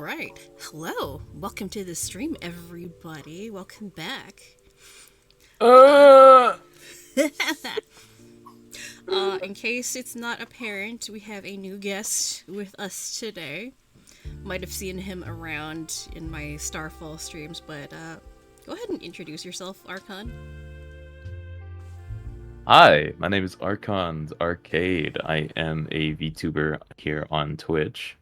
right. Hello. Welcome to the stream, everybody. Welcome back. Uh, In case it's not apparent, we have a new guest with us today. Might have seen him around in my Starfall streams, but go ahead and introduce yourself, Archon. Hi, my name is Archons Arcade. I am a VTuber here on Twitch,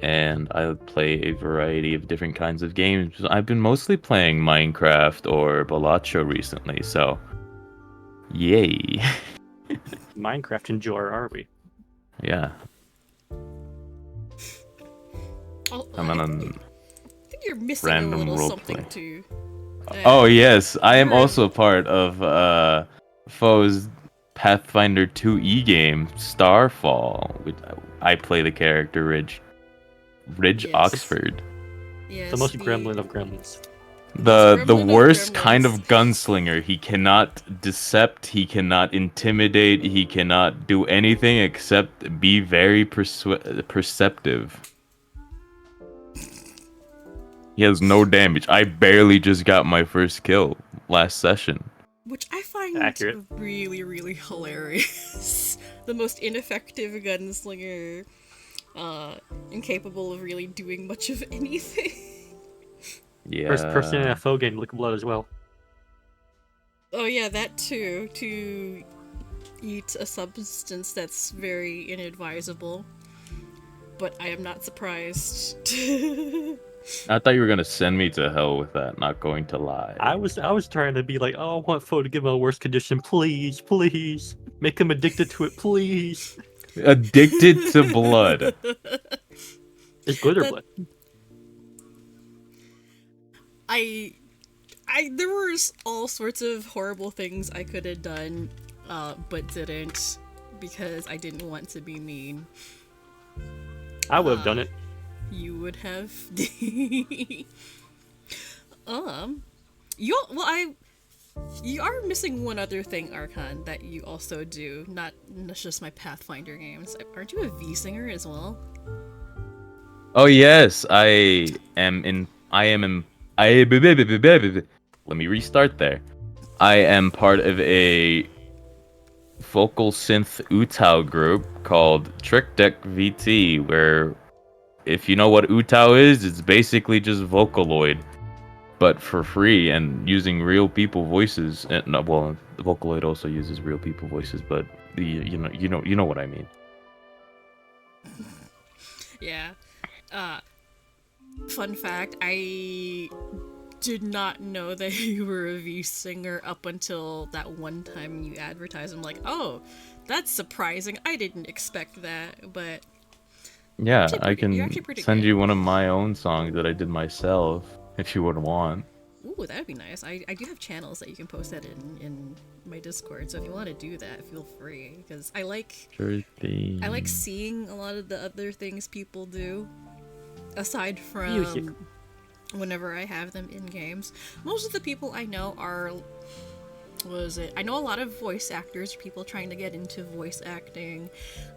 and I play a variety of different kinds of games. I've been mostly playing Minecraft or Balatro recently, so yay. Minecraft enjoyer, are we? Yeah, Oh, I'm on I a think you're missing a random little something roleplay. too. Oh yes, I am you're- also part of Foe's Pathfinder 2E game, Starfall. Which I play the character Ridge Yes. Oxford. Yes, The most gremlin of gremlins. The gremlin of worst kind of gremlins. gunslinger. He cannot decept, he cannot intimidate, he cannot do anything except be very perceptive. He has no damage. I barely just got my first kill last session. Which I find Accurate. really, really hilarious. The most ineffective gunslinger, incapable of really doing much of anything. Yeah. First person in a foe game, Lick of Blood as well. Oh yeah, that too. To eat a substance that's very inadvisable. But I am not surprised. I thought you were gonna send me to hell with that, not going to lie. I was trying to be like, oh, I want foe to give him a worse condition, please, please. Make him addicted to it, please. Addicted to blood. It's glitter That- blood. There was all sorts of horrible things I could have done, but didn't because I didn't want to be mean. I would have done it. You would have. You are missing one other thing, Archon, that you also do. Not just my Pathfinder games. Aren't you a V singer as well? Oh yes, I am in. Let me restart there. I am part of a vocal synth Utao group called Trick Deck VT, where if you know what Utao is, it's basically just Vocaloid, but for free and using real people voices. And well, Vocaloid also uses real people voices, but you know what I mean. Yeah. Fun fact, I did not know that you were a V singer up until that one time you advertised. I'm like, oh, that's surprising. I didn't expect that, but Yeah, actually I you're can actually pretty send good. you one of my own songs that I did myself if you would want. Ooh, that would be nice. I do have channels that you can post that in my Discord, so if you want to do that, feel free. Because I like seeing a lot of the other things people do, aside from Music. whenever I have them in games. Most of the people I know are, I know a lot of voice actors, people trying to get into voice acting.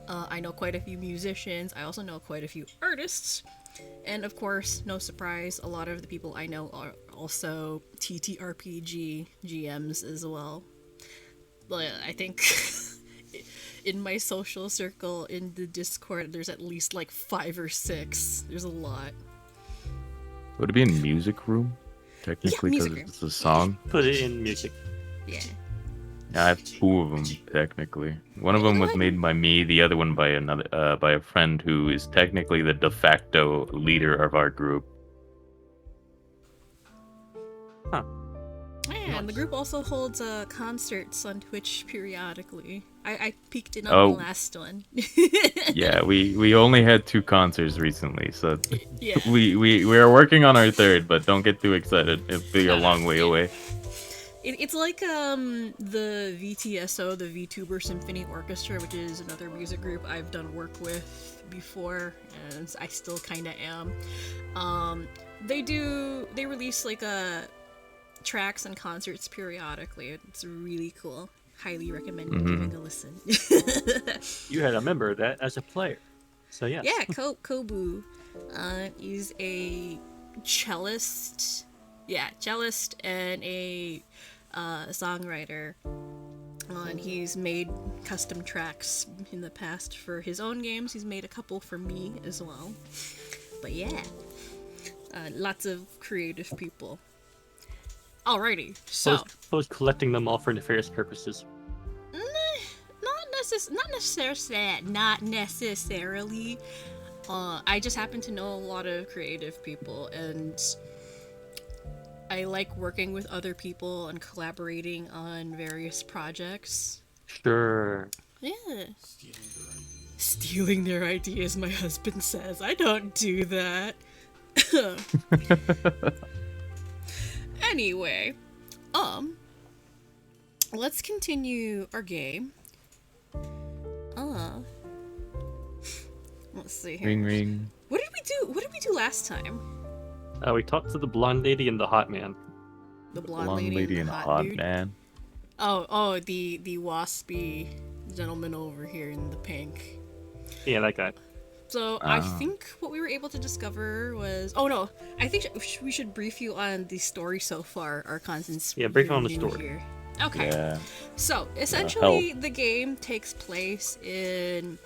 I know quite a few musicians. I also know quite a few artists. And of course, no surprise, a lot of the people I know are also TTRPG GMs as well. But I think in my social circle in the Discord, there's at least like 5 or 6. There's a lot. Would it be in Music Room? Technically, because Music Room. it's a song. Put it in music. Yeah. Yeah, I have 2 of them technically. One of them was made by me, the other one by a friend who is technically the de facto leader of our group. Yeah, and the group also holds concerts on Twitch periodically. I peeked in on Oh. the last one. Yeah, we only had 2 concerts recently, so Yeah. we are working on our third, but don't get too excited. It'll be a long way away. It's like the VTSO, the VTuber Symphony Orchestra, which is another music group I've done work with before, and I still kind of am. They release like tracks and concerts periodically. It's really cool. Highly recommend giving a listen. You had a member of that as a player. So yes. Yeah, Kobu. He's a cellist. Yeah, cellist and a songwriter. And he's made custom tracks in the past for his own games. He's made a couple for me as well. But yeah, lots of creative people. Alrighty, so Suppose collecting them all for nefarious purposes. not necessarily. I just happen to know a lot of creative people, and I like working with other people and collaborating on various projects. Sure. Yeah. Stealing their ideas, my husband says. I don't do that. Anyway, let's continue our game. Let's see here. Ring ring. What did we do last time? We talked to the blonde lady and the hot man. The blonde Blonde lady, lady and and the hot dude. man. Oh, the waspy gentleman over here in the pink. Yeah, that guy. So I think what we were able to discover was... Oh no, I think we should brief you on the story so far, Archon, since Yeah, brief you're on the new story. here. Okay. Yeah. So essentially, the game takes place in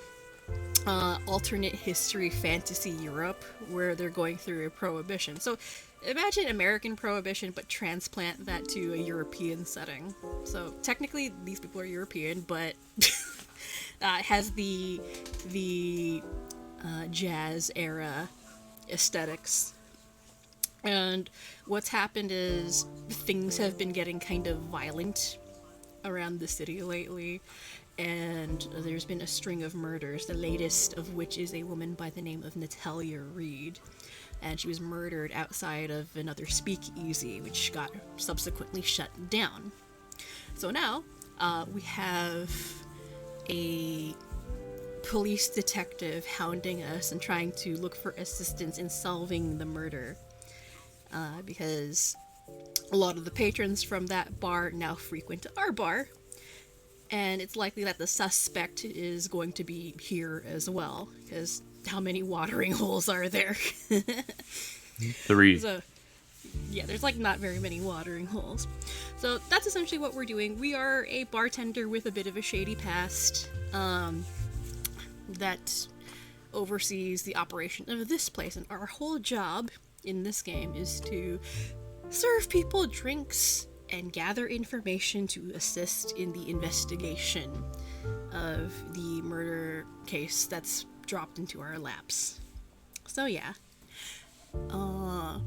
alternate history fantasy Europe, where they're going through a prohibition. So imagine American prohibition, but transplant that to a European setting. So technically, these people are European, but it has the jazz era aesthetics. And what's happened is things have been getting kind of violent around the city lately, and there's been a string of murders, the latest of which is a woman by the name of Natalia Reed. And she was murdered outside of another speakeasy, which got subsequently shut down. So now, we have a police detective hounding us and trying to look for assistance in solving the murder. Because a lot of the patrons from that bar now frequent our bar, and it's likely that the suspect is going to be here as well, because how many watering holes are there? 3. So, yeah, there's like not very many watering holes. So that's essentially what we're doing. We are a bartender with a bit of a shady past that oversees the operation of this place, and our whole job in this game is to serve people drinks and gather information to assist in the investigation of the murder case that's dropped into our laps. So yeah. I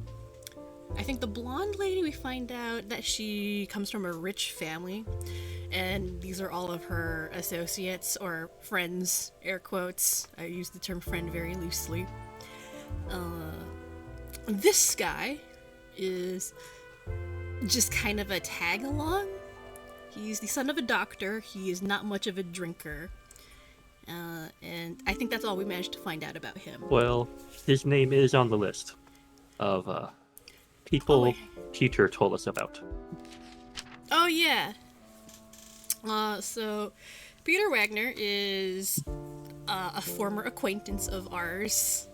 think the blonde lady, we find out that she comes from a rich family, and these are all of her associates or friends, air quotes. I use the term friend very loosely. This guy is just kind of a tag along. He's the son of a doctor. He is not much of a drinker. And I think that's all we managed to find out about him. Well, his name is on the list of people Peter told us about. Oh, yeah. So Peter Wagner is a former acquaintance of ours.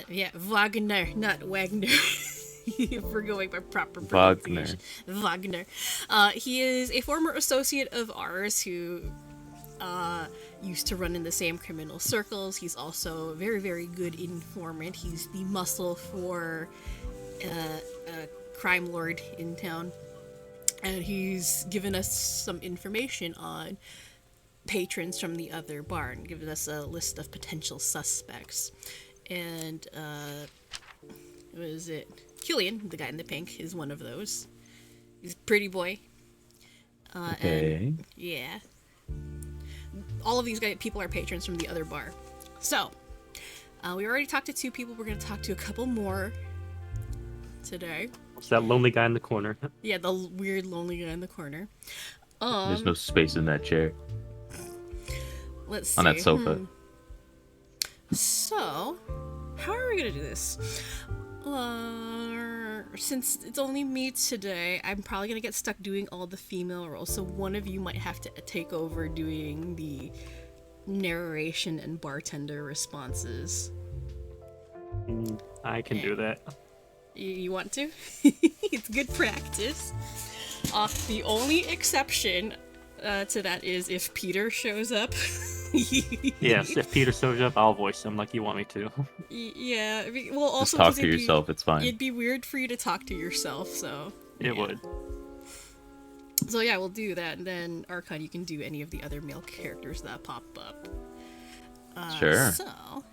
Yeah, Wagner, not Wagner. If we're going by proper pronunciation. Wagner. He is a former associate of ours who used to run in the same criminal circles. He's also a very, very good informant. He's the muscle for a crime lord in town. And he's given us some information on patrons from the other bar and given us a list of potential suspects. And, what is it? Killian, the guy in the pink, is one of those. He's a pretty boy. Okay. And, yeah. All of these people are patrons from the other bar. So, we already talked to 2 people. We're going to talk to a couple more today. It's that lonely guy in the corner. Yeah, the weird, lonely guy in the corner. There's no space in that chair. Let's see. On that sofa. So, how are we gonna do this? Since it's only me today, I'm probably gonna get stuck doing all the female roles, so one of you might have to take over doing the narration and bartender responses. I can do that. You want to? It's good practice. The only exception to that is if Peter shows up. Yes, if Peter shows up, I'll voice him like you want me to. Yeah. Well, also Just talk 'cause to yourself. It's fine. It'd be weird for you to talk to yourself, so. It yeah. would. So yeah, we'll do that, and then Archon, you can do any of the other male characters that pop up. Sure. So,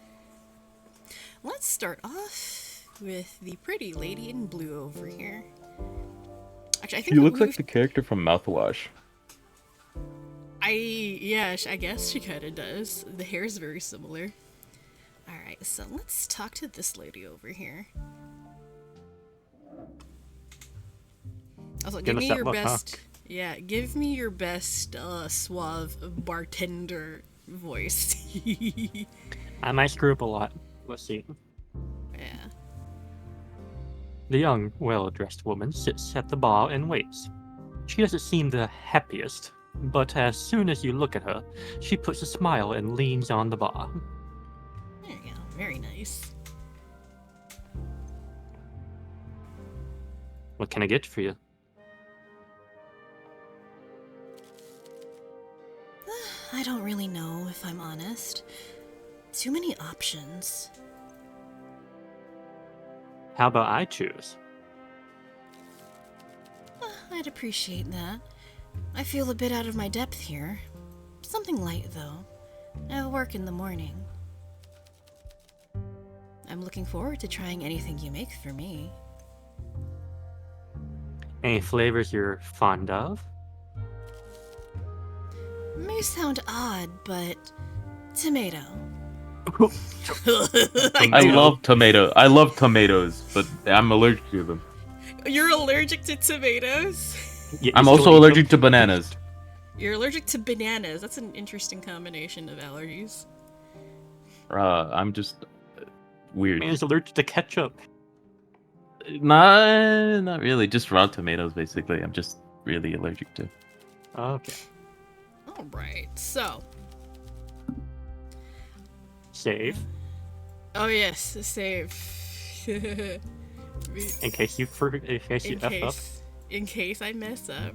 let's start off with the pretty lady in blue over here. Actually, I think He looks like the character from Mouthwash. I guess she kind of does. The hair is very similar. All right, so let's talk to this lady over here. Also, give Give us me that your look, huh? best. Yeah, give me your best suave bartender voice. I might screw up a lot. Let's see. Yeah. The young, well-dressed woman sits at the bar and waits. She doesn't seem the happiest, but as soon as you look at her, she puts a smile and leans on the bar. There you go. Very nice. What can I get for you? I don't really know, if I'm honest. Too many options. How about I choose? I'd appreciate that. I feel a bit out of my depth here. Something light, though. I have work in the morning. I'm looking forward to trying anything you make for me. Any flavors you're fond of? May sound odd, but tomato. I love tomato. I love tomatoes, but I'm allergic to them. You're allergic to tomatoes? Yeah, I'm you also still eat allergic to them? bananas. You're allergic to bananas. That's an interesting combination of allergies. I'm just weird. Man's allergic to ketchup. Not really. Just raw tomatoes, basically. I'm just really allergic to. Okay. Alright, so. Save. Oh yes, save. In case you F up. In case I mess up.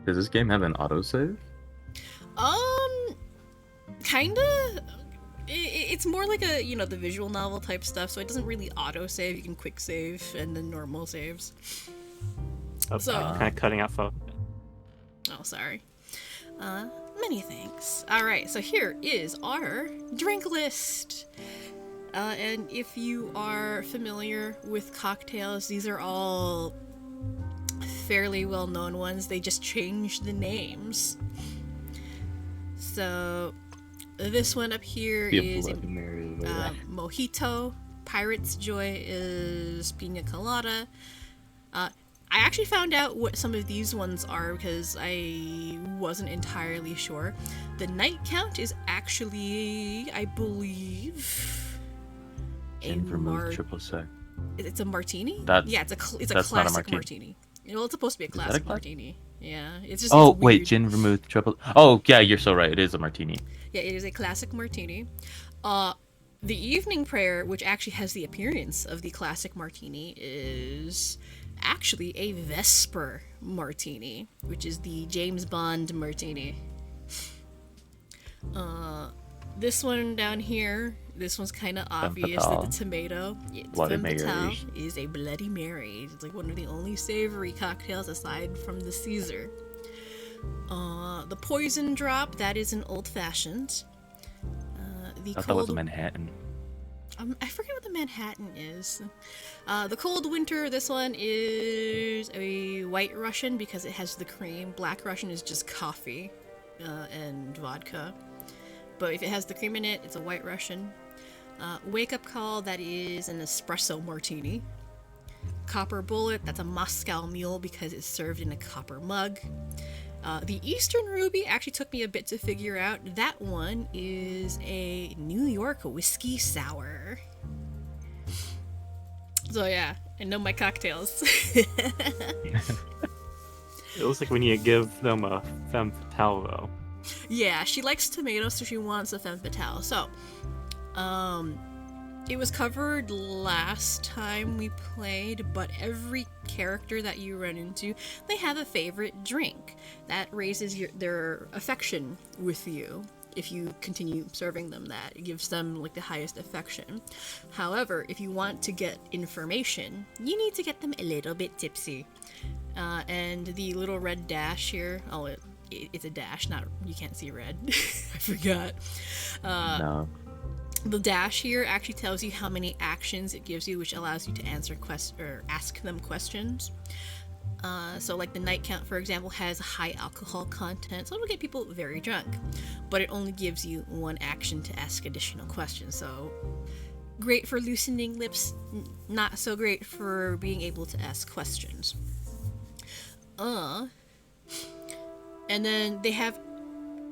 Does this game have an autosave? Kinda. It's more like a, the visual novel type stuff, so it doesn't really auto-save. You can quick save and then normal saves. Oh, So- kind of cutting out phone. Oh, sorry. Many thanks. Alright, so here is our drink list. And if you are familiar with cocktails, these are all fairly well-known ones. They just changed the names. So, this one up here is Mojito. Pirate's Joy is Pina Colada. I actually found out what some of these ones are because I wasn't entirely sure. The Night Count is actually, I believe, Gin vermouth triple sec. It's a martini. That's- yeah, it's a that's not a classic martini. martini. Well, it's supposed to be a that a classic cla- martini. Yeah, it's just. Oh it's wait, weird. gin vermouth triple. Oh yeah, you're so right. It is a martini. Yeah, it is a classic martini. The evening prayer, which actually has the appearance of the classic martini, is actually a Vesper martini, which is the James Bond martini. This one down here, this one's kind of obvious that the tomato, Bloody Femme Fatale, Mary. is a Bloody Mary. It's like one of the only savory cocktails aside from the Caesar. The Poison Drop, that is an old fashioned. The I thought it was a cold Manhattan. I forget what the Manhattan is. The Cold Winter, this one is a White Russian because it has the cream. Black Russian is just coffee and vodka. But if it has the cream in it, it's a White Russian. Wake Up Call, that is an espresso martini. Copper Bullet, that's a Moscow Mule because it's served in a copper mug. The Eastern Ruby actually took me a bit to figure out. That one is a New York whiskey sour. So yeah, I know my cocktails. It looks like we need to give them a femme fatale though. Yeah, she likes tomatoes, so she wants a femme fatale. So, it was covered last time we played, but every character that you run into, they have a favorite drink that raises their affection with you. If you continue serving them that, it gives them like the highest affection. However, if you want to get information, you need to get them a little bit tipsy. And the little red dash here, it's a dash, not, you can't see red. I forgot. No. The dash here actually tells you how many actions it gives you, which allows you to answer or ask them questions. So like the night count, for example, has high alcohol content, so it'll get people very drunk. But it only gives you one action to ask additional questions. So great for loosening lips, not so great for being able to ask questions. And then they have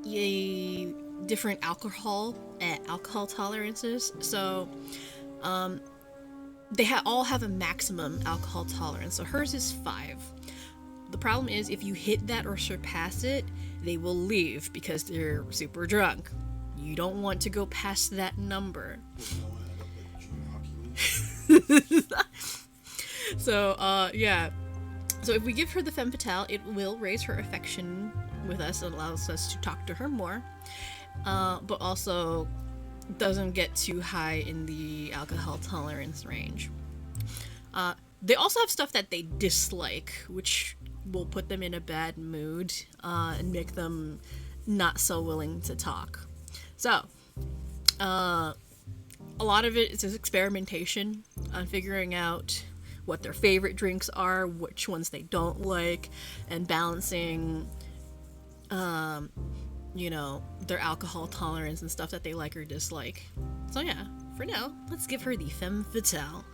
a different alcohol tolerances. So they all have a maximum alcohol tolerance. So hers is 5. The problem is if you hit that or surpass it, they will leave because they're super drunk. You don't want to go past that number. So yeah. So if we give her the femme fatale, it will raise her affection with us. It allows us to talk to her more. But also doesn't get too high in the alcohol tolerance range. They also have stuff that they dislike, which will put them in a bad mood and make them not so willing to talk. So, a lot of it is experimentation on figuring out what their favorite drinks are, which ones they don't like, and balancing their alcohol tolerance and stuff that they like or dislike. So yeah, for now, let's give her the femme fatale.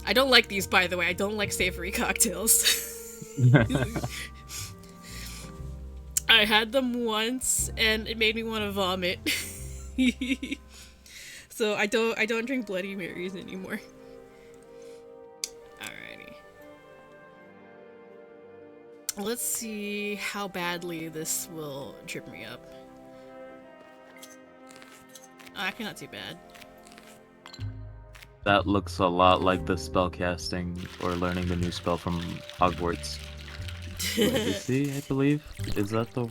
I don't like these, by the way. I don't like savory cocktails. I had them once and it made me want to vomit. So I don't drink Bloody Marys anymore. Alrighty. Let's see how badly this will trip me up. Actually, not too bad. That looks a lot like the spellcasting or learning the new spell from Hogwarts Legacy, I believe. Is that the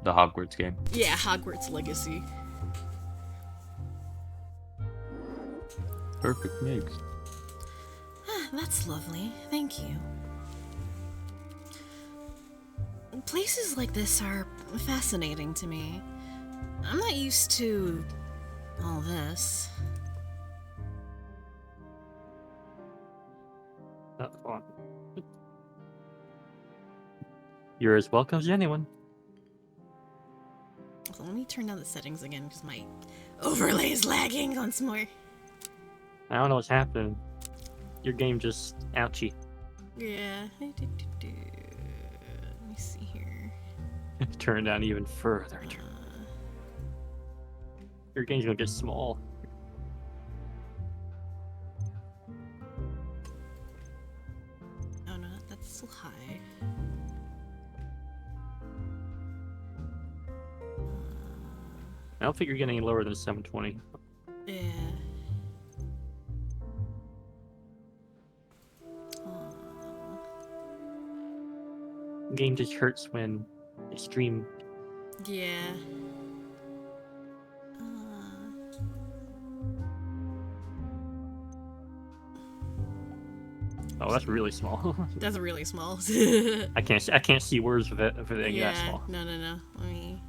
Hogwarts game? Yeah, Hogwarts Legacy. Perfect mix. That's lovely. Thank you. Places like this are fascinating to me. I'm not used to all this. That's fun. You're as welcome as anyone. So let me turn down the settings again because my overlay is lagging once more. I don't know what's happening. Your game just ouchie. Yeah. Let me see here. Turn down even further. Your game's gonna get small. Oh no, that's still high. I don't think you're getting any lower than 720. Yeah. Game just hurts when extreme. Yeah. Oh, that's really small. That's really small. I can't see words with it getting that Yeah. small. No. Let me.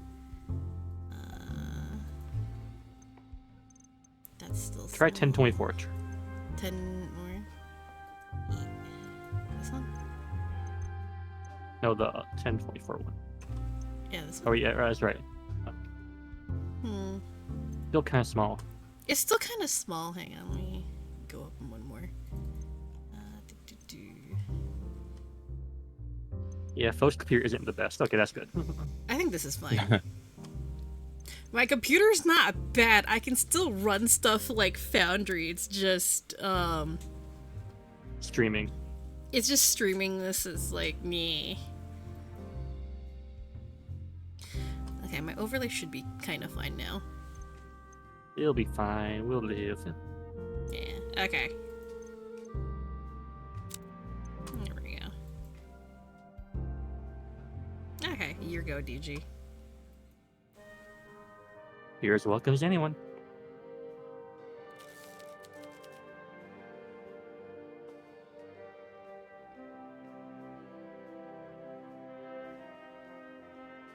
That's still. Try small. 1024. 10 more. This one? No, the 1024 one. Yeah, this Oh one. yeah, that's right. Still kind of small. It's still kind of small. Hang on, let me go up one more. Yeah, Fo's computer isn't the best. Okay, that's good. I think this is fine. My computer's not bad. I can still run stuff like Foundry. It's just Streaming. it's just streaming. This is like me. Okay, my overlay should be kind of fine now. It'll be fine. We'll live. Yeah, okay. There we go. Okay, your go, DG. You're as welcome as anyone.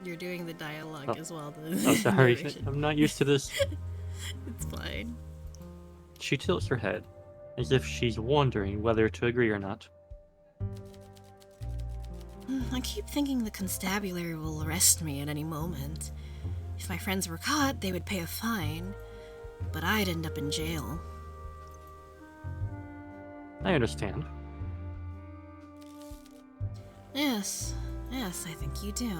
You're doing the dialogue Oh. as well. Oh, sorry. narration. I'm not used to this. It's fine. She tilts her head, as if she's wondering whether to agree or not. I keep thinking the constabulary will arrest me at any moment. If my friends were caught, they would pay a fine, but I'd end up in jail. I understand. Yes, I think you do.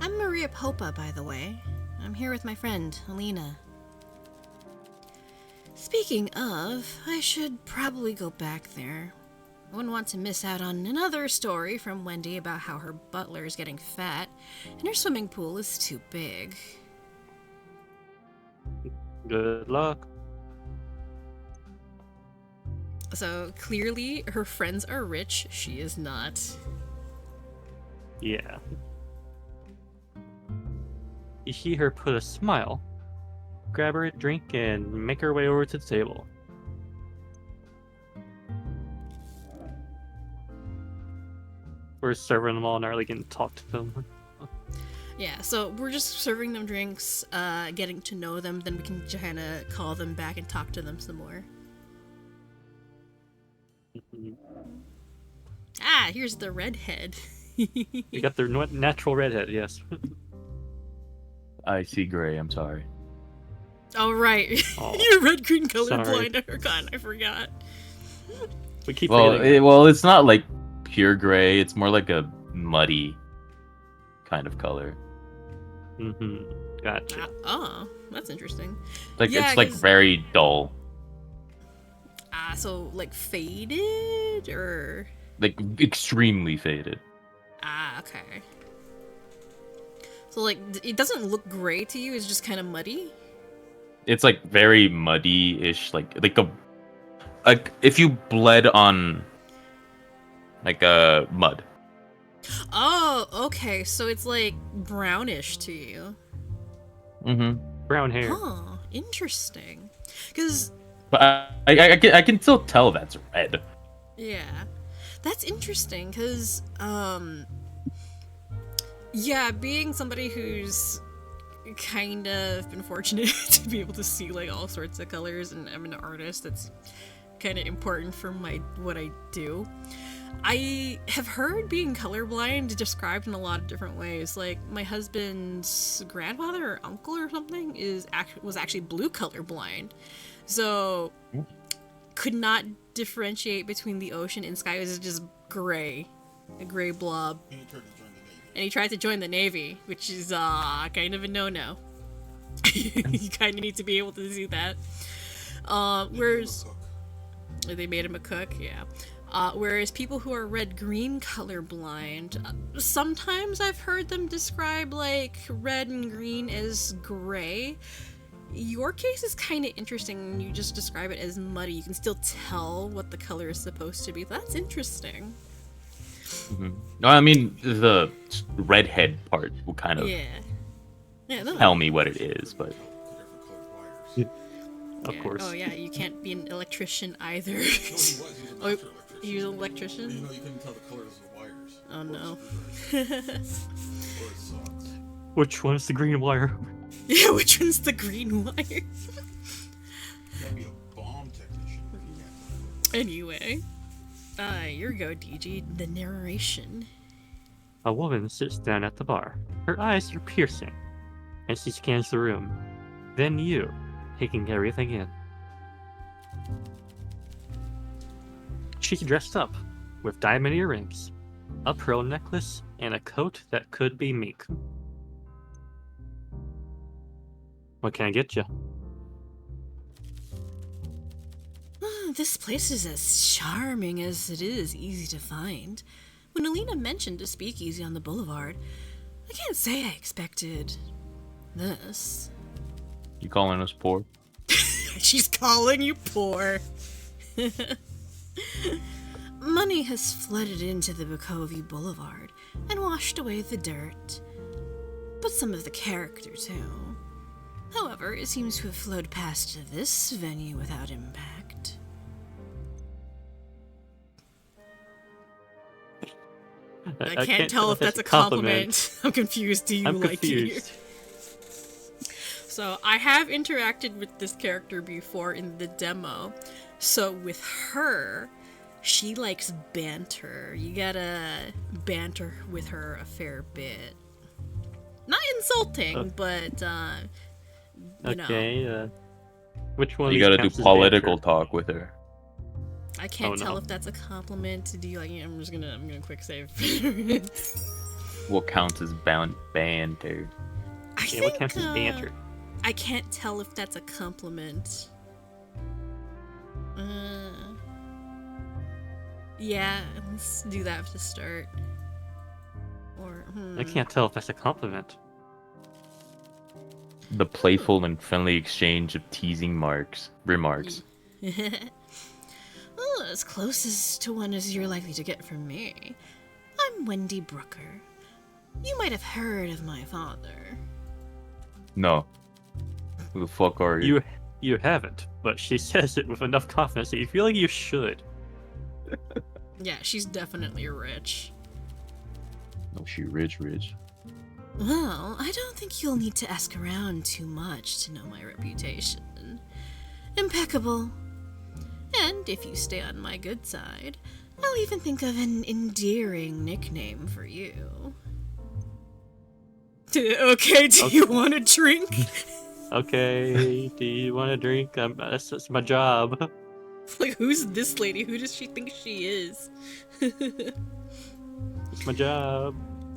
I'm Maria Popa, by the way. I'm here with my friend, Alina. Speaking of, I should probably go back there. I wouldn't want to miss out on another story from Wendy about how her butler is getting fat and her swimming pool is too big. Good luck. So clearly, her friends are rich. She is not. Yeah. You see her put a smile, grab her a drink, and make her way over to the table. We're serving them all and Arlie can talk to them. Yeah, so we're just serving them drinks, getting to know them, then we can kind of call them back and talk to them some more. Ah, here's the redhead. You got their natural redhead, yes. I see gray. I'm sorry. Oh, right. Oh, You're red-green sorry. colorblind. God, I forgot. We keep Well, forgetting. it's not like pure gray. It's more like a muddy kind of color. Gotcha. Oh, that's interesting. Like Yeah, it's like 'cause- very dull. Ah, so like faded or Like extremely faded. ah, okay. So like it doesn't look gray to you. It's just kind of muddy. It's like very muddy-ish. Like if you bled on like a mud. Oh, okay. So it's like brownish to you. Mm-hmm. Brown hair. Huh. Interesting. Because But I can still tell that's red. yeah, that's interesting. Because yeah, being somebody who's kind of been fortunate to be able to see like all sorts of colors, and I'm an artist, that's kind of important for what I do. I have heard being colorblind described in a lot of different ways. Like my husband's grandfather or uncle or something was actually blue colorblind, so could not differentiate between the ocean and sky. It was just gray, a gray blob. And he tried to join the Navy, which is kind of a no-no. You kind of need to be able to do that. Whereas they made him a cook, yeah. Whereas people who are red-green colorblind, sometimes I've heard them describe like red and green as gray. Your case is kind of interesting. You just describe it as muddy. You can still tell what the color is supposed to be. That's interesting. Mm-hmm. No, I mean the redhead part will kind of Yeah. Yeah, no. tell me what it is, but Of Yeah. course. Oh yeah, you can't be an electrician either. Oh, he was an electrician? You know, you couldn't tell the colors of the wires. Oh no. Or his socks. Which one's the green wire? Yeah, which one's the green wire? You gotta be a bomb technician if you can't. Anyway. Your go, DG. The narration. A woman sits down at the bar. Her eyes are piercing, and she scans the room. Then you, taking everything in. She's dressed up, with diamond earrings, a pearl necklace, and a coat that could be mink. What can I get you? This place is as charming as it is easy to find. When Alina mentioned a speakeasy on the boulevard, I can't say I expected this. You calling us poor? She's calling you poor. Money has flooded into the Bukovi Boulevard and washed away the dirt, but some of the character too. However, it seems to have flowed past this venue without impact. I can't tell if that's a compliment. I'm confused. Do you I'm like confused. it? So I have interacted with this character before in the demo. So with her, she likes banter. You gotta banter with her a fair bit. Not insulting, but you know, Okay, which one? You gotta do political talk with her. I can't Oh, tell no. if that's a compliment. Do you like? I'm gonna quick save. What counts as banter? I Yeah, what counts as think, banter? I can't tell if that's a compliment. Yeah, let's do that to start. Or I can't tell if that's a compliment. The playful and friendly exchange of teasing remarks. Well, as closest to one as you're likely to get from me. I'm Wendy Brooker. You might have heard of my father. No. Who the fuck are you? You haven't, but she says it with enough confidence that you feel like you should. Yeah, she's definitely rich. No, she rich. Well, I don't think you'll need to ask around too much to know my reputation. Impeccable. And if you stay on my good side, I'll even think of an endearing nickname for you. Okay, do you want a drink? Okay, do you want a drink? That's my job. Like, who's this lady? Who does she think she is? It's my job.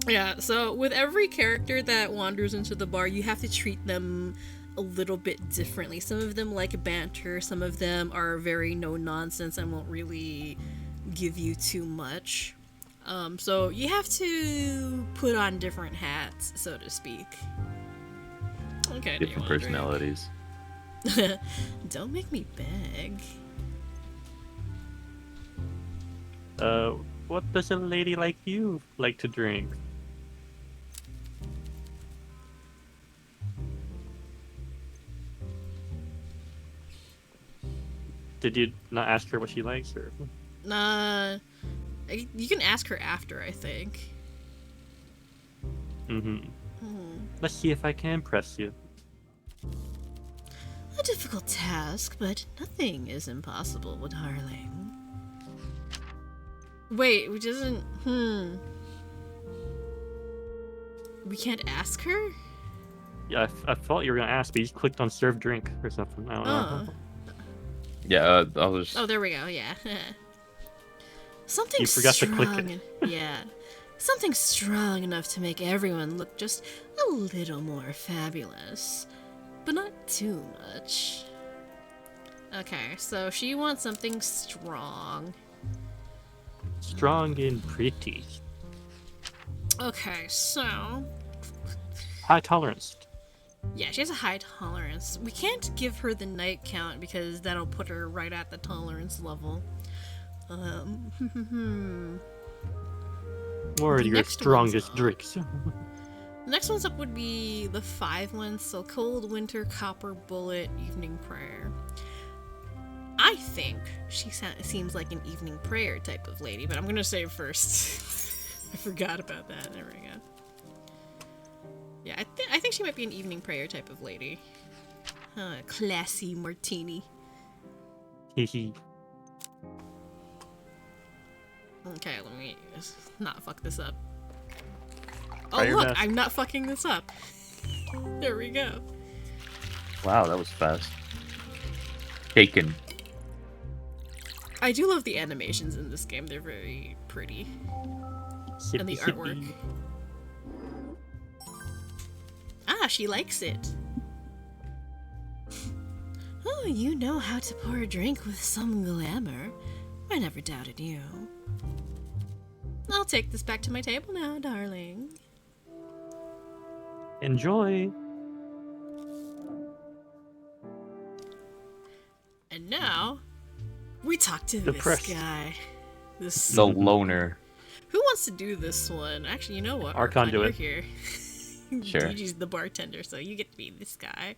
Yeah, so with every character that wanders into the bar, you have to treat them a little bit differently. Some of them like banter, some of them are very no-nonsense and won't really give you too much. So you have to put on different hats, so to speak. Okay, do you Different want a drink? personalities. Don't make me beg. What does a lady like you like to drink? Did you not ask her what she likes, or? You can ask her after, I think. Mm-hmm. Let's see if I can impress you. A difficult task, but nothing is impossible, darling. Wait, which isn't. We can't ask her? Yeah, I thought you were gonna ask, but you clicked on serve drink or something. I don't know. Yeah, I'll just. Oh, there we go, yeah. Something You forgot to click strong. it. Yeah. Something strong enough to make everyone look just a little more fabulous. But not too much. Okay, so she wants something strong. Strong and pretty. Okay, so High tolerance. yeah, she has a high tolerance. We can't give her the night count because that'll put her right at the tolerance level. Or The your next strongest one's up. drinks. The next one's up would be the 5 ones, so Cold Winter, Copper Bullet, Evening Prayer. I think she seems like an evening prayer type of lady, but I'm gonna say it first. I forgot about that. There we go. Yeah, I think she might be an evening prayer type of lady. Classy martini. Hehe. Okay, let me not fuck this up. Try Oh your look, best. I'm not fucking this up. There we go. Wow, that was fast. Taken. I do love the animations in this game. They're very pretty. Sippy, And the sippy. artwork. Ah, she likes it. Oh, you know how to pour a drink with some glamour. I never doubted you. I'll take this back to my table now, darling. Enjoy. And now, we talk to The this press. guy. This The loner. Who wants to do this one? Actually, you know what? Archon, do you're it. here. Sure. DG's the bartender, so you get to be this guy.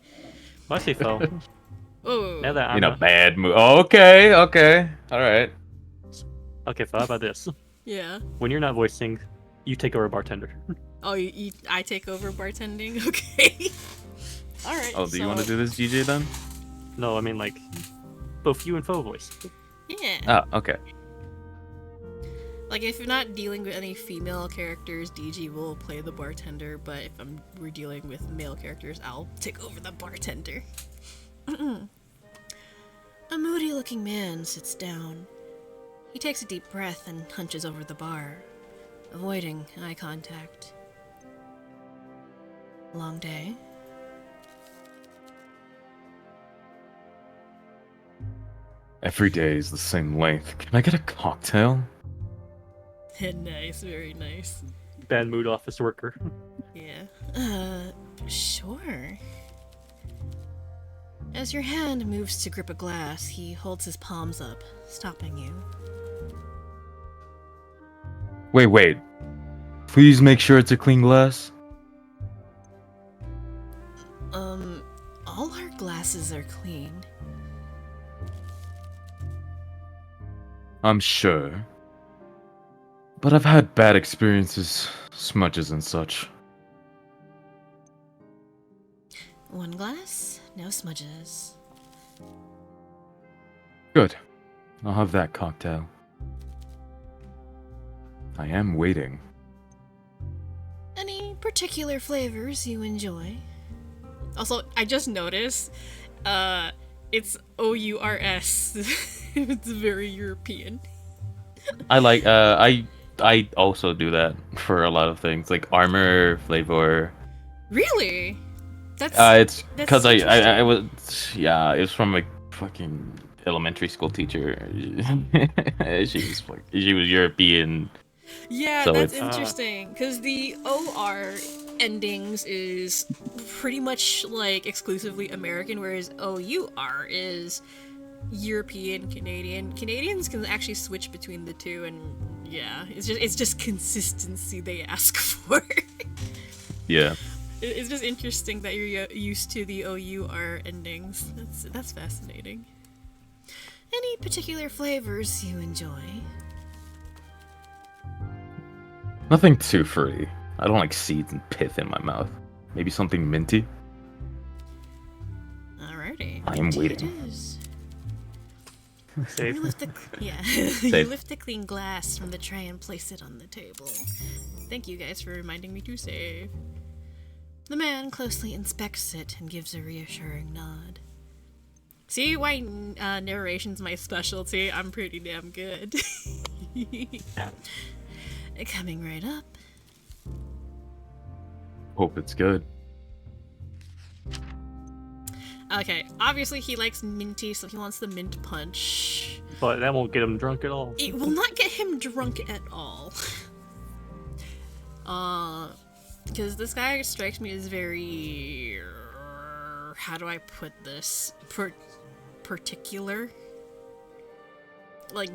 I say Fo. Oh, Now that I'm In a bad mood. Okay, okay. Alright. Okay, Fo, how about this? yeah. When you're not voicing, you take over bartender. Oh, I take over bartending? Okay. Alright. Oh, do you want to do this, GJ, then? No, I mean like both you and Fo voice. Yeah. Oh, okay. Like, if you're not dealing with any female characters, DG will play the bartender, but if we're dealing with male characters, I'll take over the bartender. A moody-looking man sits down. He takes a deep breath and hunches over the bar, avoiding eye contact. Long day? Every day is the same length. Can I get a cocktail? Nice, very nice. Bad mood office worker. Yeah. Sure. As your hand moves to grip a glass, he holds his palms up, stopping you. Wait. Please make sure it's a clean glass. All our glasses are clean. I'm sure. But I've had bad experiences, smudges and such. One glass, no smudges. Good. I'll have that cocktail. I am waiting. Any particular flavors you enjoy? Also, I just noticed, it's O-U-R-S. It's very European. I like, I also do that for a lot of things, like armor, flavor. Really? That's It's that's because I interesting. was, yeah, it was from a fucking elementary school teacher. She was European. Yeah, So that's it's- interesting because the OR endings is pretty much like exclusively American, whereas OUR is European, Canadian. Canadians can actually switch between the two, and yeah, it's just consistency they ask for. Yeah. It's just interesting that you're used to the OUR endings. That's fascinating. Any particular flavors you enjoy? Nothing too fruity. I don't like seeds and pith in my mouth. Maybe something minty? Alrighty. I am Minty waiting. It is. Safe. You lift the you lift the clean glass from the tray and place it on the table. Thank you guys for reminding me to save. The man closely inspects it and gives a reassuring nod. See why narration's my specialty? I'm pretty damn good. Coming right up. Hope it's good. Okay, obviously he likes minty, so he wants the mint punch. But that won't get him drunk at all. It will not get him drunk at all. Because this guy strikes me as very... how do I put this? Particular? Like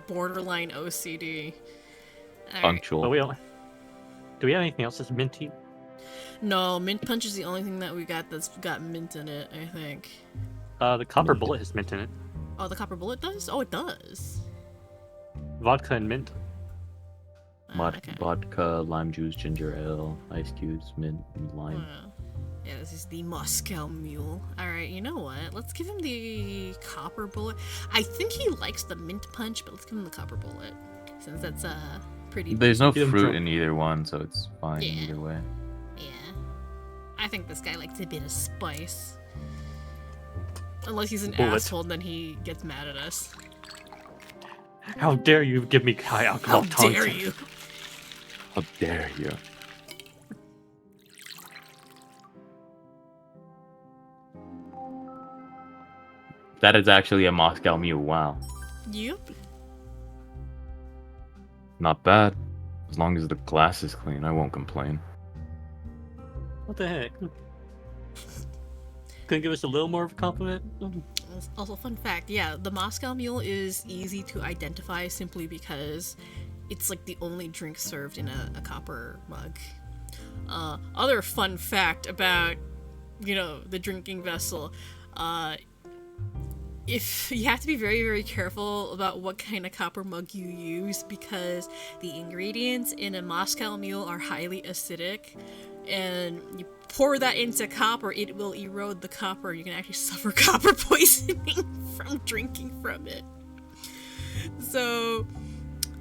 borderline OCD. Alright. Punctual. But we don't. Do we have anything else that's minty? No, mint punch is the only thing that we got that's got mint in it, I think. The copper bullet has mint in it. Oh, the copper bullet does? Oh, it does. Vodka and mint. Okay. Vodka, lime juice, ginger ale, ice cubes, mint, and lime. Wow. Yeah, this is the Moscow Mule. Alright, you know what? Let's give him the copper bullet. I think he likes the mint punch, but let's give him the copper bullet. Since that's pretty... There's no Get him fruit drunk. in either one, so it's fine Yeah. either way. Yeah. I think this guy likes a bit of spice. Unless he's an Bullet. asshole, then he gets mad at us. How dare you give me high How alcohol content? dare you! How dare you? That is actually a Moscow Mule. Wow. Yep. Not bad. As long as the glass is clean, I won't complain. What the heck? Couldn't give us a little more of a compliment? Also, fun fact, yeah, the Moscow Mule is easy to identify simply because it's like the only drink served in a copper mug. Other fun fact about, the drinking vessel, if you have to be very, very careful about what kind of copper mug you use because the ingredients in a Moscow Mule are highly acidic, and you pour that into copper, it will erode the copper. You can actually suffer copper poisoning from drinking from it. So,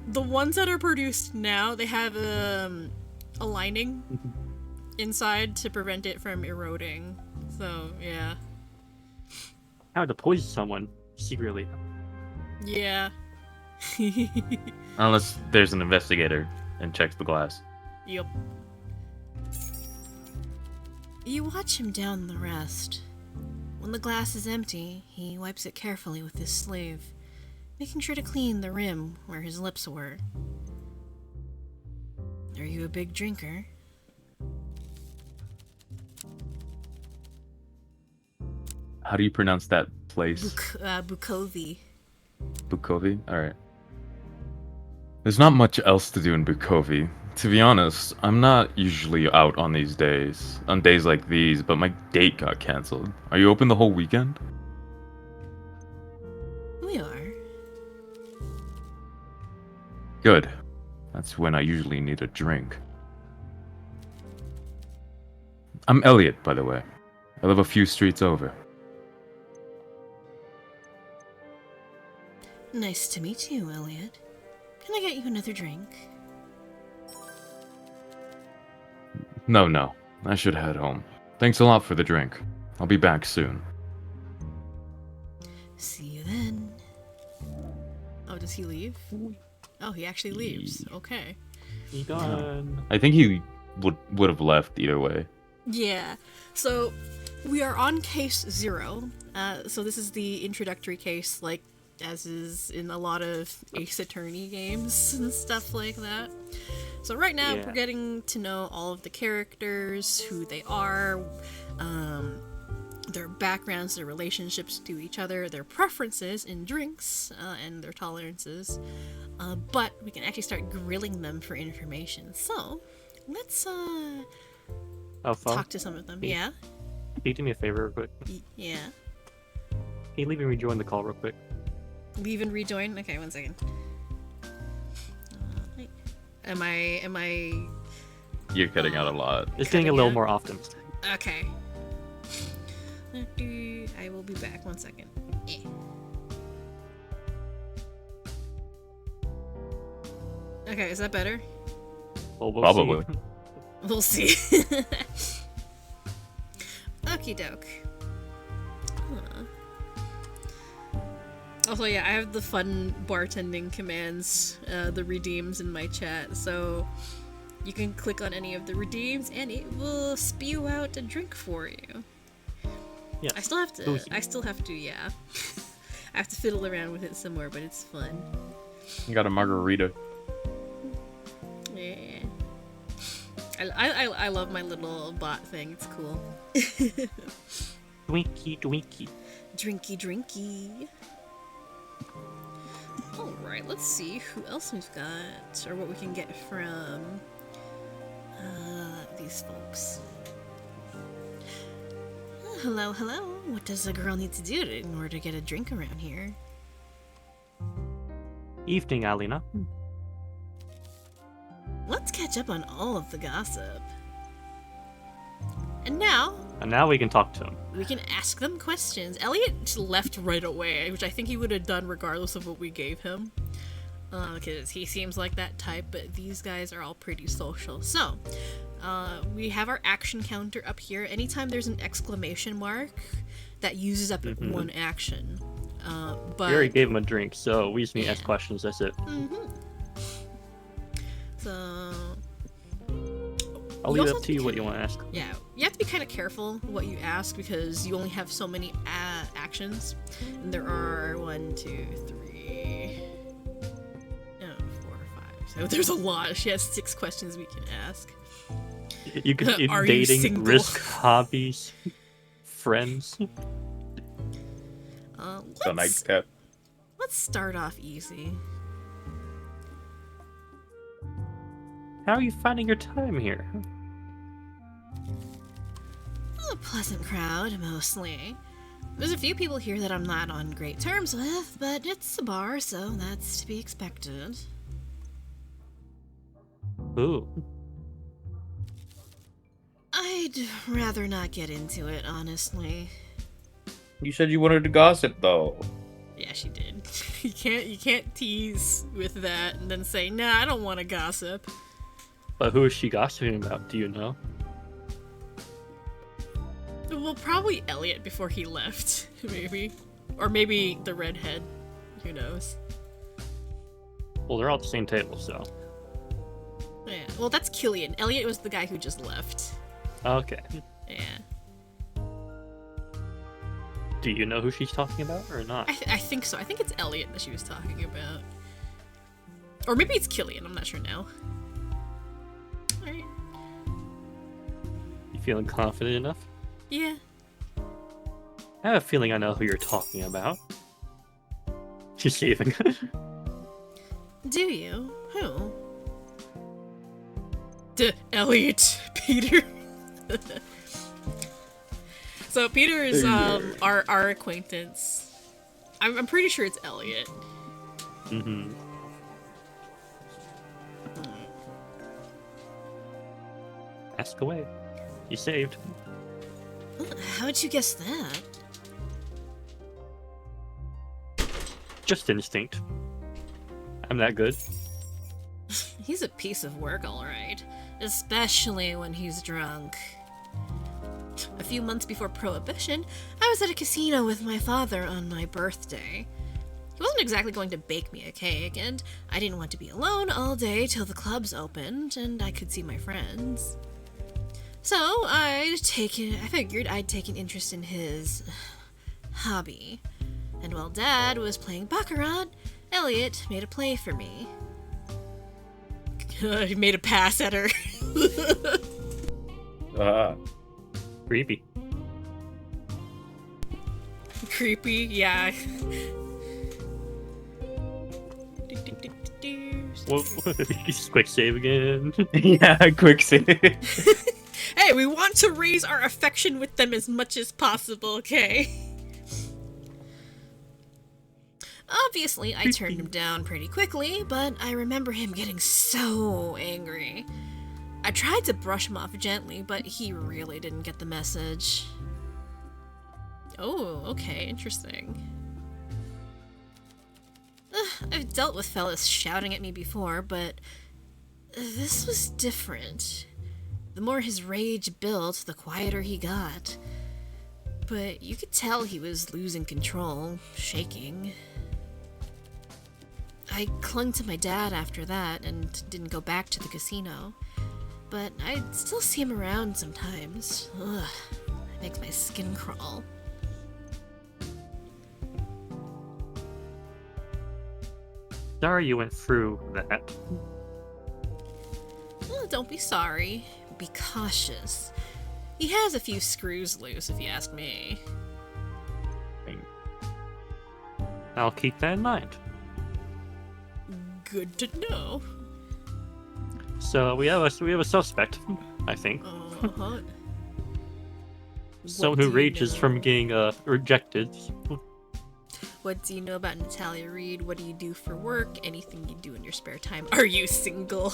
the ones that are produced now, they have a lining inside to prevent it from eroding. So, yeah. How to poison someone secretly. Yeah. Unless there's an investigator and checks the glass. Yep. You watch him down the rest. When the glass is empty, he wipes it carefully with his sleeve, making sure to clean the rim where his lips were. Are you a big drinker? How do you pronounce that place? Bukovi. Bukovi? Alright. There's not much else to do in Bukovi. To be honest, I'm not usually out on days like these, but my date got cancelled. Are you open the whole weekend? We are. Good. That's when I usually need a drink. I'm Elliot, by the way. I live a few streets over. Nice to meet you, Elliot. Can I get you another drink? No. I should head home. Thanks a lot for the drink. I'll be back soon. See you then. Oh, does he leave? Oh, he actually leaves. Okay. He done. I think he would have left either way. Yeah. So, we are on case 0. So this is the introductory case, like, as is in a lot of Ace Attorney games and stuff like that. So right now, Yeah. we're getting to know all of the characters, who they are, their backgrounds, their relationships to each other, their preferences in drinks, and their tolerances. But we can actually start grilling them for information. So, let's Oh, phone. talk to some of them. Me? Yeah? Can you do me a favor real quick? Yeah. Can you leave and rejoin the call real quick? Leave and rejoin? Okay, 1 second. Wait. Am I... You're cutting out a lot. It's getting a little out? more often. Okay. I will be back. 1 second. Eh. Okay, is that better? Well, we'll Probably. see. We'll see. Okie doke. Huh. Also, yeah, I have the fun bartending commands, the redeems in my chat, so you can click on any of the redeems and it will spew out a drink for you. Yes. I still have to, Boozy. yeah. I have to fiddle around with it some more, but it's fun. You got a margarita. Yeah. I love my little bot thing, it's cool. Dwinky, dwinky. Drinky drinky. Alright, let's see who else we've got, or what we can get from these folks. Hello, hello. What does a girl need to do in order to get a drink around here? Evening, Alina. Let's catch up on all of the gossip. And now, And now we can talk to him. we can ask them questions. Elliot left right away, which I think he would have done regardless of what we gave him. Because he seems like that type, but these guys are all pretty social. So, we have our action counter up here. Anytime there's an exclamation mark, that uses up one action. But We already gave him a drink, so we just need to ask questions. That's it. So, I'll You leave it also up to you what can- you want to ask. yeah, you have to be kind of careful what you ask because you only have so many actions. And there are 1, 2, 3, 4, 5. So there's a lot. She has 6 questions we can ask. You could Are you dating, single? risk, hobbies, friends. So nightcap. Let's start off easy. How are you finding your time here? A pleasant crowd, mostly. There's a few people here that I'm not on great terms with, but it's a bar, so that's to be expected. Ooh. I'd rather not get into it, honestly. You said you wanted to gossip though. Yeah, she did. You can't tease with that and then say, nah, I don't want to gossip. But who is she gossiping about? Do you know? Well, probably Elliot before he left, maybe. Or maybe the redhead. Who knows? Well, they're all at the same table, so. Yeah. Well, that's Killian. Elliot was the guy who just left. Okay. Yeah. Do you know who she's talking about or not? I think so. I think it's Elliot that she was talking about. Or maybe it's Killian. I'm not sure now. Alright. You feeling confident enough? Yeah. I have a feeling I know who you're talking about. She's saving. Do you? Who? Elliot. Peter. So Peter is our acquaintance. I'm pretty sure it's Elliot. Mm-hmm. Ask away. You saved. How'd you guess that? Just instinct. I'm that good. He's a piece of work, alright. Especially when he's drunk. A few months before Prohibition, I was at a casino with my father on my birthday. He wasn't exactly going to bake me a cake, and I didn't want to be alone all day till the clubs opened and I could see my friends. So I figured I'd take an interest in his hobby. And while Dad was playing Baccarat, Elliot made a play for me. He made a pass at her. Creepy. Creepy, yeah. Whoa, just quick save again. Yeah, quick save. Hey, we want to raise our affection with them as much as possible, okay? Obviously, I turned him down pretty quickly, but I remember him getting so angry. I tried to brush him off gently, but he really didn't get the message. Oh, okay, interesting. I've dealt with fellas shouting at me before, but this was different. The more his rage built, the quieter he got. But you could tell he was losing control, shaking. I clung to my dad after that and didn't go back to the casino. But I'd still see him around sometimes. Ugh, it makes my skin crawl. Sorry you went through that. Well, don't be sorry. Be cautious. He has a few screws loose, if you ask me. I'll keep that in mind. Good to know. So we have a suspect, I think. Uh-huh. Someone What who do you rages know? from getting rejected. What do you know about Natalia Reed? What do you do for work? Anything you do in your spare time? Are you single?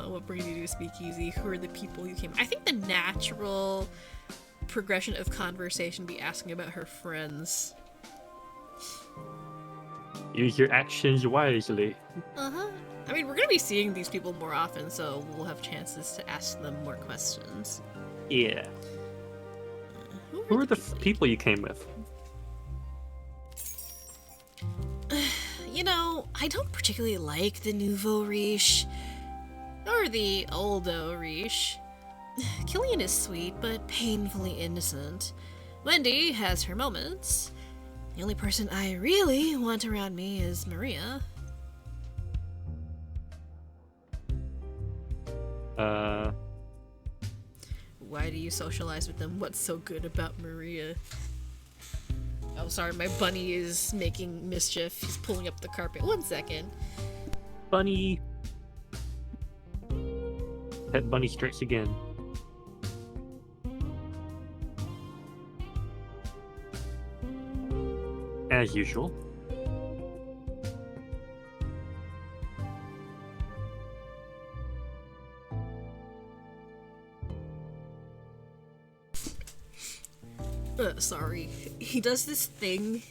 What brings you to Speakeasy? Who are the people you came? I think the natural progression of conversation be asking about her friends. Use your actions wisely. Uh-huh. I mean, we're gonna be seeing these people more often, so we'll have chances to ask them more questions. Yeah. Who are the people you came with? You know, I don't particularly like the nouveau riche, or the oldo riche. Killian is sweet, but painfully innocent. Wendy has her moments. The only person I really want around me is Maria. Why do you socialize with them? What's so good about Maria? Oh, sorry, my bunny is making mischief. He's pulling up the carpet. 1 second. Bunny. Pet bunny strikes again. As usual. Sorry. He does this thing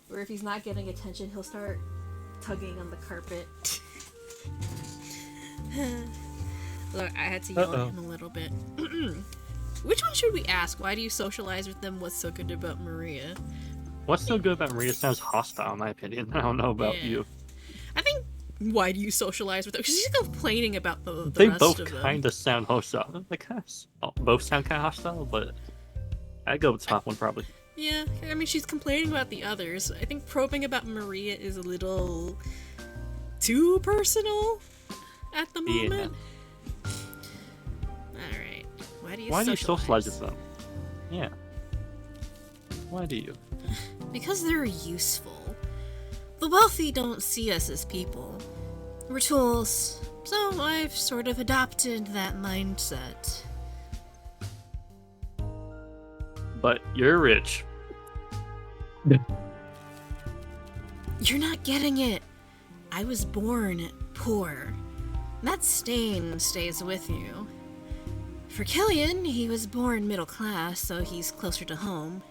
where if he's not getting attention, he'll start tugging on the carpet. Look, I had to yell at him a little bit. Which one should we ask? Why do you socialize with them? What's so good about Maria? What's so good about Maria sounds hostile, in my opinion. I don't know about Yeah. you. I think, why do you socialize with them? Because she's complaining about the They rest both of them. kind of sound hostile. Like, both sound kind of hostile, but I'd go with the top one probably. Yeah, I mean, she's complaining about the others. I think probing about Maria is a little too personal at the Yeah. moment. Alright. Why do you Why do you socialize? socialize with them? Yeah. Why do you? Because they're useful. The wealthy don't see us as people. We're tools. So I've sort of adopted that mindset. But you're rich. You're not getting it. I was born poor. That stain stays with you. For Killian, he was born middle class, so he's closer to home.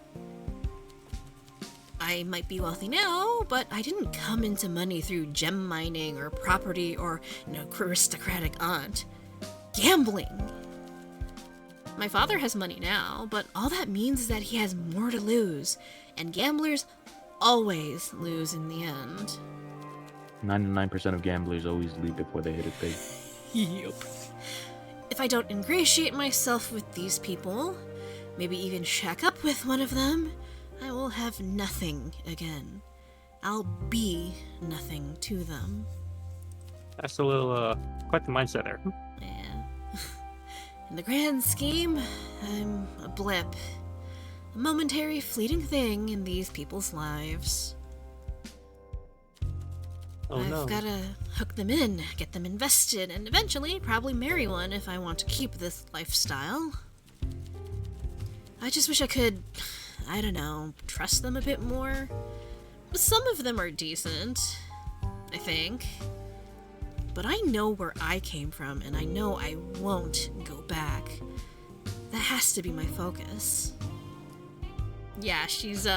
I might be wealthy now, but I didn't come into money through gem mining or property or an aristocratic aunt. Gambling. My father has money now, but all that means is that he has more to lose, and gamblers always lose in the end. 99% of gamblers always leave before they hit it big. Yup. If I don't ingratiate myself with these people, maybe even shack up with one of them, I will have nothing again. I'll be nothing to them. That's a little, quite the mindset there. Yeah. In the grand scheme, I'm a blip. A momentary, fleeting thing in these people's lives. Oh I've no. gotta hook them in, get them invested, and eventually probably marry one if I want to keep this lifestyle. I just wish I could, I don't know, trust them a bit more. Some of them are decent, I think. But I know where I came from, and I know I won't go back. That has to be my focus. Yeah, she's,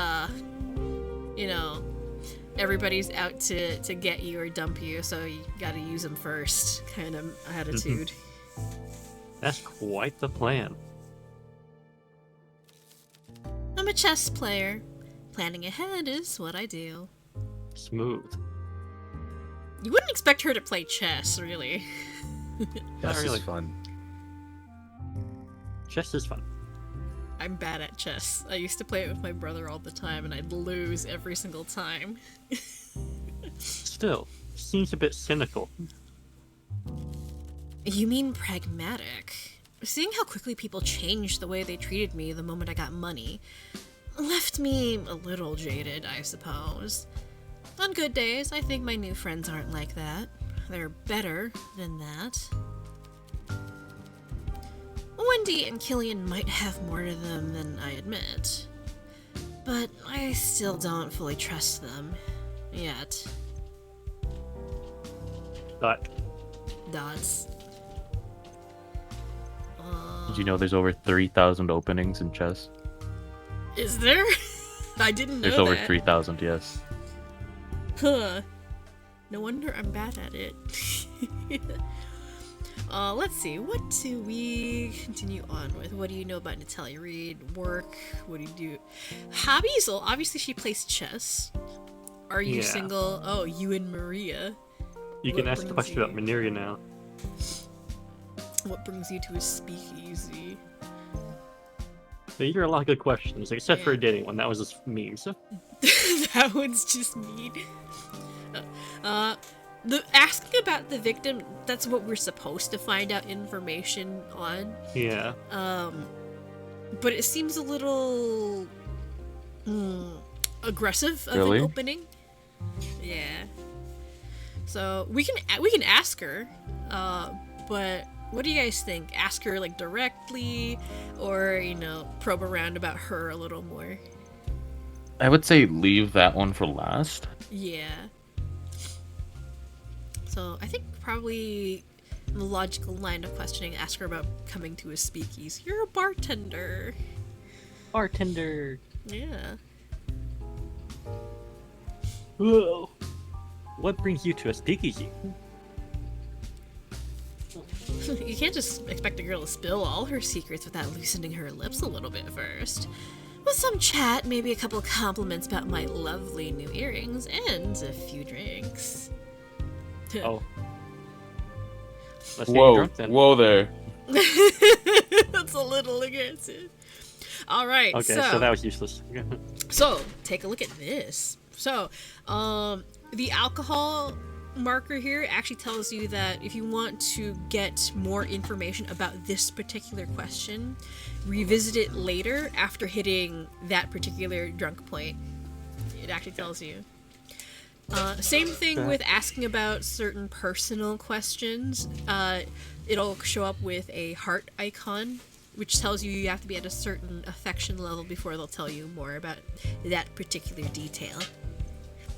everybody's out to get you or dump you, so you gotta use them first kind of attitude. That's quite the plan. I'm a chess player. Planning ahead is what I do. Smooth. You wouldn't expect her to play chess, really. That's really. fun. Chess is fun. I'm bad at chess. I used to play it with my brother all the time, and I'd lose every single time. Still, seems a bit cynical. You mean pragmatic? Seeing how quickly people changed the way they treated me the moment I got money left me a little jaded, I suppose. On good days, I think my new friends aren't like that. They're better than that. Wendy and Killian might have more to them than I admit. But I still don't fully trust them. Yet. But Dots. Did you know there's over 3,000 openings in chess? Is there? I didn't know There's over that. 3,000, yes. Huh. No wonder I'm bad at it. Let's see. What do we continue on with? What do you know about Natalia Reed? Work? What do you do? Hobbies? Well, obviously she plays chess. Are you Yeah. single? Oh, you and Maria. you What can ask the brings question about you- Mineria now. What brings you to a speakeasy? So you hear a lot of good questions, except for Yeah. a dating one. That was just memes. That one's just mean. the asking about the victim, that's what we're supposed to find out information on. Yeah. But it seems a little aggressive of Really? an opening. Yeah. So we can ask her, but what do you guys think? Ask her like directly, or probe around about her a little more. I would say leave that one for last. Yeah. So I think probably the logical line of questioning, ask her about coming to a speakeasy. You're a bartender. Bartender. Yeah. Whoa. What brings you to a speakeasy? You can't just expect a girl to spill all her secrets without loosening her lips a little bit first. With some chat, maybe a couple compliments about my lovely new earrings, and a few drinks. Oh. Let's get you Whoa, drunk then. whoa there. That's a little aggressive. Alright, Okay, so that was useless. So, take a look at this. So, the alcohol marker here actually tells you that if you want to get more information about this particular question, revisit it later after hitting that particular drunk point. It actually tells you. Same thing with asking about certain personal questions. It'll show up with a heart icon, which tells you you have to be at a certain affection level before they'll tell you more about that particular detail.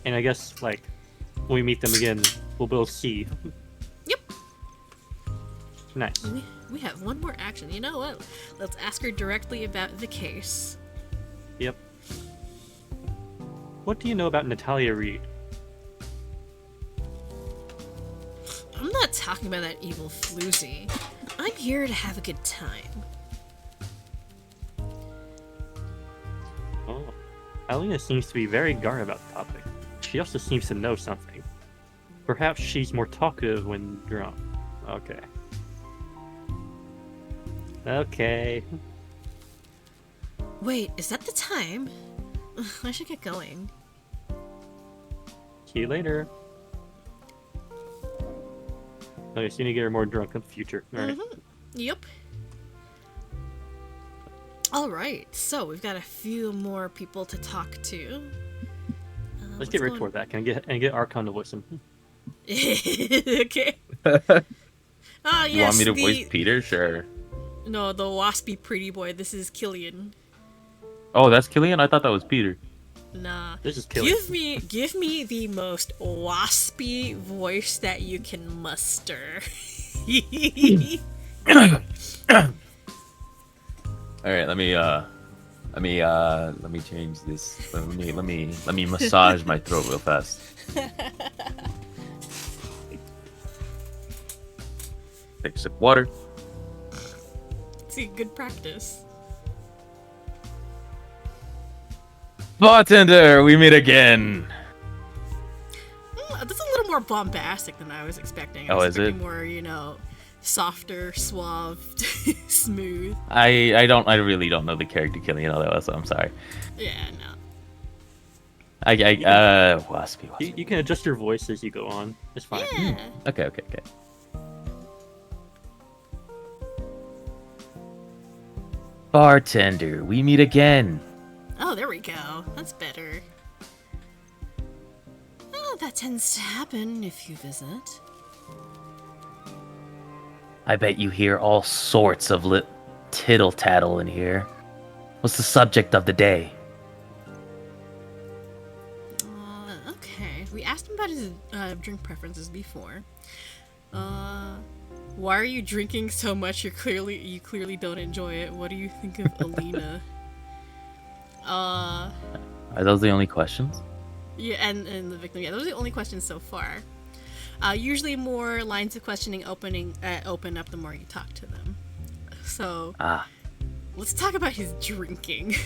And I guess, like, when we meet them again, we'll both see. Yep. Nice. We have one more action. You know what? Let's ask her directly about the case. Yep. What do you know about Natalia Reed? I'm not talking about that evil floozy. I'm here to have a good time. Oh. Alina seems to be very guarded about the topic. She also seems to know something. Perhaps she's more talkative when drunk. Okay. Okay. Wait, is that the time? I should get going. See you later. Okay, so you need to get her more drunk in the future. Alright. Yep. Alright, so we've got a few more people to talk to. Let's get right toward that. Can I get Archon to voice him? Okay. Ah, yes. You want me to voice Peter? Sure. No, the waspy pretty boy. This is Killian. Oh, that's Killian? I thought that was Peter. Nah. This is Killian. Give me the most waspy voice that you can muster. All right, let me change this. Let me massage my throat real fast. Take a sip of water. See, good practice. Bartender, we meet again. That's a little more bombastic than I was expecting. I Oh, was is it? expecting more, softer, suave, smooth. I really don't know the character Killian all that well, so I'm sorry. Yeah, no. Waspy. You can adjust your voice as you go on. It's fine. Yeah. Okay. Bartender, we meet again. Oh, there we go. That's better. Oh, that tends to happen if you visit. I bet you hear all sorts of tittle tattle in here. What's the subject of the day? Okay. We asked him about his drink preferences before. Why are you drinking so much? You clearly don't enjoy it. What do you think of Alina? Are those the only questions? Yeah, and the victim. Yeah, those are the only questions so far. Usually more lines of questioning open up the more you talk to them. So, let's talk about his drinking.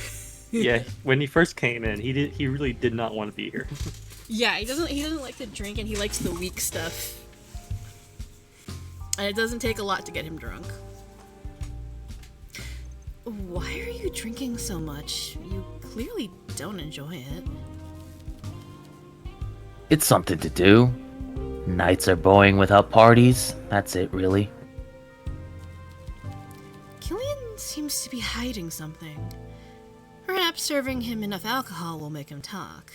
Yeah, when he first came in, he really did not want to be here. Yeah, he doesn't like to drink, and he likes the weak stuff. And it doesn't take a lot to get him drunk. Why are you drinking so much? You clearly don't enjoy it. It's something to do. Nights are boring without parties. That's it, really. Killian seems to be hiding something. Perhaps serving him enough alcohol will make him talk.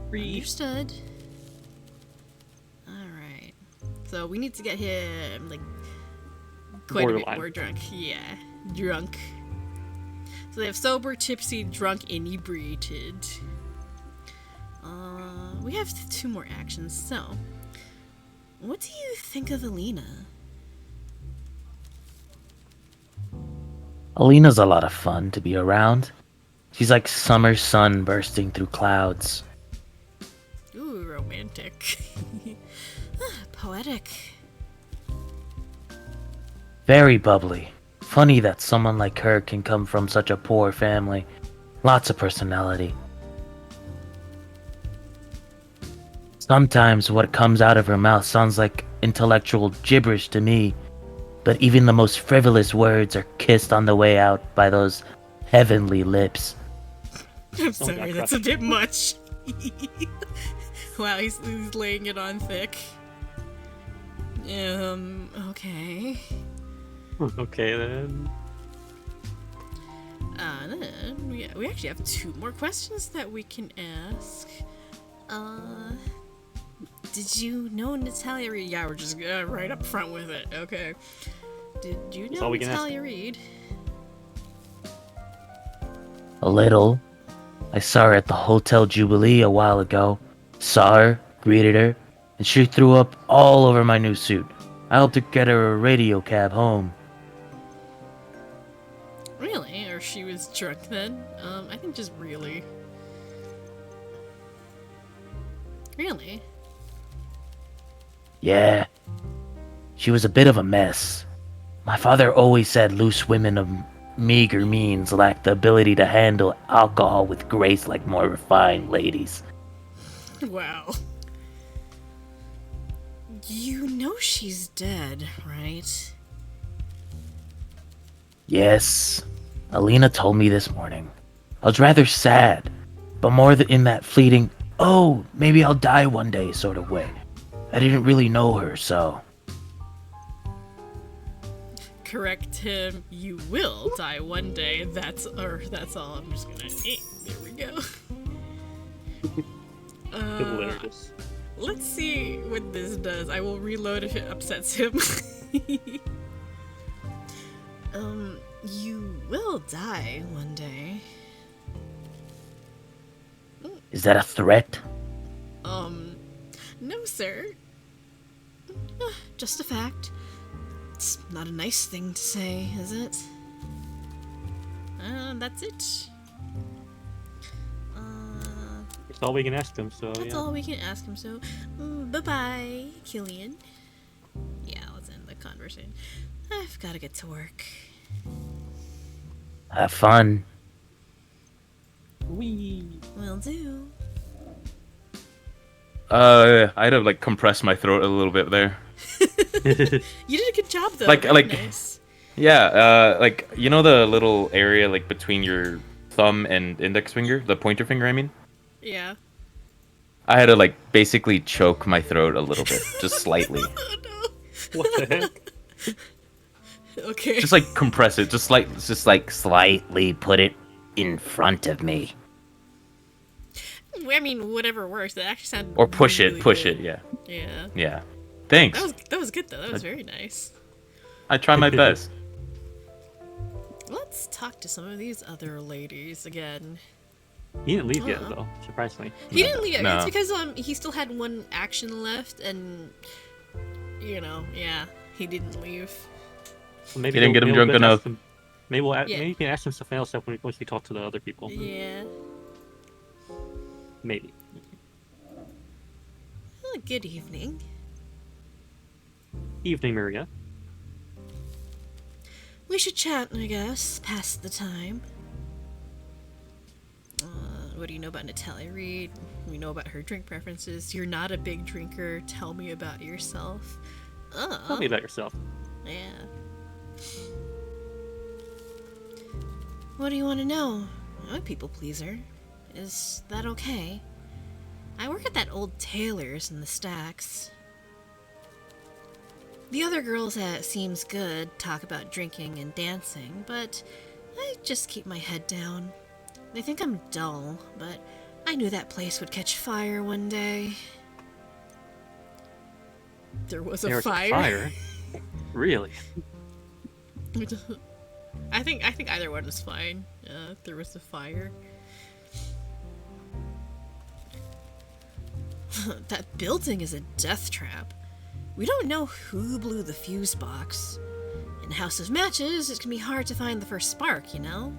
Understood. Alright. So we need to get him, like, quite a bit Borderline. more drunk. Yeah, drunk. So they have sober, tipsy, drunk, inebriated. We have 2 more actions, so... What do you think of Alina? Alina's a lot of fun to be around. She's like summer sun bursting through clouds. Ooh, romantic. Poetic. Very bubbly. Funny that someone like her can come from such a poor family. Lots of personality. Sometimes what comes out of her mouth sounds like intellectual gibberish to me, but even the most frivolous words are kissed on the way out by those heavenly lips. I'm sorry, that's a bit much. Wow, he's laying it on thick. Okay. Okay then. We actually have 2 more questions that we can ask. Did you know Natalia Reed? Yeah, we're just right up front with it. Okay. Did you That's know all we can ask. Natalia Reed? A little. I saw her at the Hotel Jubilee a while ago. Saw her, greeted her, and she threw up all over my new suit. I helped her get her a radio cab home. Really? Or she was drunk then? I think just really. Really? Yeah. She was a bit of a mess. My father always said loose women of meager means lack the ability to handle alcohol with grace like more refined ladies. Wow. You know she's dead, right? Yes. Alina told me this morning. I was rather sad, but more in that fleeting, oh, maybe I'll die one day sort of way. I didn't really know her, so... Correct him. You will die one day. That's all. I'm just gonna. There we go. Hilarious. Let's see what this does. I will reload if it upsets him. You will die one day. Is that a threat? No, sir. Just a fact. It's not a nice thing to say, is it? That's it. That's all we can ask him, so That's yeah. all we can ask him, so bye-bye, Killian. Yeah, let's end the conversation. I've gotta get to work. Have fun. Wee. Will do. I had to like compress my throat a little bit there. You did a good job, though. Like- Very like- nice. Yeah, like you know the little area like between your thumb and index finger, the pointer finger, I mean. Yeah. I had to like basically choke my throat a little bit, just slightly. Oh no. What the heck? Okay. Just like compress it, just like Slightly put it in front of me. I mean, whatever works. That actually sounded. or push really it, push good. it, yeah. Yeah. Yeah. Thanks. That was good though. That was very nice. I try my best. Let's talk to some of these other ladies again. He didn't leave yet, Uh-uh. though, surprisingly. He didn't leave. No. It's because he still had 1 action left, and yeah, he didn't leave. Well, maybe He didn't get him we'll drunk ask enough. him- Maybe we'll Yeah. maybe you can ask him something else once we talk to the other people. Yeah. Maybe. Oh, good evening. Evening, Maria. We should chat, I guess. Pass the time. What do you know about Natalia Reed? We know about her drink preferences. You're not a big drinker. Tell me about yourself. Tell me about yourself. Yeah. What do you want to know? I'm a people pleaser. Is that okay? I work at that old tailor's in the stacks. The other girls at Seems Good talk about drinking and dancing, but I just keep my head down. They think I'm dull, but I knew that place would catch fire one day. There was a There was fire. fire? Really? I think either one was fine. There was a fire. That building is a death trap. We don't know who blew the fuse box. In House of Matches, it can be hard to find the first spark, you know?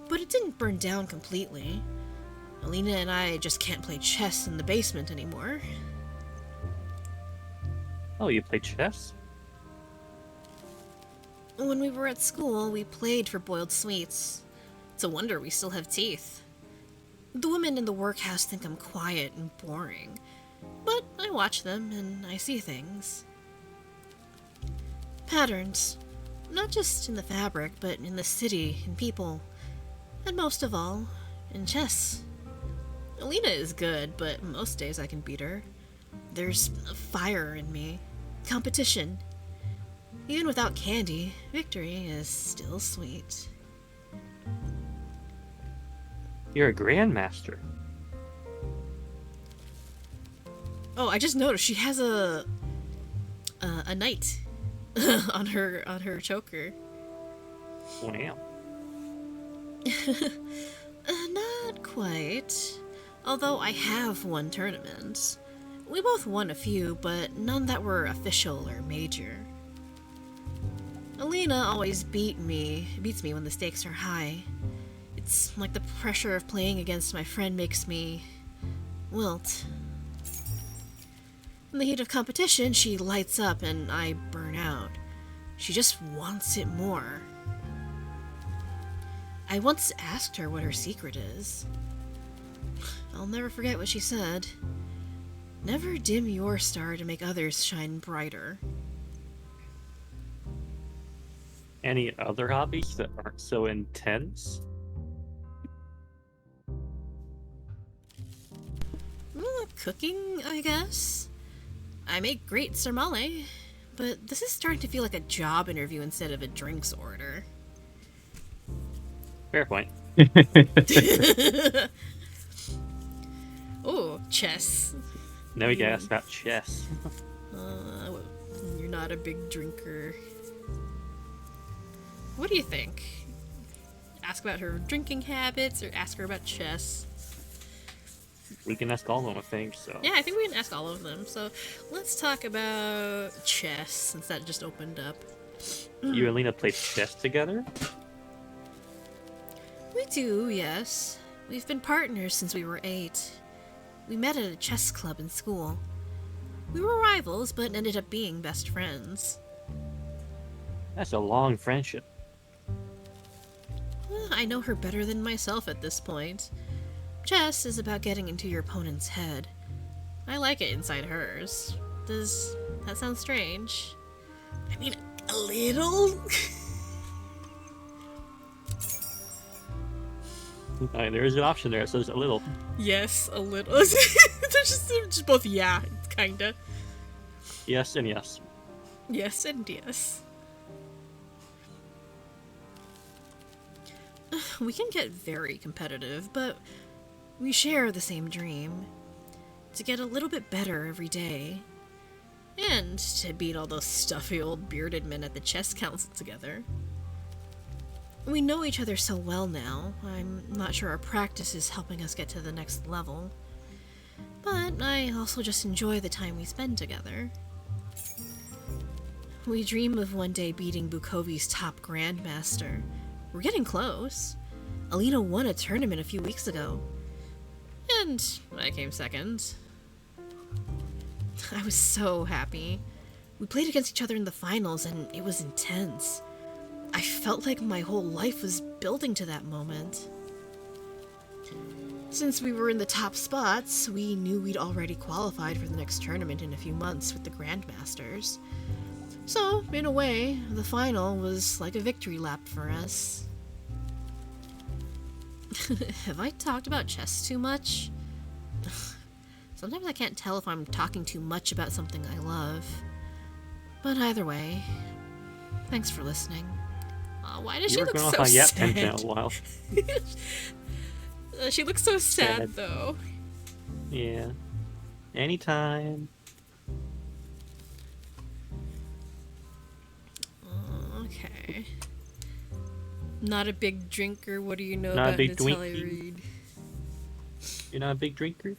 But it didn't burn down completely. Alina and I just can't play chess in the basement anymore. Oh, you play chess? When we were at school, we played for boiled sweets. It's a wonder we still have teeth. The women in the workhouse think I'm quiet and boring, but I watch them and I see things. Patterns. Not just in the fabric, but in the city, in people, and most of all, in chess. Alina is good, but most days I can beat her. There's a fire in me. Competition. Even without candy, victory is still sweet. You're a grandmaster. Oh, I just noticed she has a knight on her choker. Wow. Not quite. Although I have won tournaments. We both won a few, but none that were official or major. Alina always beats me when the stakes are high. It's like the pressure of playing against my friend makes me wilt. In the heat of competition, she lights up and I burn out. She just wants it more. I once asked her what her secret is. I'll never forget what she said. Never dim your star to make others shine brighter. Any other hobbies that aren't so intense? Cooking, I guess. I make great sarmale, but this is starting to feel like a job interview instead of a drinks order. Fair point. Oh, chess. Now we can ask about chess. Well, you're not a big drinker. What do you think? Ask about her drinking habits or ask her about chess? We can ask all of them, I think, so. Yeah, I think we can ask all of them. So let's talk about chess since that just opened up. You and Lena play chess together? We do, yes. We've been partners since we were 8. We met at a chess club in school. We were rivals, but ended up being best friends. That's a long friendship. I know her better than myself at this point. Chess is about getting into your opponent's head. I like it inside hers. Does that sound strange? I mean, a little? There is an option there, so there's a little. Yes, a little. They're just both yeah, kinda. Yes and yes. Yes and yes. We can get very competitive, but we share the same dream. To get a little bit better every day. And to beat all those stuffy old bearded men at the chess council together. We know each other so well now, I'm not sure our practice is helping us get to the next level. But I also just enjoy the time we spend together. We dream of one day beating Bukovi's top grandmaster. We're getting close. Alina won a tournament a few weeks ago. And I came second. I was so happy. We played against each other in the finals and it was intense. I felt like my whole life was building to that moment. Since we were in the top spots, we knew we'd already qualified for the next tournament in a few months with the Grandmasters. So, in a way, the final was like a victory lap for us. Have I talked about chess too much? Sometimes I can't tell if I'm talking too much about something I love. But either way, thanks for listening. Why does You she were look going so off on yap sad? tangent a while. She looks so sad, Sad. though. Yeah. Anytime. Okay. Not a big drinker. What do you know Not a about big Natalia dwinky. Reid? You're not a big drinker?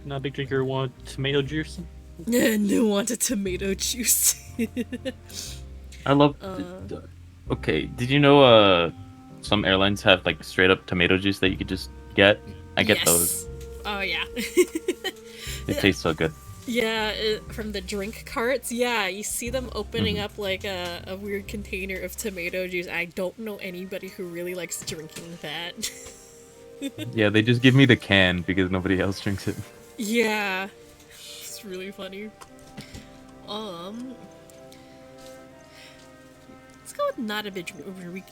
Not a big drinker, want tomato juice? No, want a tomato juice. I love. Okay, did you know some airlines have like straight up tomato juice that you could just get? I get those. Oh yeah. It tastes so good. Yeah, from the drink carts. Yeah, you see them opening up like a weird container of tomato juice. I don't know anybody who really likes drinking that. Yeah, they just give me the can because nobody else drinks it. Yeah, it's really funny. Let's go with not a big.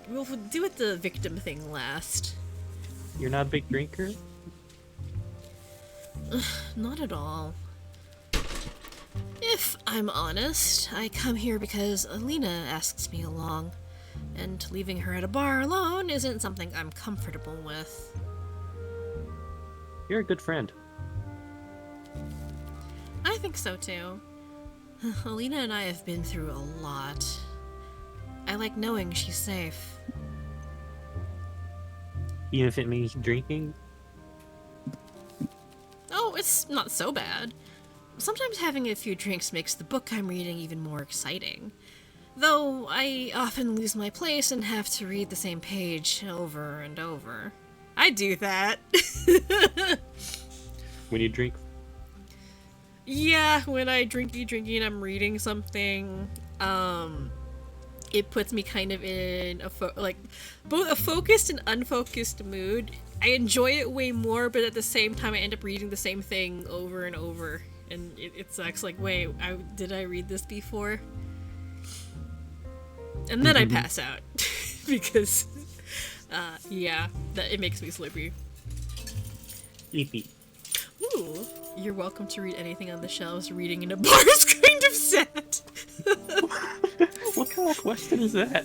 We'll do it the victim thing last. You're not a big drinker? Not at all. If I'm honest, I come here because Alina asks me along, and leaving her at a bar alone isn't something I'm comfortable with. You're a good friend. I think so too. Alina and I have been through a lot. I like knowing she's safe. Even if it means drinking? Oh, it's not so bad. Sometimes having a few drinks makes the book I'm reading even more exciting. Though I often lose my place and have to read the same page over and over. I do that. When you drink? Yeah, when I drinky and I'm reading something, it puts me kind of in both a focused and unfocused mood. I enjoy it way more, but at the same time I end up reading the same thing over and over. And it sucks, like, wait, did I read this before? And then I pass out. Because, yeah, it makes me sleepy. Sleepy. Ooh, you're welcome to read anything on the shelves. Reading in a bar is kind of sad. What kind of question is that?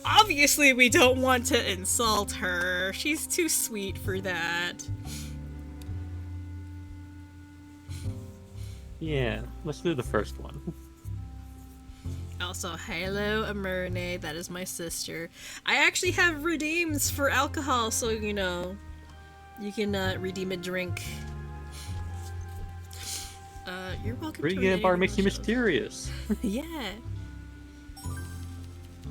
Obviously, we don't want to insult her. She's too sweet for that. Yeah, let's do the first one. Also, hello, Amerne. That is my sister. I actually have redeems for alcohol, so you know, you can redeem a drink. You're welcome. Reading to in a bar anything makes you on the shelf. mysterious. Yeah.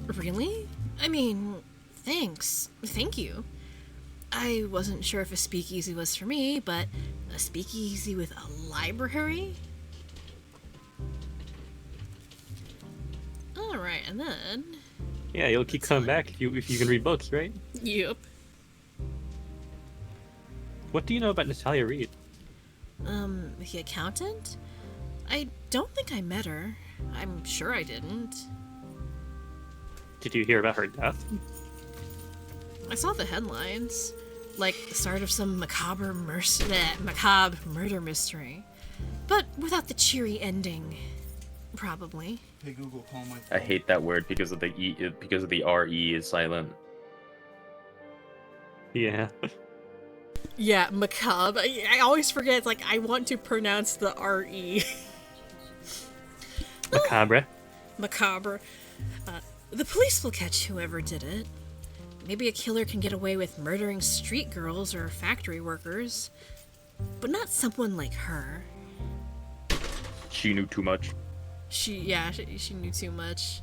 Really? I mean, thanks. Thank you. I wasn't sure if a speakeasy was for me, but a speakeasy with a library? Alright, and then... Yeah, you'll keep coming back if you can read books, right? Yep. What do you know about Natalia Reid? The accountant? I don't think I met her. I'm sure I didn't. Did you hear about her death? I saw the headlines. Like the start of some macabre murder mystery. But without the cheery ending. Probably. Hey Google, call my phone. I hate that word because of the because of the re is silent. Yeah. Yeah, macabre. I always forget, it's like, I want to pronounce the R-E. Macabre. Macabre. The police will catch whoever did it. Maybe a killer can get away with murdering street girls or factory workers. But not someone like her. She knew too much. She knew too much.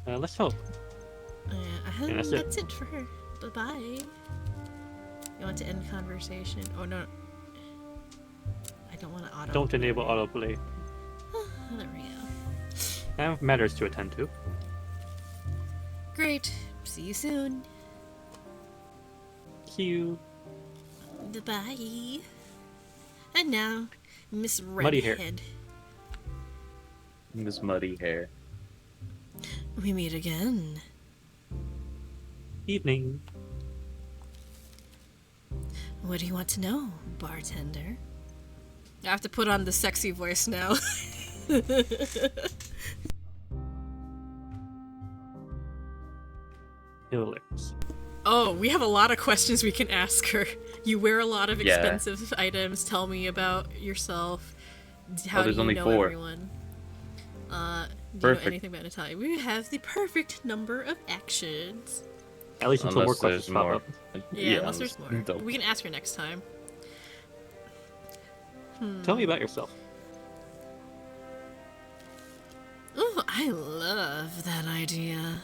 Let's hope. Yeah, that's that's it. it for her. Bye-bye. You want to end conversation? Oh, no. I don't want to auto. Don't enable autoplay. Oh, there we go. I have matters to attend to. Great. See you soon. See you. Bye-bye. And now, Miss Muddy hair. Redhead. This muddy hair. We meet again. Evening. What do you want to know, bartender? I have to put on the sexy voice now. Hilarious. Oh, we have a lot of questions we can ask her. You wear a lot of Yeah. expensive items. Tell me about yourself. How do there's you only know 4. everyone? Do you know Perfect. anything about Natalia? We have the perfect number of actions. At least until more Unless questions there's pop more. up. Yeah, unless there's more. Dope. We can ask her next time. Tell me about yourself. Oh, I love that idea.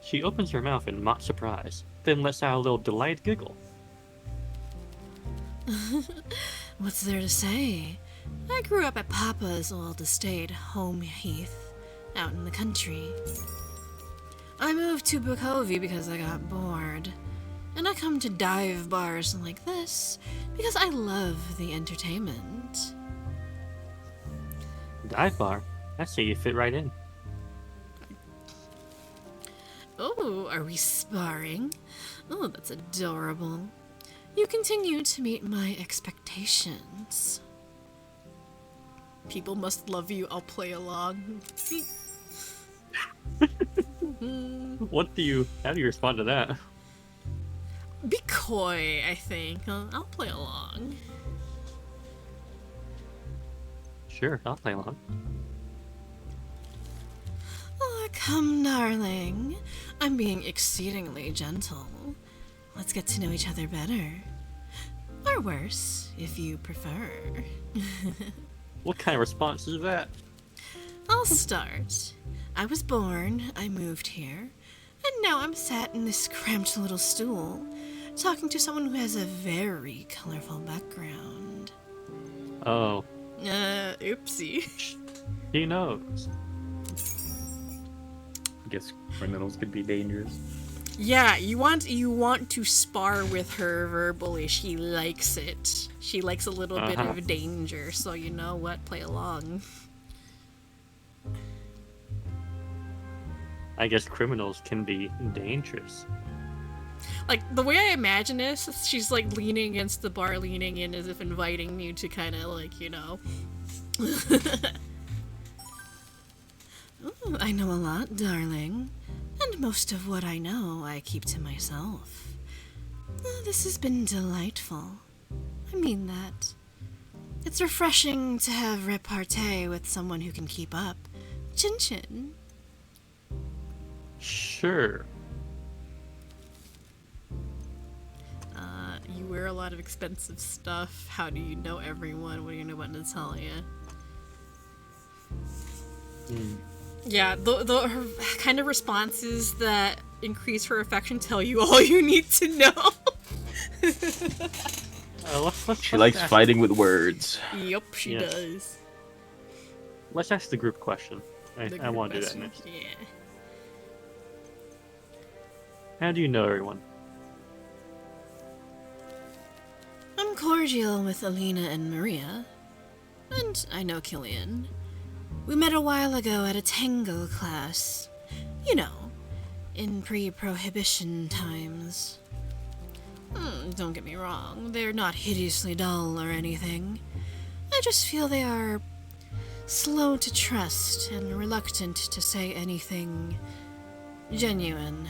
She opens her mouth in mock surprise, then lets out a little delighted giggle. What's there to say? I grew up at Papa's old estate, Home Heath, out in the country. I moved to Bukovi because I got bored. And I come to dive bars like this because I love the entertainment. Dive bar. I see you fit right in. Oh, are we sparring? Oh, that's adorable. You continue to meet my expectations. People must love you. I'll play along. How do you respond to that? Be coy, I think. I'll play along. Sure, I'll play along. Oh, come, darling. I'm being exceedingly gentle. Let's get to know each other better. Or worse, if you prefer. What kind of response is that? I'll start. I was born, I moved here, and now I'm sat in this cramped little stool, talking to someone who has a very colorful background. Oh, Oopsie. he knows. I guess criminals could be dangerous. Yeah, you want to spar with her verbally. She likes it. She likes a little bit of danger, so you know what? Play along. I guess criminals can be dangerous. Like, the way I imagine this, she's like leaning against the bar, leaning in as if inviting you to kind of like, you know. Ooh, I know a lot, darling. And most of what I know, I keep to myself. This has been delightful. I mean that. It's refreshing to have repartee with someone who can keep up. Chin chin. Sure. You wear a lot of expensive stuff. How do you know everyone? What do you know about Natalia? Yeah, the her kind of responses that increase her affection tell you all you need to know. She likes fighting with words. Yep, she Yes. does. Let's ask the group question. The I group want to do that question. next. Yeah. How do you know everyone? I'm cordial with Alina and Maria. And I know Killian. We met a while ago at a tango class. You know, in pre-prohibition times. Don't get me wrong, they're not hideously dull or anything. I just feel they are slow to trust and reluctant to say anything genuine.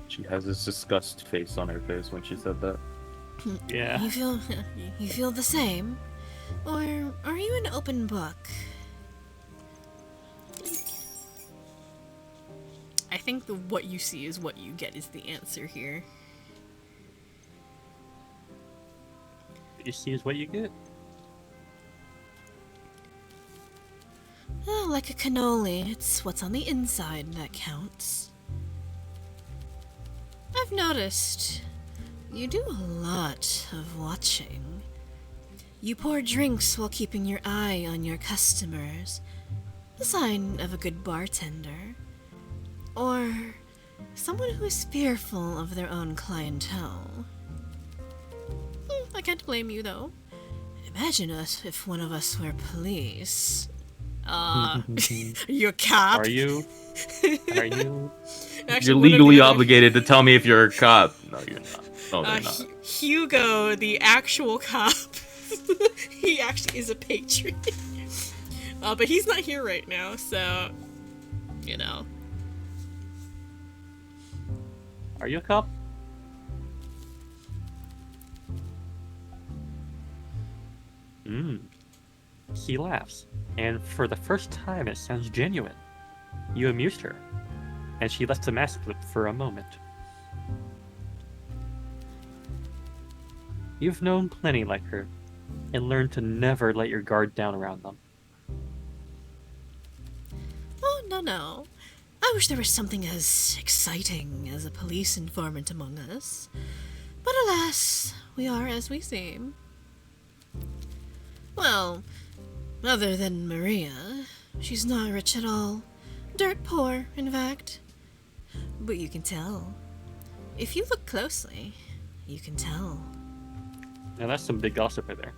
She has this disgust face on her face when she said that. Yeah. You feel the same? Or are you an open book? I think what you see is what you get is the answer here. What you see is what you get. Like a cannoli, it's what's on the inside that counts. I've noticed you do a lot of watching. You pour drinks while keeping your eye on your customers. A sign of a good bartender. Or someone who is fearful of their own clientele. I can't blame you, though. Imagine us if one of us were police. You're a cop. Are you? Are you? Actually, You're one of the legally other- obligated to tell me if you're a cop. No, you're not. No, they're not. Hugo, the actual cop, he actually is a patron. But he's not here right now, so, you know. Are you a cop? She laughs, and for the first time it sounds genuine. You amused her, and she lets the mask slip for a moment. You've known plenty like her, and learned to never let your guard down around them. Oh, no. I wish there was something as exciting as a police informant among us. But alas, we are as we seem. Well, other than Maria, she's not rich at all. Dirt poor, in fact. But you can tell. If you look closely, you can tell. Now that's some big gossip right there.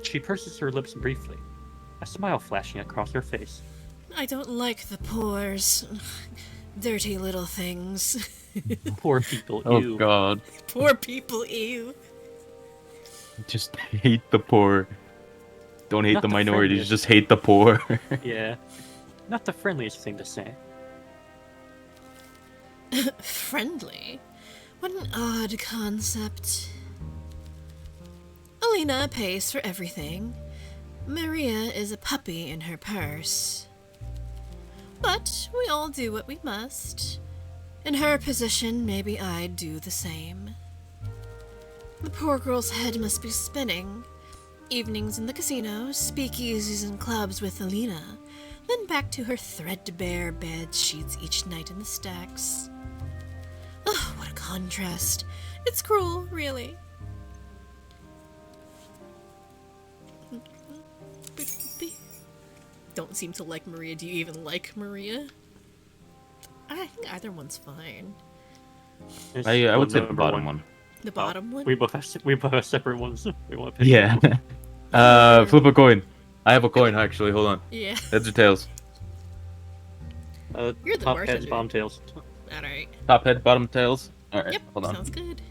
She purses her lips briefly, a smile flashing across her face. I don't like the pores. Dirty little things. Poor people, Oh ew. God. Poor people, ew. Just hate the poor. Don't hate Not the the minorities, friendliest. just hate the poor. Yeah, not the friendliest thing to say. Friendly? What an odd concept. Alina pays for everything. Maria is a puppy in her purse. But we all do what we must. In her position, maybe I'd do the same. The poor girl's head must be spinning. Evenings in the casino, speakeasies and clubs with Alina, then back to her threadbare bed sheets each night in the stacks. Oh, what a contrast. It's cruel, really. Don't seem to like Maria. Do you even like Maria? I think either one's fine. It's I would say the number bottom one. The bottom one? We both have separate ones. We want to pick Yeah. Flip a coin. I have a coin actually. Hold on. Yeah. Heads or tails? You're the top heads, bartender. bottom tails. Alright. Top head, bottom tails. All right. Yep, Hold on. sounds good.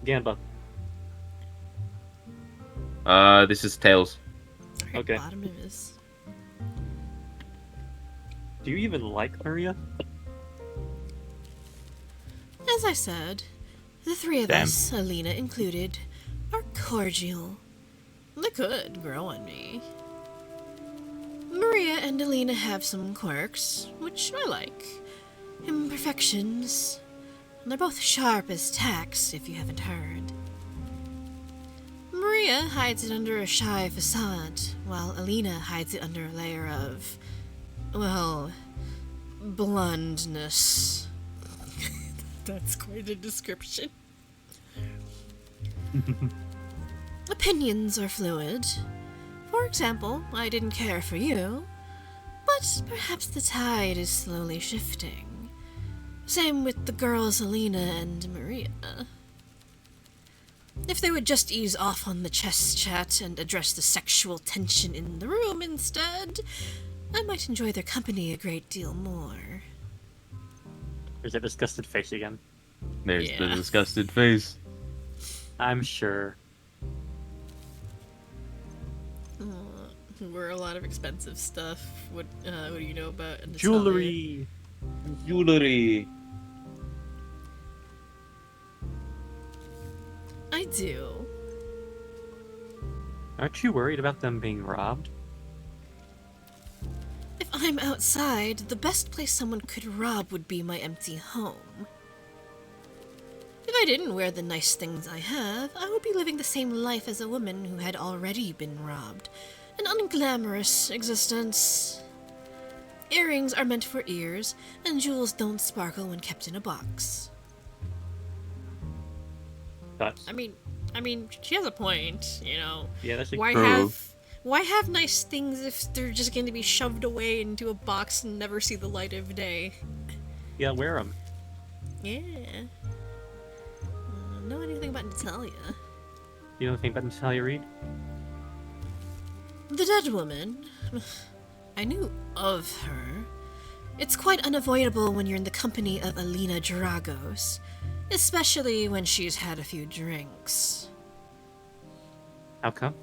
Gamba. This is tails. Alright, Okay. bottom it is. Do you even like Maria? As I said, the three of Damn. us, Alina included, are cordial. They could grow on me. Maria and Alina have some quirks, which I like. Imperfections. They're both sharp as tacks, if you haven't heard. Maria hides it under a shy facade, while Alina hides it under a layer of, well, blondness. That's quite a description. Opinions are fluid. For example, I didn't care for you, but perhaps the tide is slowly shifting. Same with the girls Alina and Maria. If they would just ease off on the chess chat and address the sexual tension in the room instead, I might enjoy their company a great deal more. There's that disgusted face again. There's the Yeah. disgusted face. I'm sure. We're a lot of expensive stuff. What do you know about Natalia? Jewelry! Jewelry. I do. Aren't you worried about them being robbed? If I'm outside, the best place someone could rob would be my empty home. If I didn't wear the nice things I have, I would be living the same life as a woman who had already been robbed. An unglamorous existence. Earrings are meant for ears, and jewels don't sparkle when kept in a box. That's, I mean, she has a point, you know. yeah, that's Why True. have nice things if they're just going to be shoved away into a box and never see the light of day? yeah, wear them. Yeah. Know anything about Natalia? You know anything about Natalia Reed? The dead woman? I knew of her. It's quite unavoidable when you're in the company of Alina Dragos, especially when she's had a few drinks. How come?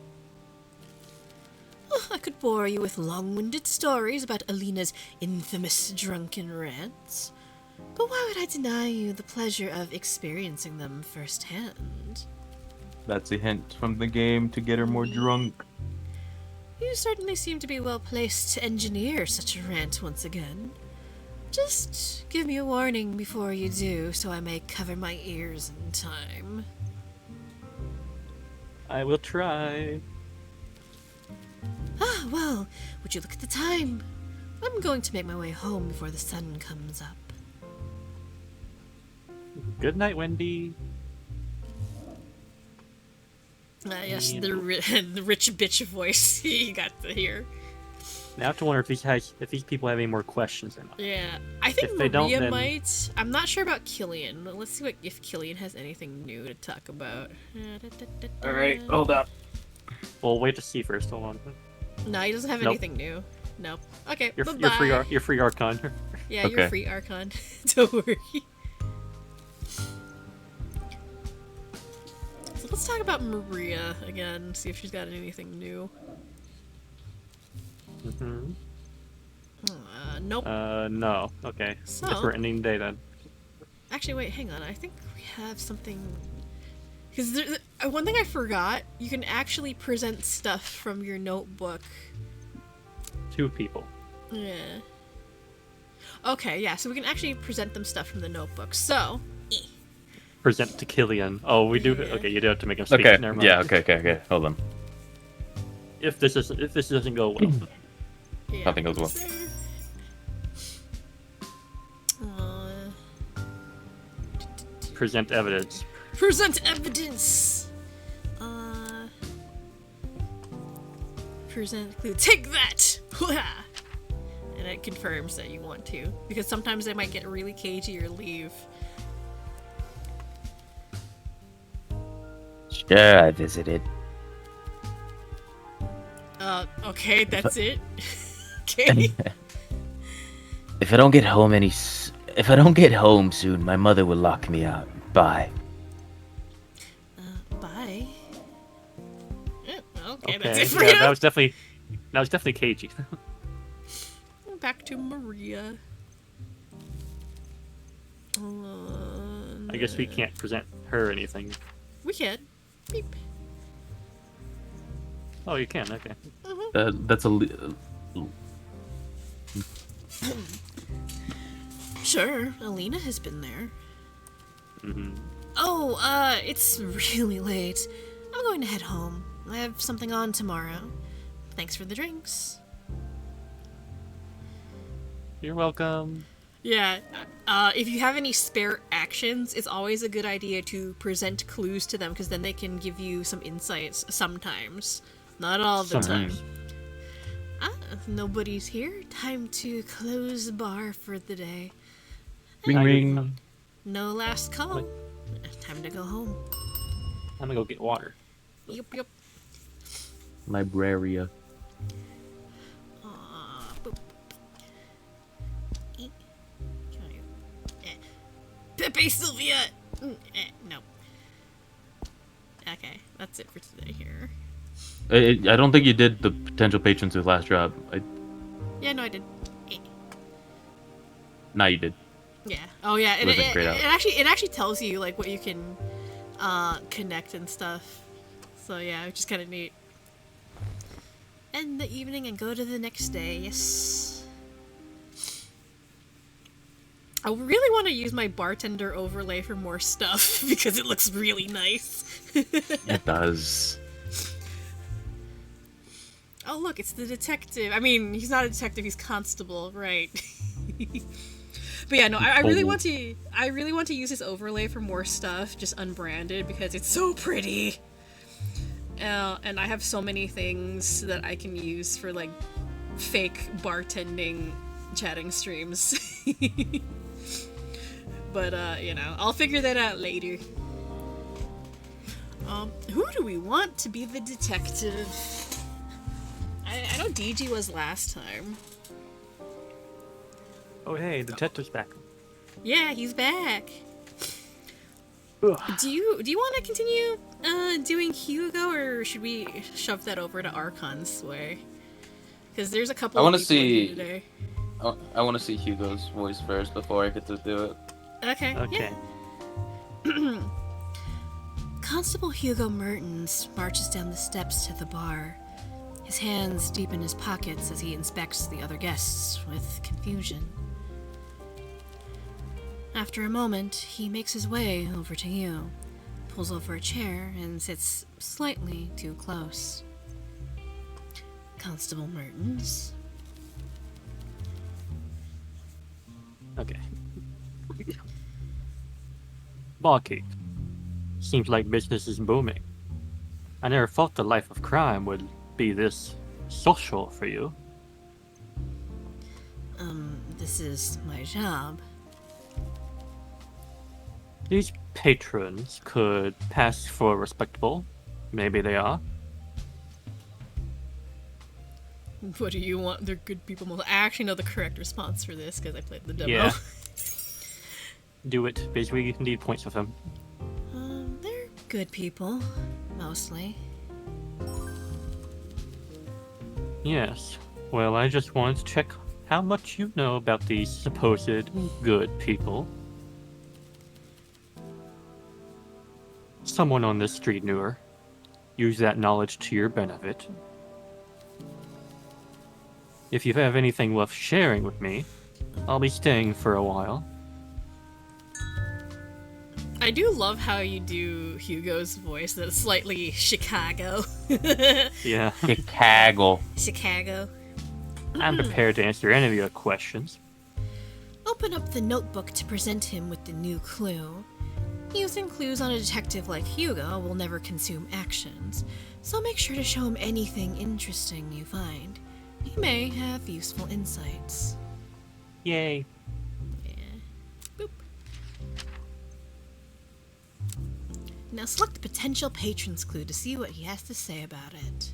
Oh, I could bore you with long-winded stories about Alina's infamous drunken rants, but why would I deny you the pleasure of experiencing them firsthand? That's a hint from the game to get her more drunk. You certainly seem to be well placed to engineer such a rant once again. Just give me a warning before you do, so I may cover my ears in time. I will try. Ah, well, would you look at the time? I'm going to make my way home before the sun comes up. Good night, Wendy. Yes, the rich bitch voice you got to hear. Now I have to wonder if these people have any more questions or not. Yeah, I think If they don't, Maria then- might. I'm not sure about Killian, but let's see if Killian has anything new to talk about. Alright, hold up. We'll wait to see first. Hold on. No, he doesn't have Nope. anything new. Nope. Okay, You're bye-bye. you're free Archon. Yeah, you're Okay. free, Archon. Don't worry. So let's talk about Maria again, see if she's got anything new. Mm-hmm. Nope. No. Okay. So- Guess we're ending the day then. Actually, wait, hang on. I think we have something. Because one thing I forgot, you can actually present stuff from your notebook. 2 people. Yeah. Okay, yeah, so we can actually present them stuff from the notebook. So, Present to Killian. Oh, we do. Yeah. Okay, you do have to make him speak. Okay, Never mind. yeah, okay. Hold on. If this doesn't go well, yeah. Nothing goes well. present evidence. Present evidence! Present clue. Take that! And it confirms that you want to. Because sometimes they might get really cagey or leave. Sure, I visited. Okay, that's it. Okay. If I don't get home soon, my mother will lock me out. Bye. Bye. Yeah, okay, Okay, that's it for yeah, you. that was definitely cagey. Back to Maria. I guess we can't present her anything. We can. Beep. Oh, you can. Okay. That's a. Sure, Alina has been there. Hmm. Oh, it's really late. I'm going to head home. I have something on tomorrow. Thanks for the drinks. You're welcome. Yeah, if you have any spare actions, it's always a good idea to present clues to them, because then they can give you some insights sometimes. Not all the time. Sometimes. Nobody's here. Time to close the bar for the day. Ring ring. No last call. Time to go home. I'm gonna go get water. Yup, yup. Libraria. Boop. Eh. Pepe Sylvia! No. Okay, that's it for today here. I don't think you did the potential patrons whose last job. Yeah, no, I did. Nah, you did. Yeah. Oh, yeah. Wasn't grayed out. It actually tells you like what you can connect and stuff. So yeah, which is kind of neat. End the evening and go to the next day. Yes. I really want to use my bartender overlay for more stuff because it looks really nice. It does. Oh look, it's the detective. I mean, he's not a detective; he's constable, right? But yeah, no, I really want to. I really want to use this overlay for more stuff, just unbranded, because it's so pretty. And I have so many things that I can use for like fake bartending, chatting streams. But you know, I'll figure that out later. Who do we want to be the detective? I know DG was last time. Oh hey, the detective's back. Yeah, he's back. Ugh. Do you want to continue doing Hugo, or should we shove that over to Archon's way? Because there's a couple. I want wanna to see- today. I want to see Hugo's voice first before I get to do it. Okay. Okay. Yeah. Constable Hugo Mertens marches down the steps to the bar, his hands deep in his pockets as he inspects the other guests with confusion. After a moment, he makes his way over to you, pulls over a chair, and sits slightly too close. Constable Mertens. Okay. Barkeep. Seems like business is booming. I never thought the life of crime would be this social for you. This is my job. These patrons could pass for respectable. Maybe they are. What do you want? They're good people. I actually know the correct response for this because I played the demo. Yeah. Do it, because we need points with them. They're good people, mostly. Yes. Well, I just wanted to check how much you know about these supposed good people. Someone on this street knew her. Use that knowledge to your benefit. If you have anything worth sharing with me, I'll be staying for a while. I do love how you do Hugo's voice. That's slightly Chicago. Yeah, Chicago. Chicago. I'm prepared to answer any of your questions. Open up the notebook to present him with the new clue. Using clues on a detective like Hugo will never consume actions, so make sure to show him anything interesting you find. He may have useful insights. Yay. Yeah. Boop. Now select the potential patron's clue to see what he has to say about it.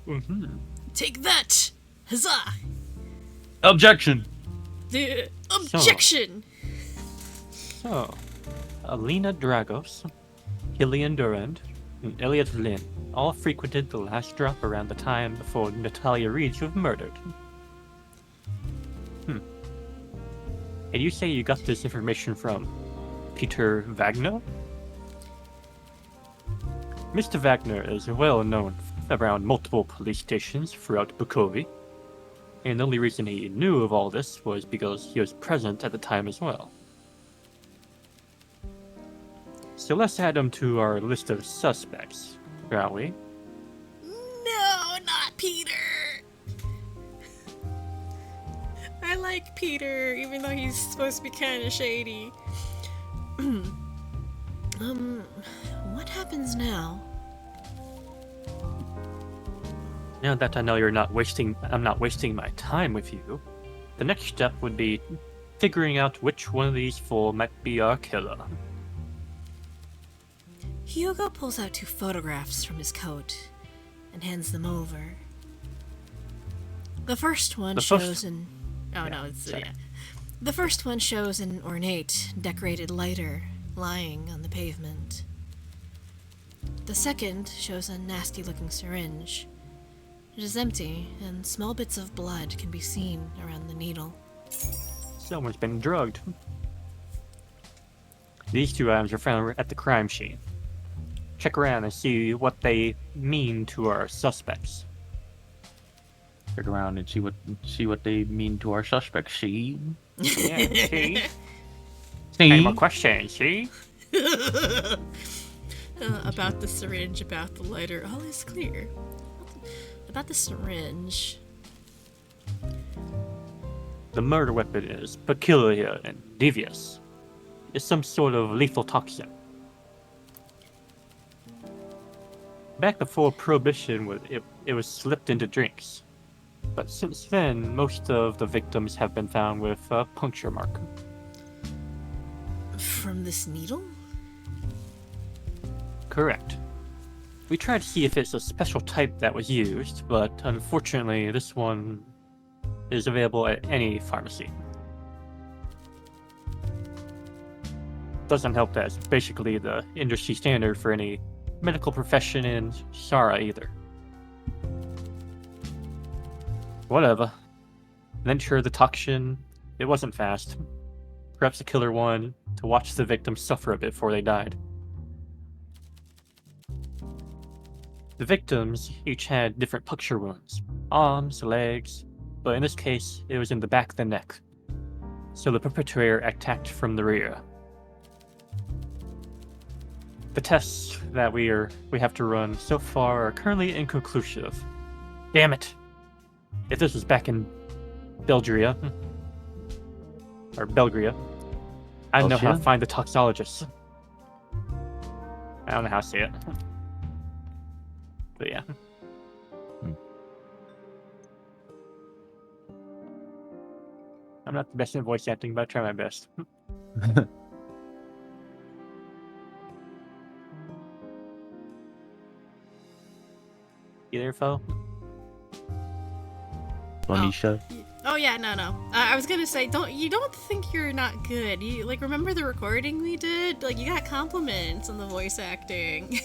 Mm-hmm. Take that! Huzzah! Objection. The objection! So, Alina Dragos, Hillian Durand, and Elliot Lynn all frequented the last drop around the time before Natalia Reed was murdered. And you say you got this information from Peter Wagner? Mr. Wagner is well known around multiple police stations throughout Bukovi, and the only reason he knew of all this was because he was present at the time as well. So let's add him to our list of suspects, shall we? No, not Peter! I like Peter, even though he's supposed to be kind of shady. What happens now? Now that I know I'm not wasting my time with you, the next step would be figuring out which one of these four might be our killer. Hugo pulls out 2 photographs from his coat and hands them over. The first one shows an... Oh Yeah, no, it's... sorry. Yeah. The first one shows an ornate, decorated lighter lying on the pavement. The second shows a nasty-looking syringe. It is empty, and small bits of blood can be seen around the needle. Someone's been drugged. These 2 items are found at the crime scene. Check around and see what they mean to our suspects. Check around and see what they mean to our suspects. See? Yeah, see? See? Any more questions, see? About the syringe, about the lighter, all is clear. About the syringe. The murder weapon is peculiar and devious. It's some sort of lethal toxin. Back before Prohibition, it was slipped into drinks. But since then, most of the victims have been found with a puncture mark. From this needle? Correct. We tried to see if it's a special type that was used, but unfortunately, this one is available at any pharmacy. Doesn't help that it's basically the industry standard for any medical profession in Shara either. Whatever. Venture the toxin. It wasn't fast. Perhaps the killer wanted to watch the victims suffer a bit before they died. The victims each had different puncture wounds, arms, legs, but in this case, it was in the back of the neck. So the perpetrator attacked from the rear. The tests that we have to run so far are currently inconclusive. Damn it! If this was back in Belgria, or Belgria, I know how to Belgia? find the toxologist. I don't know how to say it. But yeah. I'm not the best in voice acting, but I try my best. You there, Fo? Monisha. Oh yeah, no. I was gonna say, don't think you're not good. You like remember the recording we did? Like you got compliments on the voice acting.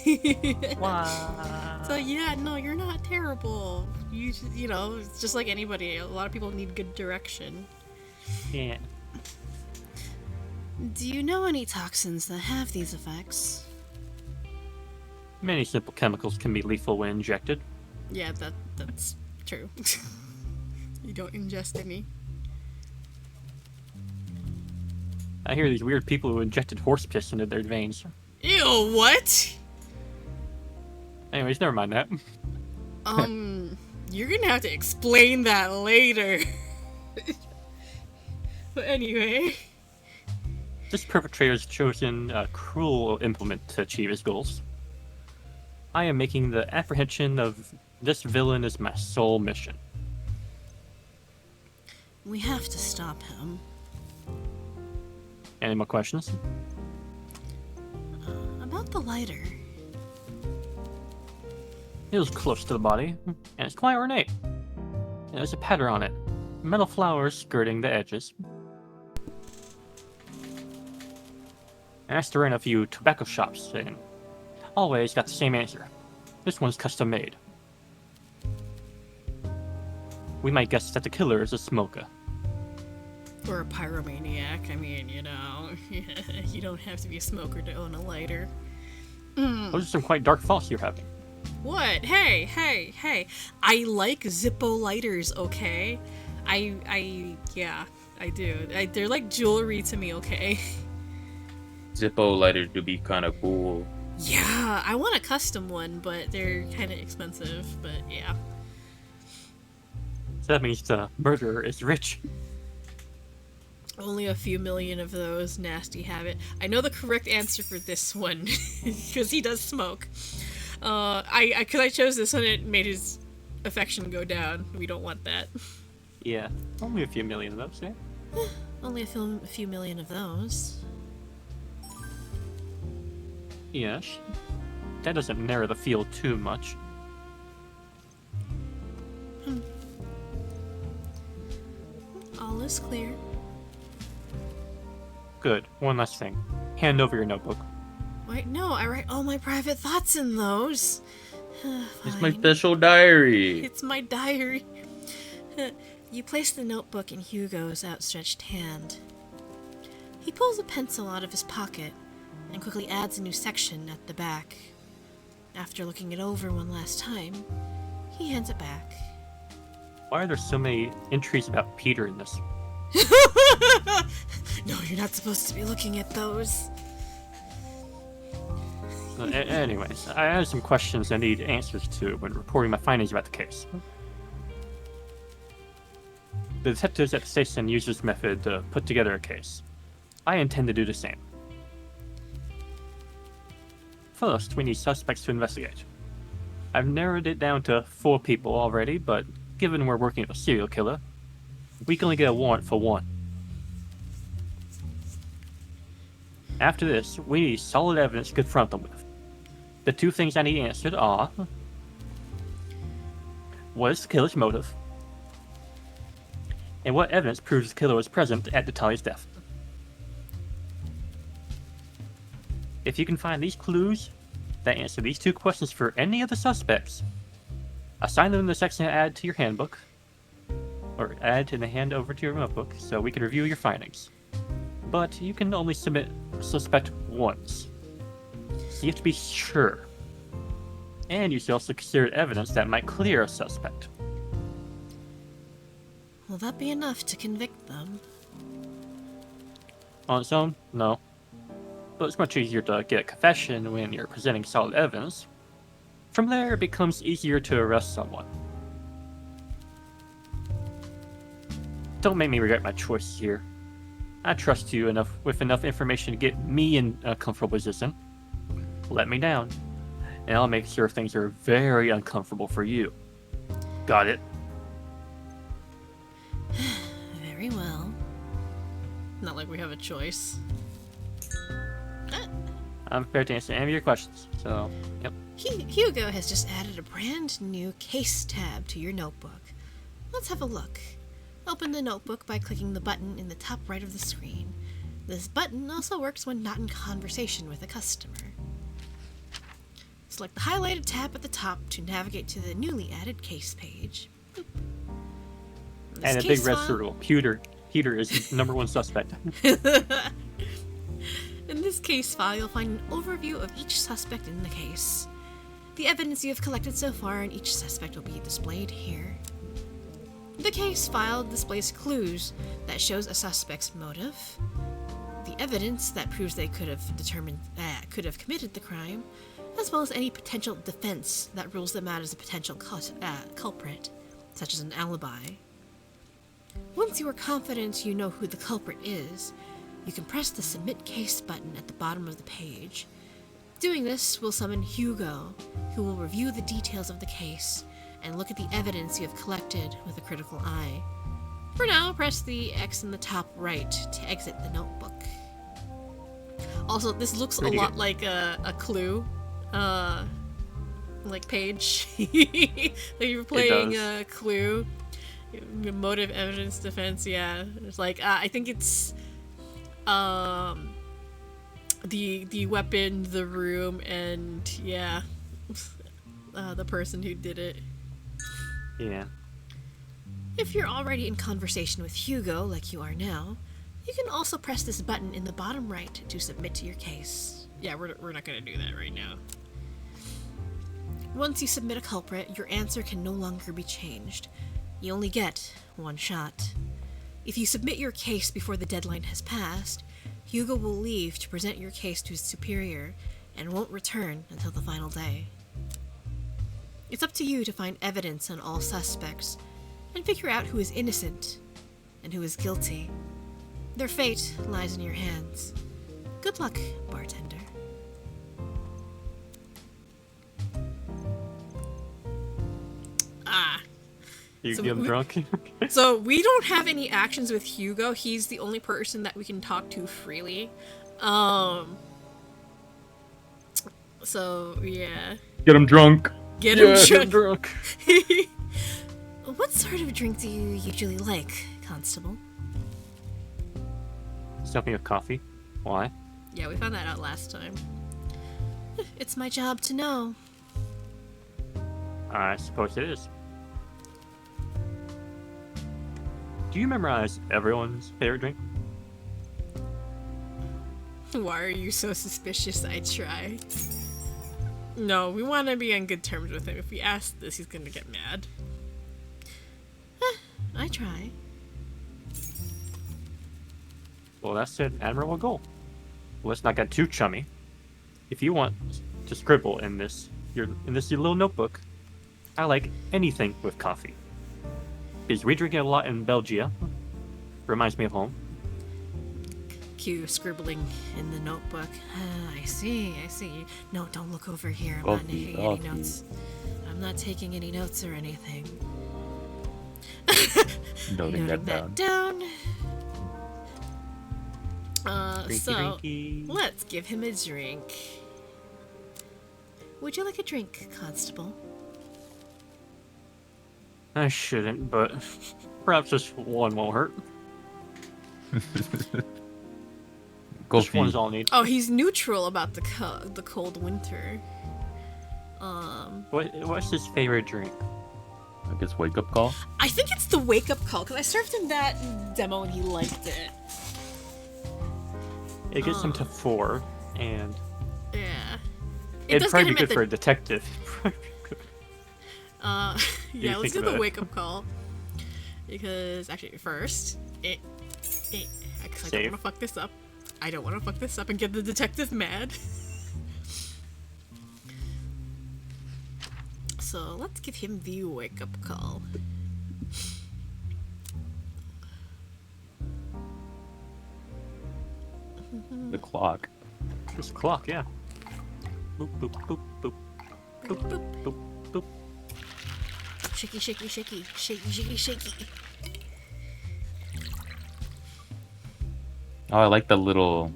Wow. So yeah, no, you're not terrible. You know, it's just like anybody. A lot of people need good direction. Yeah. Do you know any toxins that have these effects? Many simple chemicals can be lethal when injected. Yeah, that's true. You don't ingest any. I hear these weird people who injected horse piss into their veins. Ew, what? Anyways, never mind that. You're gonna have to explain that later. But anyway. This perpetrator's chosen a cruel implement to achieve his goals. I am making the apprehension of this villain as my sole mission. We have to stop him. Any more questions? About the lighter. It was close to the body, and it's quite ornate. And there's a pattern on it. Metal flowers skirting the edges. I asked around a few tobacco shops, and always got the same answer. This one's custom made. We might guess that the killer is a smoker. Or a pyromaniac. I mean, you know, you don't have to be a smoker to own a lighter. Those are some quite dark thoughts you're having. What? Hey. I like Zippo lighters, okay? Yeah, I do. They're like jewelry to me, okay? Zippo lighter to be kind of cool. Yeah, I want a custom one, but they're kind of expensive, but yeah. So that means the murderer is rich. Only a few million of those. Nasty habit. I know the correct answer for this one, because he does smoke. Cause I chose this one, it made his affection go down. We don't want that. Yeah, only a few million of those, yeah? Only a few million of those. Yes. That doesn't narrow the field too much. All is clear. Good. One last thing. Hand over your notebook. Wait, no, I write all my private thoughts in those. It's my Fine. special diary. It's my diary. You place the notebook in Hugo's outstretched hand. He pulls a pencil out of his pocket and quickly adds a new section at the back. After looking it over one last time, he hands it back. Why are there so many entries about Peter in this? No, you're not supposed to be looking at those. Anyways, I have some questions I need answers to when reporting my findings about the case. The detectives at the station use this method to put together a case. I intend to do the same. First, we need suspects to investigate. I've narrowed it down to 4 people already, but given we're working with a serial killer, we can only get a warrant for 1. After this, we need solid evidence to confront them with. The two things I need answered are: what is the killer's motive? And what evidence proves the killer was present at Natalia's death? If you can find these clues that answer these two questions for any of the suspects, assign them in the section and add to your handbook, or add in the hand over to your notebook so we can review your findings. But you can only submit a suspect once, so you have to be sure. And you should also consider evidence that might clear a suspect. Will that be enough to convict them? On its own, no. But it's much easier to get a confession when you're presenting solid evidence. From there, it becomes easier to arrest someone. Don't make me regret my choice here. I trust you enough with enough information to get me in a comfortable position. Let me down, and I'll make sure things are very uncomfortable for you. Got it? Very well. Not like we have a choice. I'm prepared to answer any of your questions, so, yep. Hugo has just added a brand new case tab to your notebook. Let's have a look. Open the notebook by clicking the button in the top right of the screen. This button also works when not in conversation with a customer. Select the highlighted tab at the top to navigate to the newly added case page. Boop. This And a case big red file- circle. Peter is the number one suspect. In this case file, you'll find an overview of each suspect in the case. The evidence you have collected so far in each suspect will be displayed here. The case file displays clues that shows a suspect's motive, the evidence that proves they could have committed the crime, as well as any potential defense that rules them out as a potential culprit, such as an alibi. Once you are confident you know who the culprit is, you can press the Submit Case button at the bottom of the page. Doing this will summon Hugo, who will review the details of the case and look at the evidence you have collected with a critical eye. For now, press the X in the top right to exit the notebook. Also, this looks a lot like a Clue, like page. Like you're playing a Clue. Motive, evidence, defense, yeah. It's like, I think it's the weapon, the room, and yeah, the person who did it. Yeah. If you're already in conversation with Hugo, like you are now, you can also press this button in the bottom right to submit to your case. Yeah, we're not gonna do that right now. Once you submit a culprit, your answer can no longer be changed. You only get one shot. If you submit your case before the deadline has passed, Hugo will leave to present your case to his superior and won't return until the final day. It's up to you to find evidence on all suspects and figure out who is innocent and who is guilty. Their fate lies in your hands. Good luck, bartender. You So get him we- drunk? So we don't have any actions with Hugo. He's the only person that we can talk to freely. So yeah. Get him drunk. Get him Yeah, drunk. What sort of drink do you usually like, Constable? Something with coffee. Why? Yeah, we found that out last time. It's my job to know. I suppose it is. Do you memorize everyone's favorite drink? Why are you so suspicious? I try. No, we want to be on good terms with him. If we ask this, he's gonna get mad. I try. Well, that's an admirable goal. Let's not get too chummy. If you want to scribble in this your little notebook, I like anything with coffee. Because we drink it a lot in Belgium. Reminds me of home. Q scribbling in the notebook. I see. No, don't look over here. I'm not taking any notes. I'm not taking any notes or anything. Noting that down. Drinky, So drinky. let's give him a drink. Would you like a drink, Constable? I shouldn't, but perhaps just one won't hurt. Go Just one's all I need. Oh, he's neutral about the cold winter. What's his favorite drink? I guess wake up call. I think it's the wake up call because I served him that demo and he liked it. It gets him to 4, and Yeah. it'd does probably get be him good at for a detective. yeah, you let's think do about the it? wake up call. Because actually, first, because I don't Save. want to fuck this up. I don't want to fuck this up and get the detective mad. So let's give him the wake up call. The clock. It's a clock, yeah. Boop, boop, boop, boop, Boop, boop. boop, boop. Shaky, shaky, shaky, shaky, shaky, shaky. Oh, I like the little,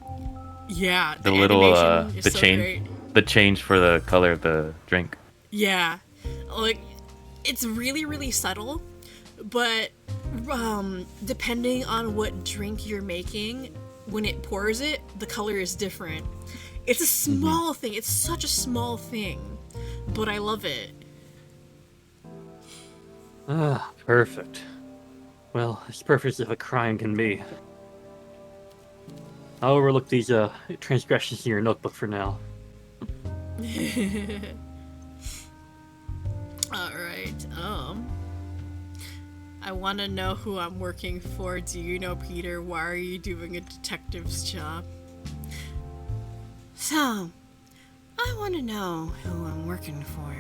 Yeah, the little, animation is the so change, great. the change for the color of the drink. Yeah, like it's really, really subtle, but depending on what drink you're making, when it pours it, the color is different. It's a small thing. It's such a small thing, but I love it. Ah, perfect. Well, as perfect as a crime can be. I'll overlook these transgressions in your notebook for now. Alright, I want to know who I'm working for. Do you know Peter? Why are you doing a detective's job? So, I want to know who I'm working for.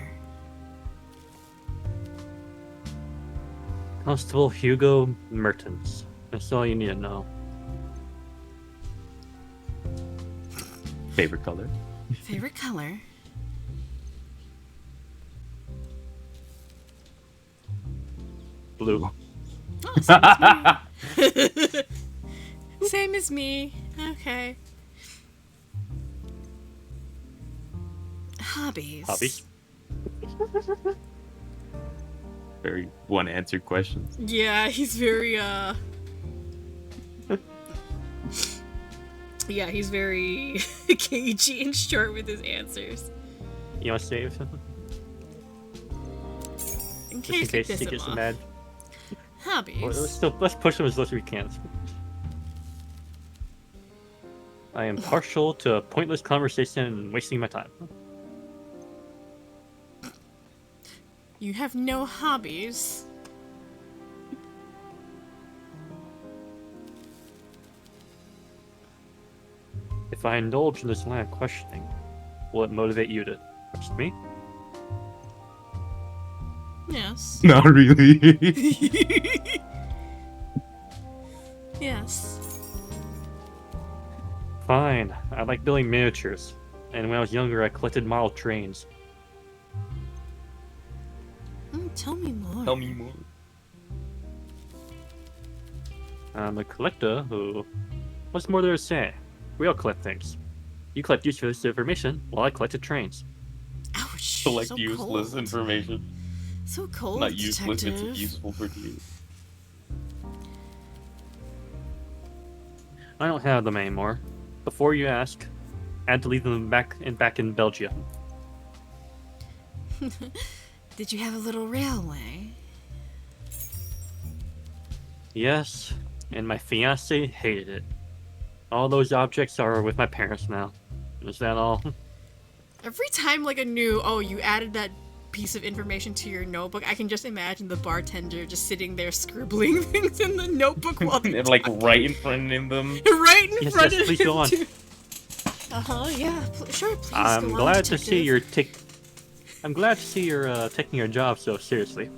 Constable Hugo Mertens. That's all you need to know. Favorite color. Favorite color? Blue. Oh, same as me. Same as me. Okay. Hobbies. Hobbies? Very one answered questions. Yeah, he's very, yeah, he's very cagey and short with his answers. You want to save? In Just in case, case it he pisses gets him off. mad. Hobbies. Let's push him as much as we can. I am partial to pointless conversation and wasting my time. You have no hobbies. If I indulge in this line of questioning, will it motivate you to trust me? Yes. Not really. Yes. Fine. I like building miniatures, and when I was younger, I collected model trains. Tell me more. me more. I'm a collector who... What's more there to say? We all collect things. You collect useless information, while I collected trains. Ouch. Select so useless cold. information. So cold, Not useless, detective. it's useful for you. I don't have them anymore. Before you ask, I had to leave them back in Belgium. Did you have a little railway? Yes, and my fiancé hated it. All those objects are with my parents now. Is that all? Every time, like, you added that piece of information to your notebook, I can just imagine the bartender just sitting there scribbling things in the notebook while they And like right in front of them. right in Yes, front yes, of please him, go on. too. Sure, please I'm go on, glad to see detective. I'm glad to see you're taking your job so seriously.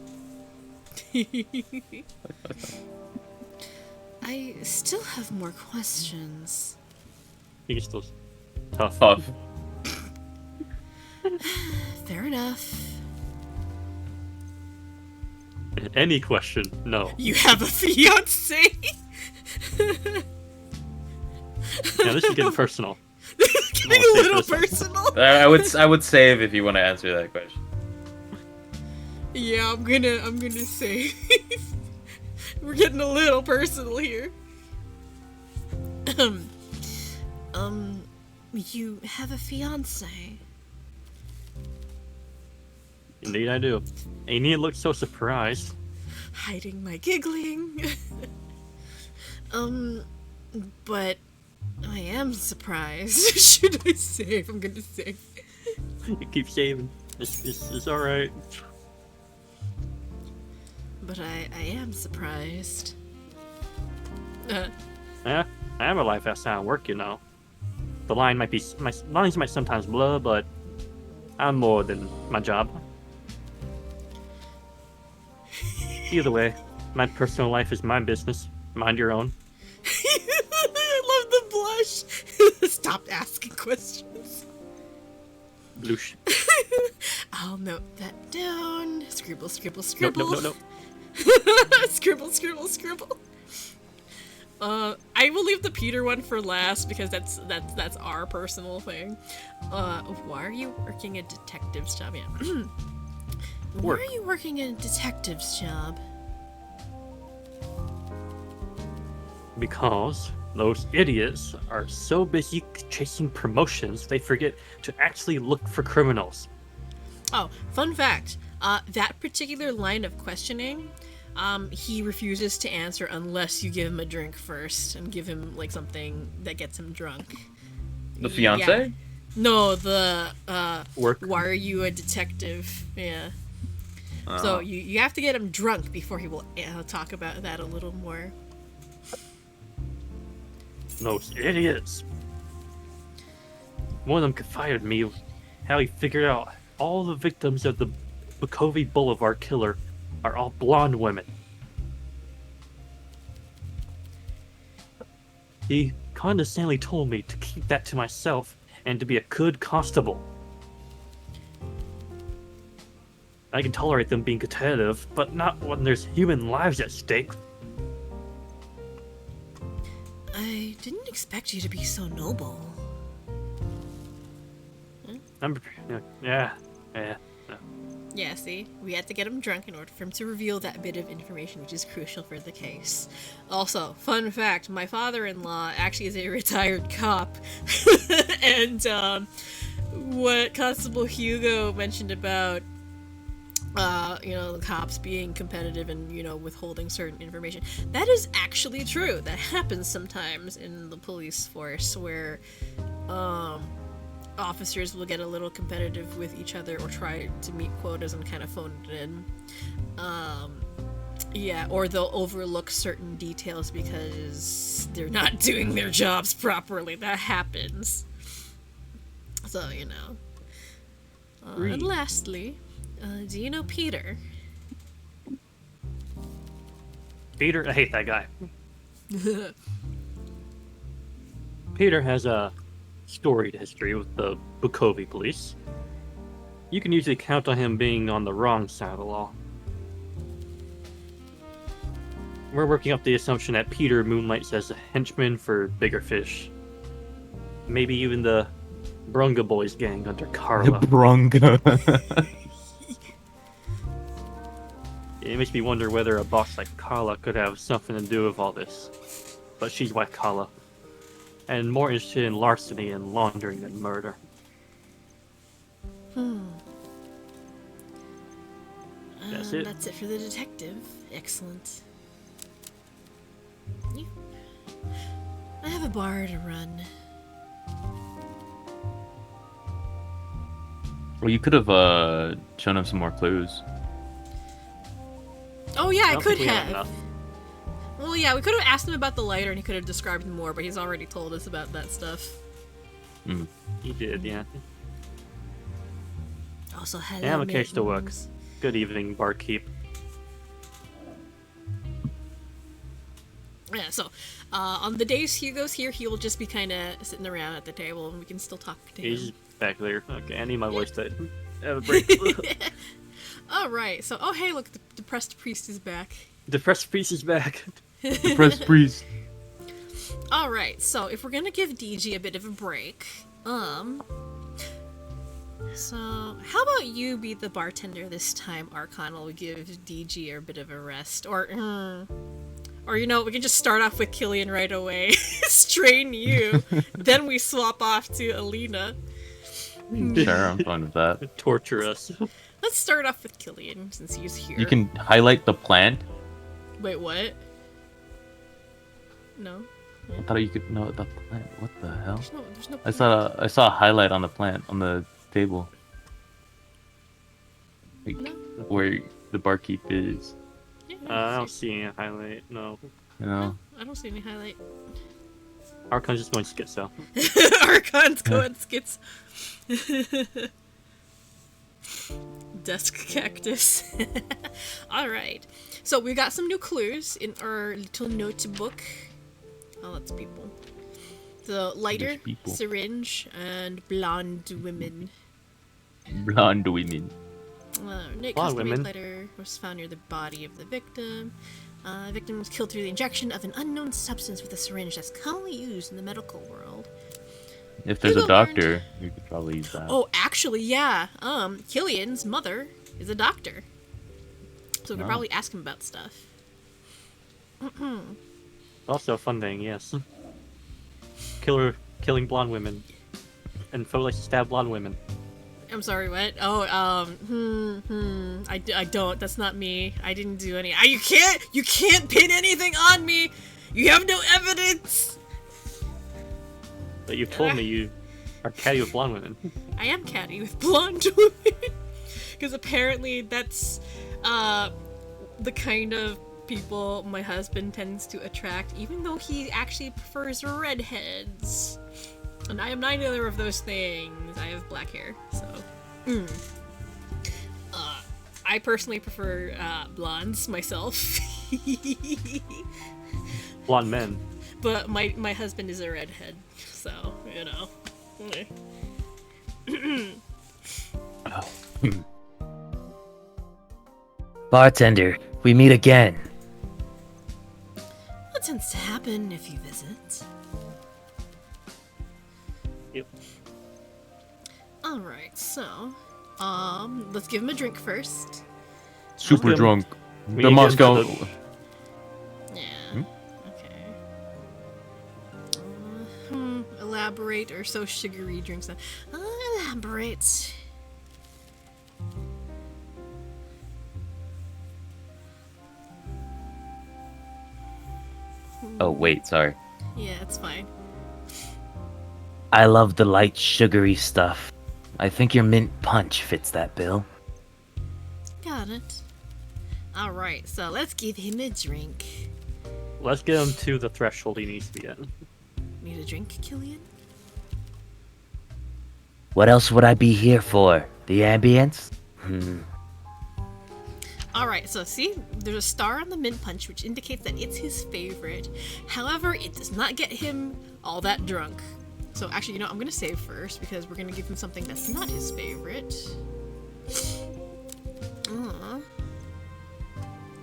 I still have more questions. You're still tough. Tough. Fair enough. Any question? No. You have a fiance? Now this is getting personal. getting I'll a save little this one. personal. I would save if you want to answer that question. Yeah, I'm gonna say we're getting a little personal here. You have a fiance. Indeed, I do. And you look so surprised. Hiding my giggling. But I am surprised. Should I save? I'm gonna save. You keep saving. It's alright. But I am surprised. Yeah, I have a life outside of work, you know. The line might be my lines might sometimes blur, but I'm more than my job. Either way, my personal life is my business. Mind your own. I love the blush. Stop asking questions. Bloosh. I'll note that down. Scribble, scribble, Nope, scribble. nope, nope, nope. Scribble, scribble, scribble. I will leave the Peter one for last because that's our personal thing. Why are you working a detective's job? Yeah. Why Work. are you working a detective's job? Because those idiots are so busy chasing promotions, they forget to actually look for criminals. Oh, fun fact. That particular line of questioning, he refuses to answer unless you give him a drink first and give him like something that gets him drunk. The fiance? Yeah. No, the Work. why are you a detective? Yeah. So you have to get him drunk before he will talk about that a little more. Those idiots. One of them confided me how he figured out all the victims of the Bukovi Boulevard killer are all blonde women. He condescendingly told me to keep that to myself and to be a good constable. I can tolerate them being competitive, but not when there's human lives at stake. I didn't expect you to be so noble. Yeah. Yeah, see? We had to get him drunk in order for him to reveal that bit of information, which is crucial for the case. Also, fun fact, my father-in-law actually is a retired cop. And, what Constable Hugo mentioned about, the cops being competitive and, withholding certain information, that is actually true. That happens sometimes in the police force where, officers will get a little competitive with each other or try to meet quotas and kind of phone it in. Or they'll overlook certain details because they're not doing their jobs properly. That happens. So, and lastly, do you know Peter? Peter, I hate that guy. Peter has a storied history with the Bukovi police. You can usually count on him being on the wrong side of the law. We're working up the assumption that Peter moonlights as a henchman for bigger fish. Maybe even the Brunga Boys gang under Carla. Bronga. It makes me wonder whether a boss like Carla could have something to do with all this. But she's white collar, and more interested in larceny and laundering than murder. That's it. That's it for the detective. Excellent. Yeah. I have a bar to run. Well, you could have shown him some more clues. Oh yeah, I don't could think we have have. enough. Well, yeah, we could have asked him about the lighter and he could have described more, but he's already told us about that stuff. He did, yeah. Also, hello, Yeah, I'm a case to work. maidens. Good evening, barkeep. Yeah, so, on the days Hugo's here, he will just be kind of sitting around at the table and we can still talk to He's him. back there. Okay, I need my voice to have a break. Alright, so, oh hey, look, the depressed priest is back. Depressed priest is back. Depressed priest. Alright, so if we're gonna give DG a bit of a break, So, how about you be the bartender this time, Archon? Will give DG a bit of a rest, or we can just start off with Killian right away, strain you, then we swap off to Alina. Sure, I'm fine with that. Torture us. Let's start off with Killian since he's here. You can highlight the plant. Wait, what? No. I thought you could know the plant. What the hell? There's no. I saw a highlight on the plant on the table. Like, No. where the barkeep is. Yeah, I don't see any highlight. No. You know. I don't see any highlight. Archon's just going schizo. Archon's going skits. Desk cactus. Alright. So we got some new clues in our little notebook. Oh, that's people. The lighter, There's people. syringe, and blonde women. Blonde women. Nick Blonde custom-made women. lighter was found near the body of the victim. Victim was killed through the injection of an unknown substance with a syringe that's commonly used in the medical world. If there's Hugo a doctor, you could probably use that. Oh, actually, yeah. Killian's mother is a doctor. So we could Oh. probably ask him about stuff. Also a fun thing, yes. Killing blonde women. And Fo likes to stab blonde women. I'm sorry, what? Oh, I don't. That's not me. I didn't do any. You can't pin anything on me! You have no evidence! But you've told me you are catty with blonde women. I am catty with blonde women. Because apparently that's, the kind of people my husband tends to attract, even though he actually prefers redheads. And I am neither of those things. I have black hair, so. I personally prefer blondes myself. Blonde men. But my husband is a redhead, so, you know. Bartender, we meet again. What tends to happen if you visit? Yep. Alright, so, let's give him a drink first. Super Let's get- drunk. we The need to get Moscow. into Yeah. Okay. Elaborate or so sugary drinks. Elaborate. Oh wait, sorry. Yeah, it's fine. I love the light, sugary stuff. I think your mint punch fits that bill. Got it. Alright, so let's give him a drink. Let's get him to the threshold he needs to be at. Need a drink, Killian? What else would I be here for? The ambience? Alright, so see, there's a star on the mint punch which indicates that it's his favorite. However, it does not get him all that drunk. So actually, you know, I'm gonna save first because we're gonna give him something that's not his favorite.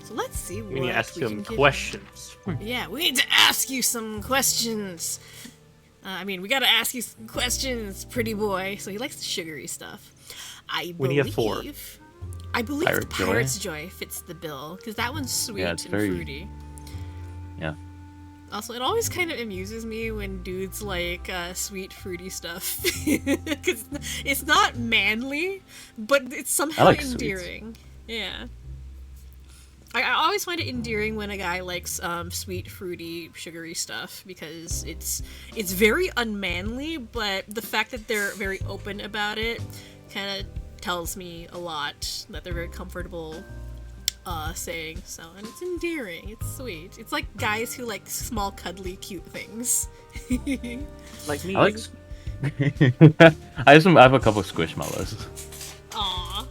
So let's see what We need to ask we him can give questions. Yeah, we need to ask you some questions. I mean, we gotta ask you some questions, pretty boy. So he likes the sugary stuff. I We need a four. believe the Pirate Joy? Pirate's Joy fits the bill because that one's sweet Yeah, it's and very- fruity. Yeah. Also, it always kind of amuses me when dudes like sweet, fruity stuff. Because it's not manly, but it's somehow like sweets. endearing. Yeah. I always find it endearing when a guy likes sweet, fruity, sugary stuff because it's very unmanly, but the fact that they're very open about it kind of tells me a lot that they're very comfortable saying so, and it's endearing. It's sweet. It's like guys who like small, cuddly, cute things. Like me. I like. I have a couple of squishmallows. Aw.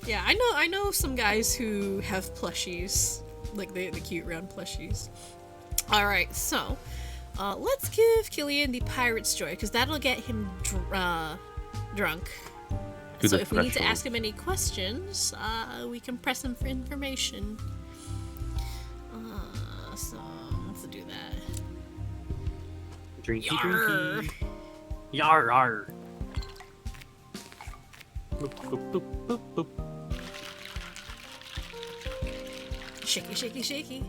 Yeah, I know some guys who have plushies, like the cute round plushies. Alright, so, let's give Killian the Pirate's Joy, because that'll get him drunk. To So the if we need to threshold. ask him any questions, we can press him for information. So, let's do that. Drinky Yarr. drinky. Yar yar. Boop, boop, boop, boop, boop. Shaky, shaky, shaky.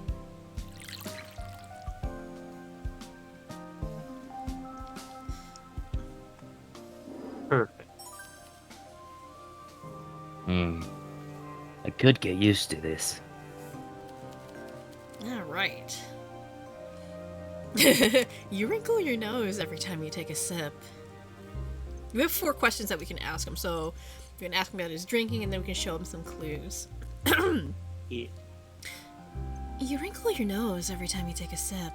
Perfect. I could get used to this. Alright. You wrinkle your nose every time you take a sip. We have 4 questions that we can ask him, so we can ask him about his drinking and then we can show him some clues. Yeah. You wrinkle your nose every time you take a sip.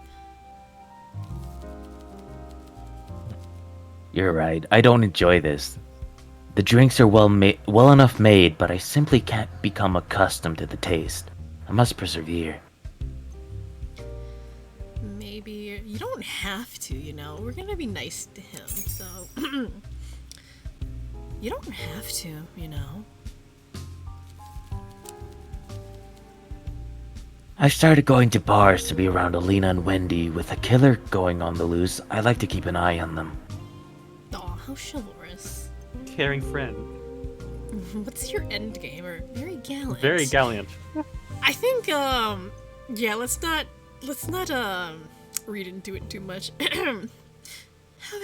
You're right. I don't enjoy this. The drinks are well enough made, but I simply can't become accustomed to the taste. I must persevere. Maybe you don't have to, you know. We're gonna be nice to him, so you don't have to, you know. I started going to bars to be around Alina and Wendy. With a killer going on the loose, I like to keep an eye on them. Aw, how chivalrous. Caring friend. What's your end game? Or very gallant. Very gallant. I think yeah, let's not read into it too much. How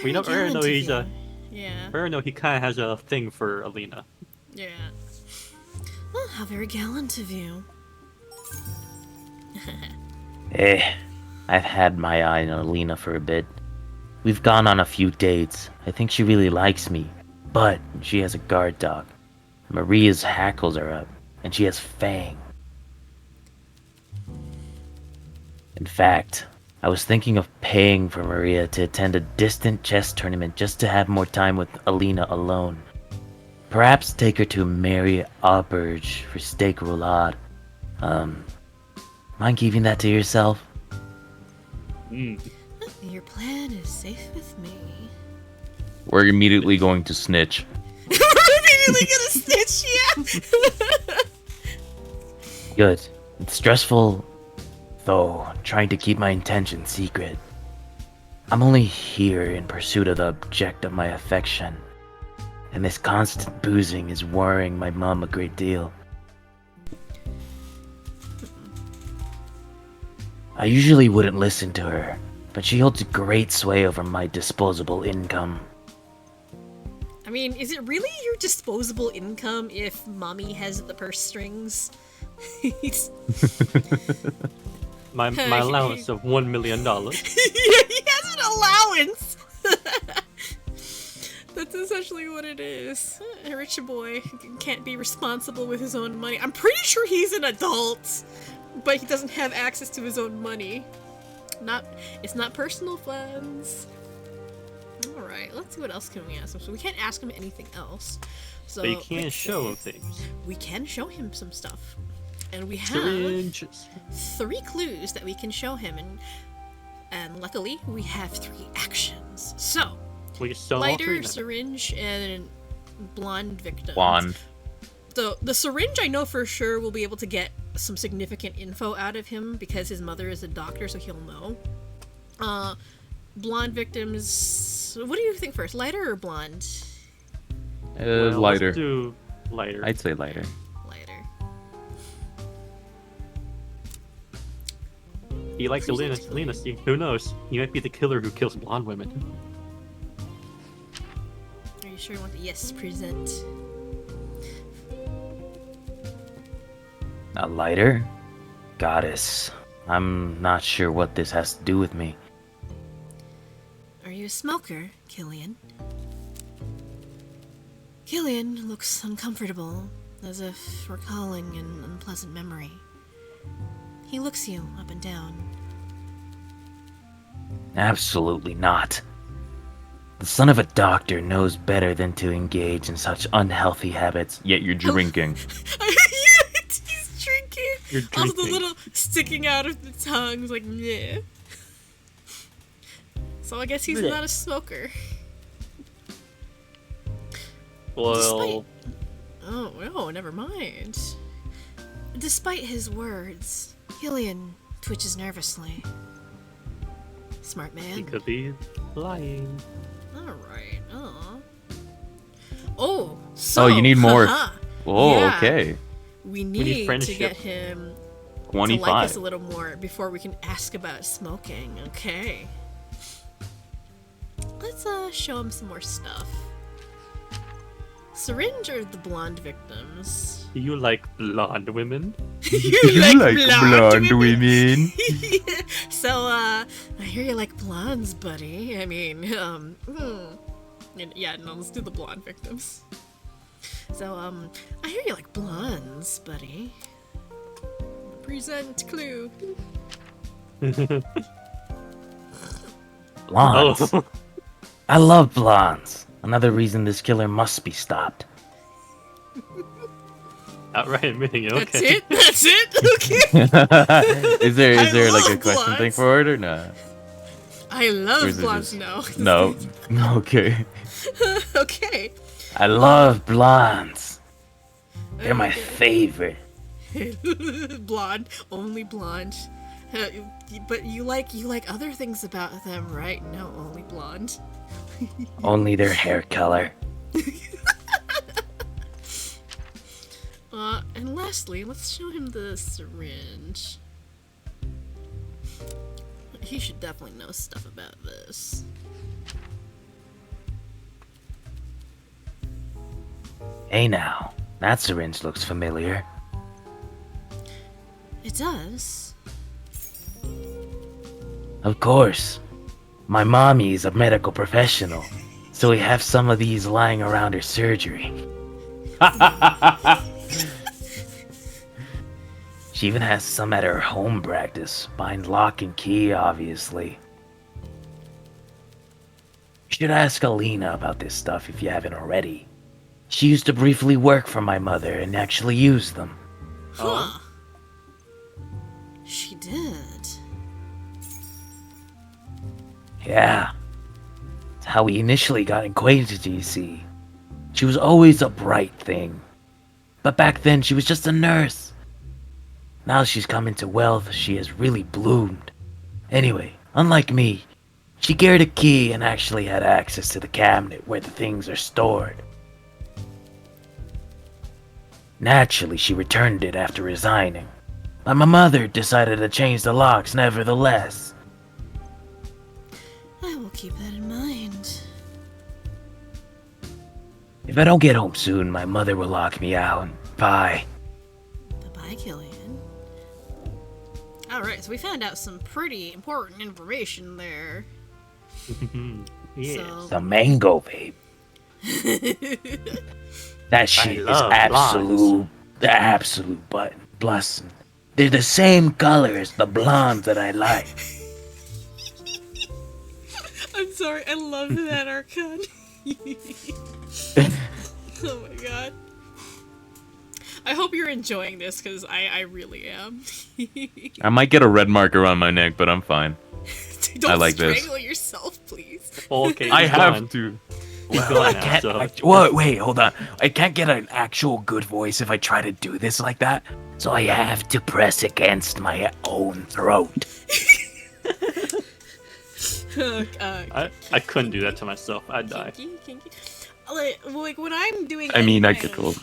We very already know gallant of he's you. a. Yeah. I already know he kind of has a thing for Alina. Yeah. Well, how very gallant of you. I've had my eye on Alina for a bit. We've gone on a few dates. I think she really likes me, but she has a guard dog. Maria's hackles are up, and she has Fang. In fact, I was thinking of paying for Maria to attend a distant chess tournament just to have more time with Alina alone. Perhaps take her to Mary Auberge for steak roulade. Mind keeping that to yourself? Your plan is safe with me. We're immediately going to snitch. Immediately gonna snitch, yeah. Good. It's stressful, though, trying to keep my intention secret. I'm only here in pursuit of the object of my affection, and this constant boozing is worrying my mom a great deal. I usually wouldn't listen to her, but she holds great sway over my disposable income. I mean, is it really your disposable income if mommy has the purse strings? My allowance of $1 million. He has an allowance! That's essentially what it is. A rich boy can't be responsible with his own money. I'm pretty sure he's an adult, but he doesn't have access to his own money. It's not personal funds. Alright, let's see what else can we ask him. So we can't ask him anything else. So But you can let's show him see. things. We can show him some stuff. And we have Syringes. 3 clues that we can show him, and luckily we have 3 actions. So, We can sell all lighter, 3 of them. syringe, and blonde victim. Blonde. The syringe I know for sure will be able to get some significant info out of him because his mother is a doctor, so he'll know. Blonde victims. What do you think first, lighter or blonde? Well, Lighter. Let's do lighter. I'd say lighter. Lighter. He likes Alina. See, who knows? He might be the killer who kills blonde women. Are you sure you want to? Yes, present. A lighter? Goddess. I'm not sure what this has to do with me. Are you a smoker, Killian? Killian looks uncomfortable, as if recalling an unpleasant memory. He looks you up and down. Absolutely not. The son of a doctor knows better than to engage in such unhealthy habits. Yet you're drinking. He's drinking. You're Also, the drinking. little sticking out of the tongue is like, meh. So I guess he's Blech. not a smoker. Well, Oh, no, never mind. Despite his words, Killian twitches nervously. Smart he man. could be lying. Alright. Oh, so you need more. haha, Oh, Yeah. okay. we need need to friendship. get him to 25. like us a little more before we can ask about smoking. Okay. Let's show him some more stuff. Syringe or the blonde victims? Do you like blonde women? women? So, I hear you like blondes, buddy. I mean, yeah, no, let's do the blonde victims. So, I hear you like blondes, buddy. Present clue. Blondes. Oh, I love blondes. Another reason this killer must be stopped. outright admitting it. That's Okay. it? That's it? Okay. is there I like a love question thing blondes. for it or no? I Or love is it blondes, just- no. No. Okay. Okay. I love blondes. They're my Okay. favorite. Blonde, only blonde. But you like other things about them, right? No, only blonde. Only their hair color. And lastly, let's show him the syringe. He should definitely know stuff about this. Hey now, that syringe looks familiar. It does. Of course. My mommy is a medical professional, so we have some of these lying around her surgery. She even has some at her home practice, behind lock and key, obviously. You should ask Alina about this stuff if you haven't already. She used to briefly work for my mother and actually use them. Huh. She did. Yeah. It's how we initially got acquainted, you see. She was always a bright thing. But back then, she was just a nurse. Now she's come into wealth, she has really bloomed. Anyway, unlike me, she carried a key and actually had access to the cabinet where the things are stored. Naturally, she returned it after resigning. But my mother decided to change the locks nevertheless. I will keep that in mind. If I don't get home soon, my mother will lock me out. Bye. Bye-bye, Killian. Alright, so we found out some pretty important information there. Yeah. So, The mango, babe. That shit is love absolute, the absolute button. Blessing. They're the same color as the blondes that I like. I'm sorry, I love that Archon. Oh my god. I hope you're enjoying this, because I really am. I might get a red mark around my neck, but I'm fine. Don't I like this. strangle yourself, please. Okay, I he's have gone. to. He's Well, gone I now, can't. so- Wait, hold on. I can't get an actual good voice if I try to do this like that. So I have to press against my own throat. I couldn't do that to myself. I'd die. Kinky. Like when I'm doing. I mean, I any could kind go. of-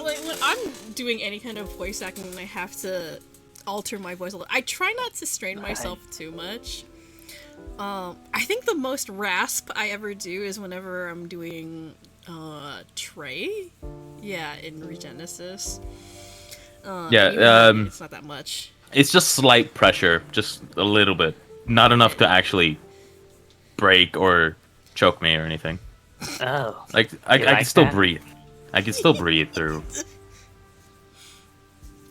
Like when I'm doing any kind of voice acting, and I have to alter my voice a little. I try not to strain myself too much. I think the most rasp I ever do is whenever I'm doing Trey. Yeah, in Regenesis. Yeah, even though it's not that much. It's just slight pressure, just a little bit. Not enough to actually break or choke me or anything. Oh. Like I You can like still that? breathe. I can still breathe through.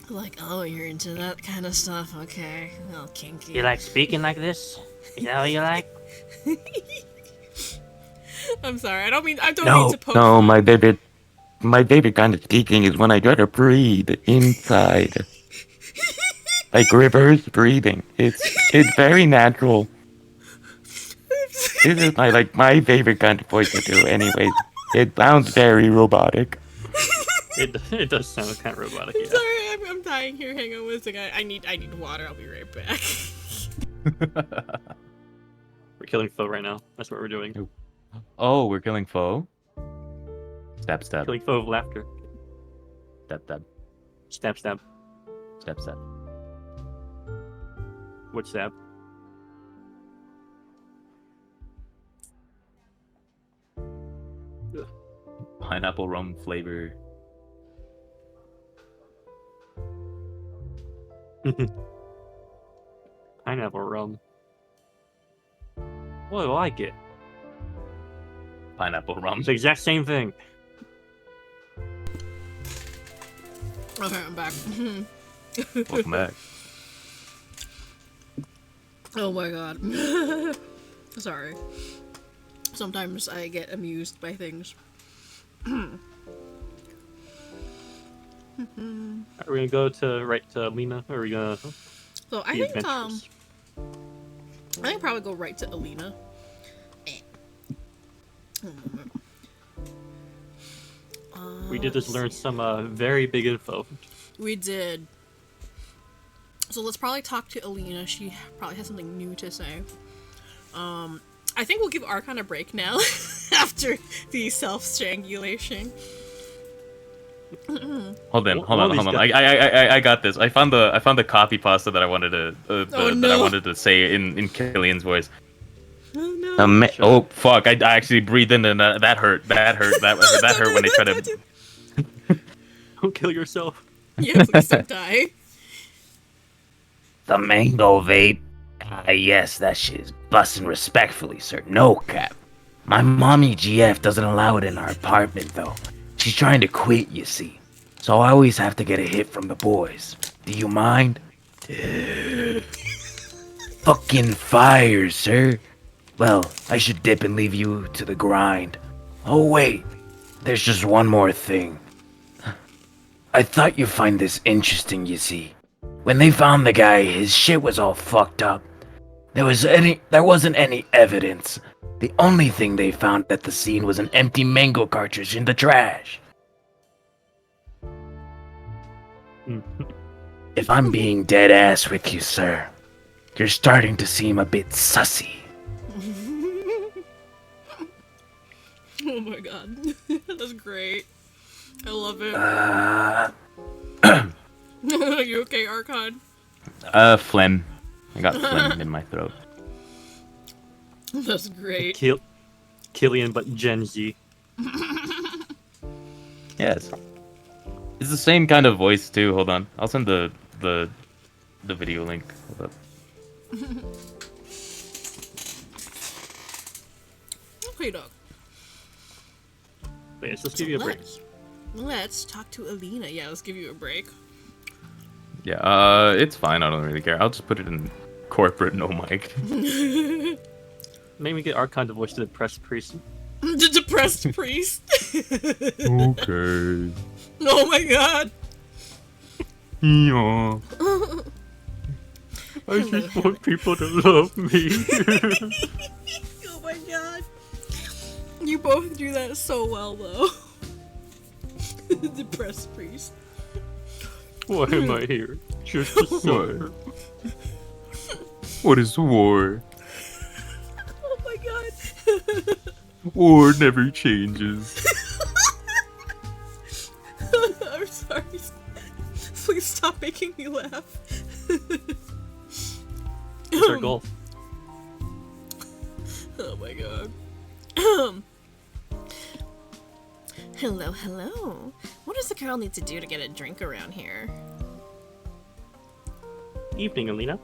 Like, oh, you're into that kind of stuff. Okay, well, kinky. You like speaking like this? Is that what you like? I'm sorry. I don't mean to poke. No, my favorite kind of speaking is when I try to breathe inside. Like reverse breathing. It's very natural. This is my favorite kind of voice to do anyways. It sounds very robotic. It does sound kind of robotic, I'm yeah. sorry, I'm dying here. Hang on one second. I need water. I'll be right back. We're killing Phil right now. That's what we're doing. Oh, we're killing foe? Stab, stab, Killing foe of laughter. stab, stab, Stab, stab. stab, stab. What stab? Pineapple rum flavor. Pineapple rum. What do I get? Pineapple rum. It's the exact same thing. Okay, I'm back. Welcome back. Oh my god. Sorry. Sometimes I get amused by things. Are we gonna go to right to Lena? Or are we gonna So I be think adventurous? I think probably go right to Alina. One moment. We did just learn some very big info. We did. So let's probably talk to Alina. She probably has something new to say. I think we'll give Archon a break now after the self-strangulation. Hold on, One of these I got this. I found the copy pasta that I wanted to Oh, that I no. wanted to say in Killian's voice. Oh no. Oh fuck! I actually breathed in and that hurt. That hurt. That hurt when they tried to. Don't kill yourself. Yeah, please don't die. The mango vape? Ah, yes, that shit is bussin' respectfully, sir. No cap. My mommy GF doesn't allow it in our apartment, though. She's trying to quit, you see. So I always have to get a hit from the boys. Do you mind? Fucking fire, sir. Well, I should dip and leave you to the grind. Oh, wait. There's just one more thing. I thought you'd find this interesting, you see. When they found the guy, his shit was all fucked up. There wasn't any evidence. The only thing they found at the scene was an empty mango cartridge in the trash. If I'm being dead ass with you, sir, you're starting to seem a bit sussy. Oh my god. That's great. I love it. Are you okay, Archon? Phlegm. I got phlegm in my throat. That's great. Killian, but Gen Z. Yes. It's the same kind of voice too. Hold on. I'll send the video link. Hold up. Okay, dog. Wait, let's give you a break. Let's talk to Alina. Yeah, let's give you a break. Yeah. It's fine. I don't really care. I'll just put it in corporate no mic. Maybe get Archon to voice the depressed priest. The depressed priest. Okay. Oh my god. Yeah. I just want people to love me. Oh my god. You both do that so well, though. Depressed priest. Why am I here? Just to suffer. What is war? Oh my god. War never changes. I'm sorry. Please stop making me laugh. It's our goal. Oh my god. Hello, hello. What does the girl need to do to get a drink around here? Evening, Alina.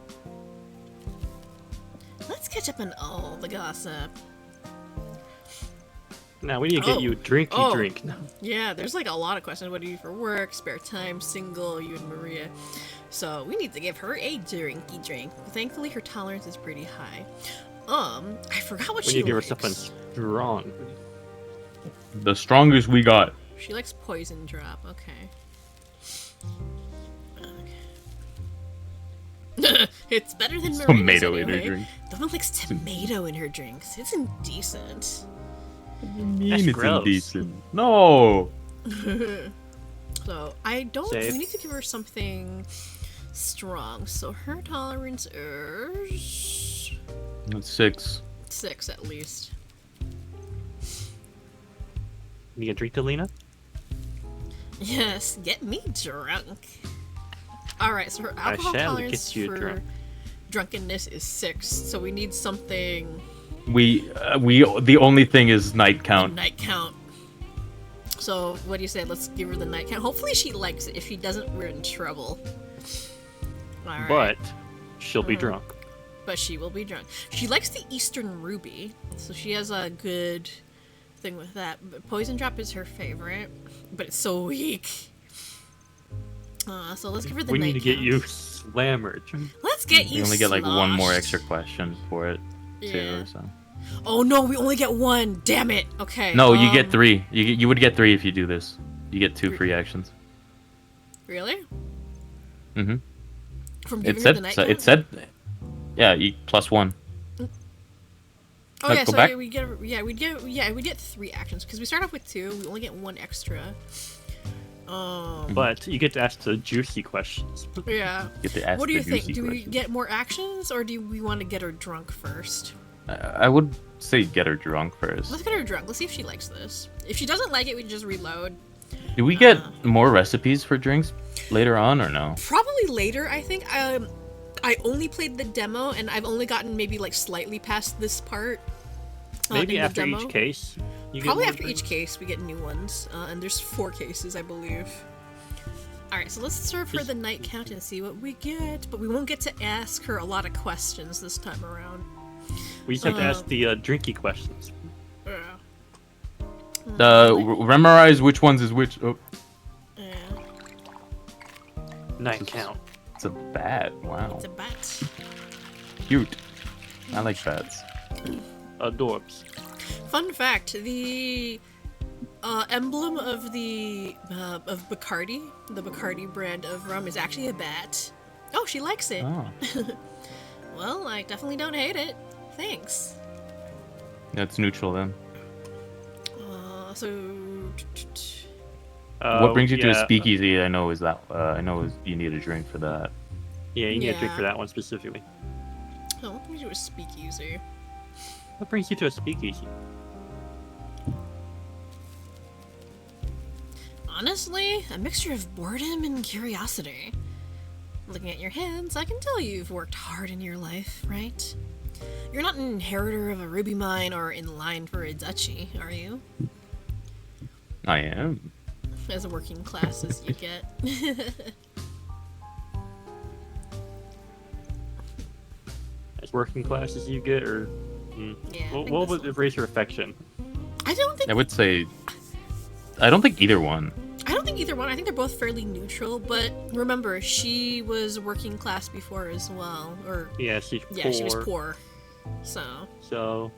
Let's catch up on all the gossip. Now we need to get you a drinky drink. Yeah, there's like a lot of questions. What do you do for work? Spare time? Single? You and Maria. So we need to give her a drinky drink. Thankfully, her tolerance is pretty high. I forgot what We she need to give her likes. something strong. The strongest we got. She likes poison drop. Okay. It's better than Maria's Tomato in her anyway. drink. No one likes tomato in her drinks. It's indecent. That's gross. Indecent. No. So I don't. Safe. We need to give her something strong. So her tolerance is 6. 6 at least. Need a drink, Alina? Yes, get me drunk. Alright, so her alcohol shall tolerance get you for drunk. drunkenness is 6, so we need something The only thing is night count. night count. So, what do you say? Let's give her the night count. Hopefully she likes it. If she doesn't, we're in trouble. Alright. But she'll be Mhm. drunk. But she will be drunk. She likes the Eastern Ruby, so she has a good thing with that. But Poison Drop is her favorite, but it's so weak. So let's give her the We night need to get count. you slammered. Let's get you You only get like one more sloshed. extra question for it, too. Yeah. So. Oh no, we only get one. Damn it. Okay. No, you get 3. You would get 3 if you do this. You get 2 Re- free actions. Really? Mm-hmm. From It giving her said. the night So, count? it said. Yeah, you +1. Oh No, yeah, go so back. we get 3 actions because we start off with 2. We only get 1 extra. But you get to ask the juicy questions. Yeah. Get to ask What do the you think? juicy Do we questions. get more actions or do we want to get her drunk first? I would say get her drunk first. Let's get her drunk. Let's see if she likes this. If she doesn't like it, we can just reload. Do we get more recipes for drinks later on or no? Probably later, I think. I only played the demo and I've only gotten maybe like slightly past this part. Maybe in the after demo. each case. You get Probably more after drinks. each case we get new ones. And there's 4 cases, I believe. Alright, so let's serve her the night count and see what we get. But we won't get to ask her a lot of questions this time around. We just have to ask the drinky questions. Memorize which ones is which. Oh, Yeah, Night count. it's a bat. Wow, it's a bat. cute. I like bats. Adorbs. Fun fact: the emblem of the of Bacardi, the Bacardi brand of rum, is actually a bat. Oh, she likes it. Oh, Well, I definitely don't hate it. Thanks. that's neutral then. So. What brings you to a yeah, speakeasy? I know is that. You need a drink for that. Yeah, you need a drink Yeah. for that one specifically. Oh, what brings you to a speakeasy? What brings you to a speakeasy? Honestly, a mixture of boredom and curiosity. Looking at your hands, I can tell you've worked hard in your life, right? You're not an inheritor of a ruby mine or in line for a duchy, are you? I am. As working class as you get. As working class as you get, or Yeah, I what, think what this would raise your affection? I don't think I would say. I don't think either one. either one. I think they're both fairly neutral, but remember, she was working class before as well. Or Yeah, she's yeah, poor. she was poor. So, So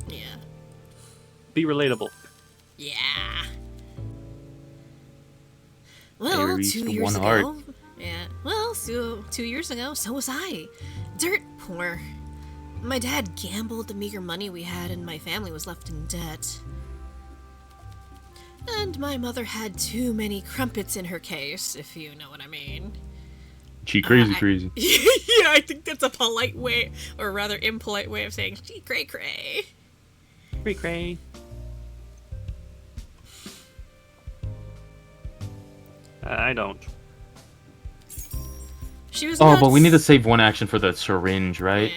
yeah. be relatable. Yeah. Well, reached 2 years one ago. heart. Yeah. Well, so 2 years ago, so was I. Dirt poor. My dad gambled the meager money we had, and my family was left in debt. And my mother had too many crumpets in her case, if you know what I mean. She crazy, I- crazy. Yeah, I think that's a polite way, or rather impolite way of saying, gee, cray cray. Cray cray. I don't. She was Oh, nuts. but we need to save one action for the syringe, right?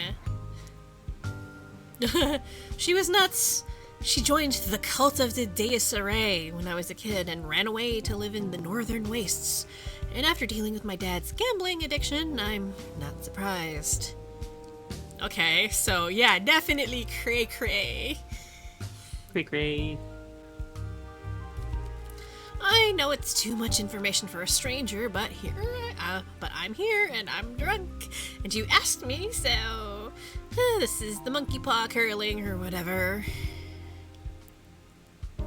Yeah. She was nuts. She joined the cult of the Deus Array when I was a kid and ran away to live in the northern wastes. And after dealing with my dad's gambling addiction, I'm not surprised. Okay, so yeah, definitely cray cray. Cray cray. I know it's too much information for a stranger, but but I'm here and I'm drunk, and you asked me, so this is the monkey paw curling or whatever.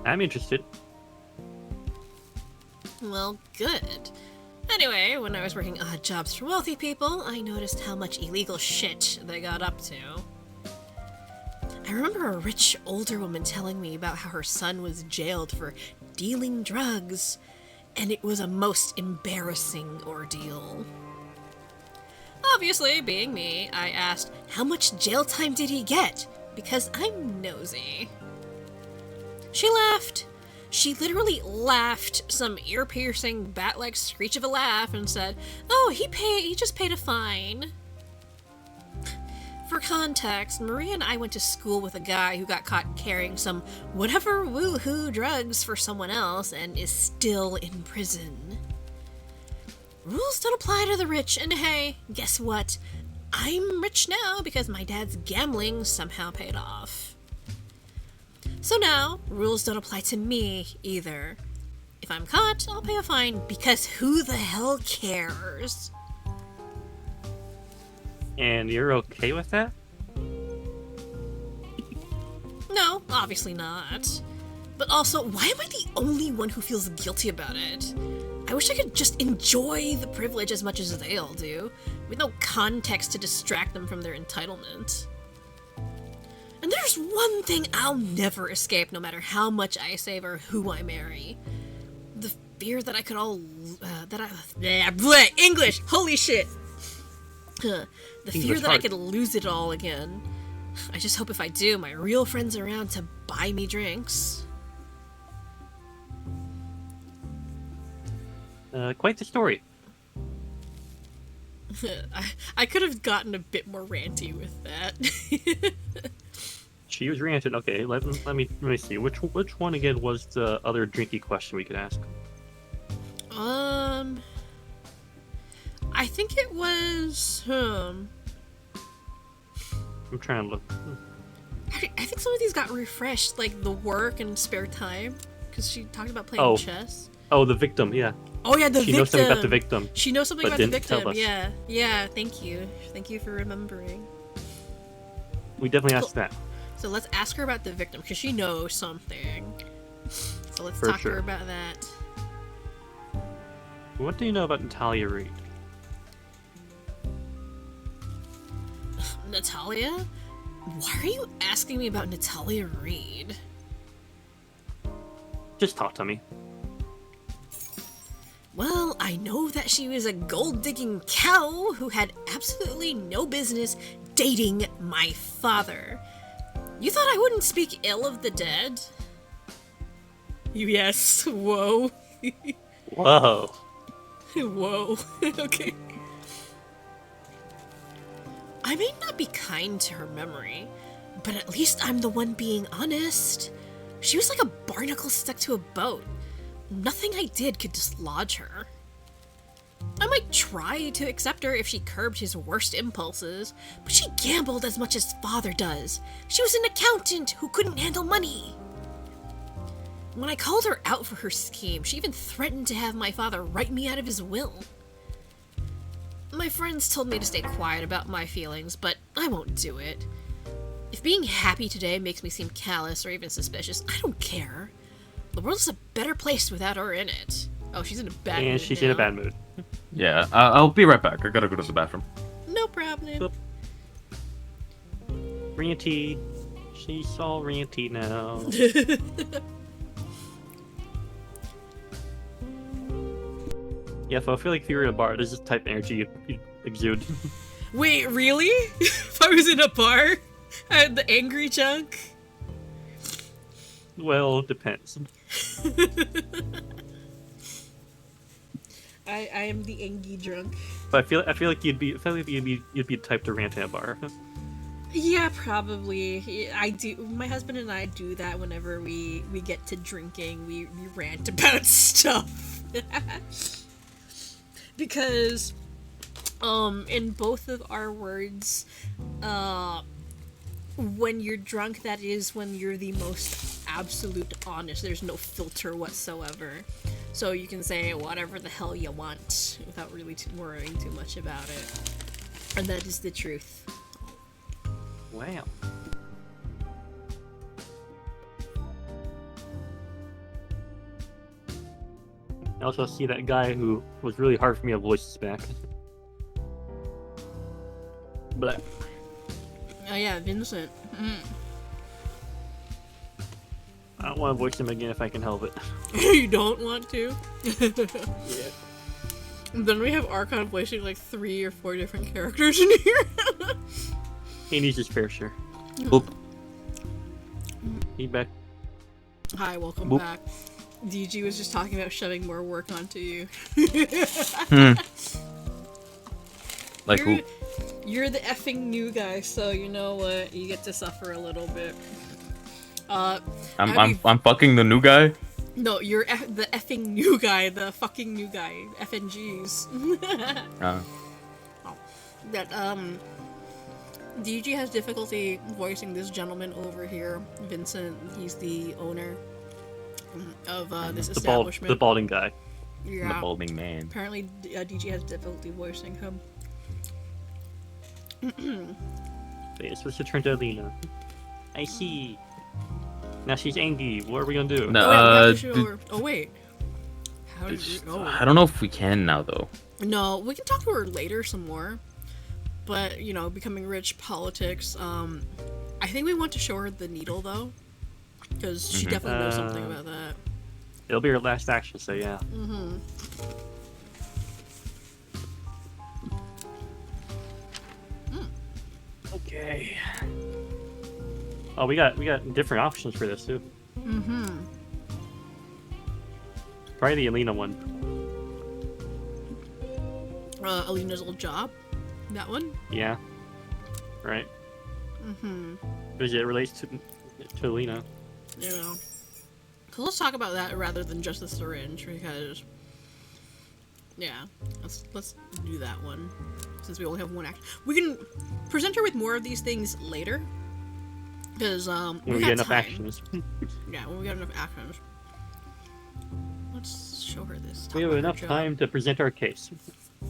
I'm interested. Well, good. Anyway, when I was working odd jobs for wealthy people, I noticed how much illegal shit they got up to. I remember a rich older woman telling me about how her son was jailed for dealing drugs, and it was a most embarrassing ordeal. Obviously, being me, I asked, how much jail time did he get? Because I'm nosy. She laughed. She literally laughed some ear-piercing, bat-like screech of a laugh and said, "Oh, he just paid a fine." For context, Maria and I went to school with a guy who got caught carrying some whatever woohoo drugs for someone else and is still in prison. Rules don't apply to the rich, and hey, guess what? I'm rich now because my dad's gambling somehow paid off. So now, rules don't apply to me either. If I'm caught, I'll pay a fine because who the hell cares? And you're okay with that? No, obviously not. But also, why am I the only one who feels guilty about it? I wish I could just enjoy the privilege as much as they all do, with no context to distract them from their entitlement. And there's one thing I'll never escape, no matter how much I save or who I marry. The fear that I could English! Holy shit! The fear that I could lose it all again. I just hope if I do, my real friends are around to buy me drinks. Quite the story. I could have gotten a bit more ranty with that. She was ranted. Okay, let me see. Which one again was the other drinky question we could ask? I think it was I'm trying to look. I think some of these got refreshed, like the work and spare time, because she talked about playing chess. Oh, the victim. Yeah. Oh yeah, the victim. She knows something about the victim. She knows something but about the didn't tell victim. us. Yeah. Thank you for remembering. We definitely asked that. So let's ask her about the victim because she knows something. So let's For talk to sure. her about that. What do you know about Natalia Reid? Natalia? Why are you asking me about Natalia Reid? Just talk to me. Well, I know that she was a gold-digging cow who had absolutely no business dating my father. You thought I wouldn't speak ill of the dead? Yes, whoa. Whoa. Whoa. Okay. I may not be kind to her memory, but at least I'm the one being honest. She was like a barnacle stuck to a boat. Nothing I did could dislodge her. I might try to accept her if she curbed his worst impulses, but she gambled as much as father does. She was an accountant who couldn't handle money. When I called her out for her scheme, she even threatened to have my father write me out of his will. My friends told me to stay quiet about my feelings, but I won't do it. If being happy today makes me seem callous or even suspicious, I don't care. The world's a better place without her in it. Oh, she's in a bad mood And she's now. in a bad mood. Yeah, I'll be right back. I gotta go to the bathroom. No problem. Boop. Ranty. She's all ranty now. Yeah, I feel like if you were in a bar, there's this type of energy you'd exude. Wait, really? If I was in a bar? I had the angry junk? Well, it depends. I am the angry drunk. But I feel like you'd be the type to rant in a bar. Yeah, probably. I do. My husband and I do that whenever we get to drinking. We rant about stuff. Because, in both of our words, when you're drunk, that is when you're the most absolute honest. There's no filter whatsoever. So you can say whatever the hell you want without really worrying too much about it. And that is the truth. Wow. I also see that guy who was really hard for me to voice his back. But Oh yeah, Vincent. I don't want to voice him again if I can help it. You don't want to? Yeah. Then we have Archon voicing like 3 or 4 different characters in here. He needs his fair share. Boop. He back. Hi, welcome Boop. back. DG was just talking about shoving more work onto you. Like who? You're the effing new guy, so you know what? You get to suffer a little bit. I'm fucking the new guy. No, you're the effing new guy, the fucking new guy, FNGs. That DG has difficulty voicing this gentleman over here, Vincent. He's the owner of this The establishment. balding guy. Yeah. The balding man. Apparently, DG has difficulty voicing him. Wait, it's supposed to turn to Alina. I see. Now she's angry. What are we gonna do? No, Oh, wait, we have to show her. Oh wait. How did you? Oh. I don't know if we can now though. No, we can talk to her later some more. But you know, becoming rich, politics. I think we want to show her the needle though, because she definitely knows something about that. It'll be her last action, so yeah. Mm-hmm. Okay. Oh, we got different options for this too. Mm-hmm. Try the Alina one. Alina's old job. That one. Yeah. Right. Mm-hmm. Because it relates to Alina. You know. So let's talk about that rather than just the syringe, because yeah, let's do that one since we only have one act. We can present her with more of these things later, because When we we got get enough time. actions. Yeah, when we got enough actions. Let's show her this. We talk have about her enough job. time to present our case.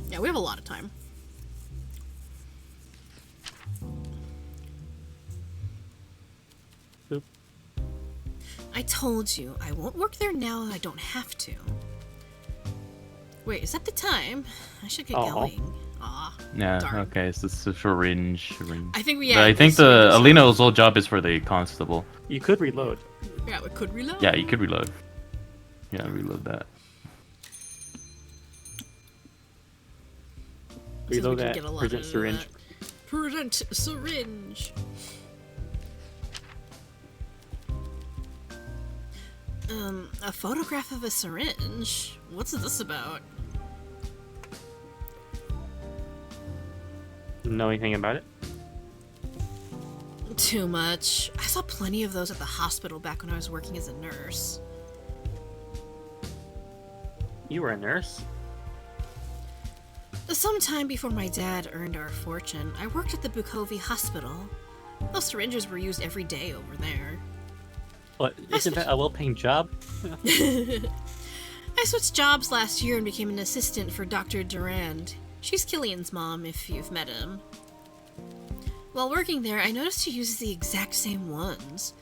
Yeah, we have a lot of time. Boop. I told you, I won't work there now. I don't have to. Wait, is that the time? I should get Aw. going. Aw. Yeah. Darn. Okay. So it's a syringe. I think we. But Yeah, I think the Alina's old job is for the constable. You could reload. Yeah, we could reload. Yeah, you could reload. Yeah, reload that. Since we Reload can that. get a lot Present out of syringe. that. Present syringe. A photograph of a syringe? What's this about? Know anything about it? Too much. I saw plenty of those at the hospital back when I was working as a nurse. You were a nurse? Sometime before my dad earned our fortune, I worked at the Bukovi Hospital. Those syringes were used every day over there. What? Isn't that a well-paying job? I switched jobs last year and became an assistant for Dr. Durand. She's Killian's mom, if you've met him. While working there, I noticed she uses the exact same ones.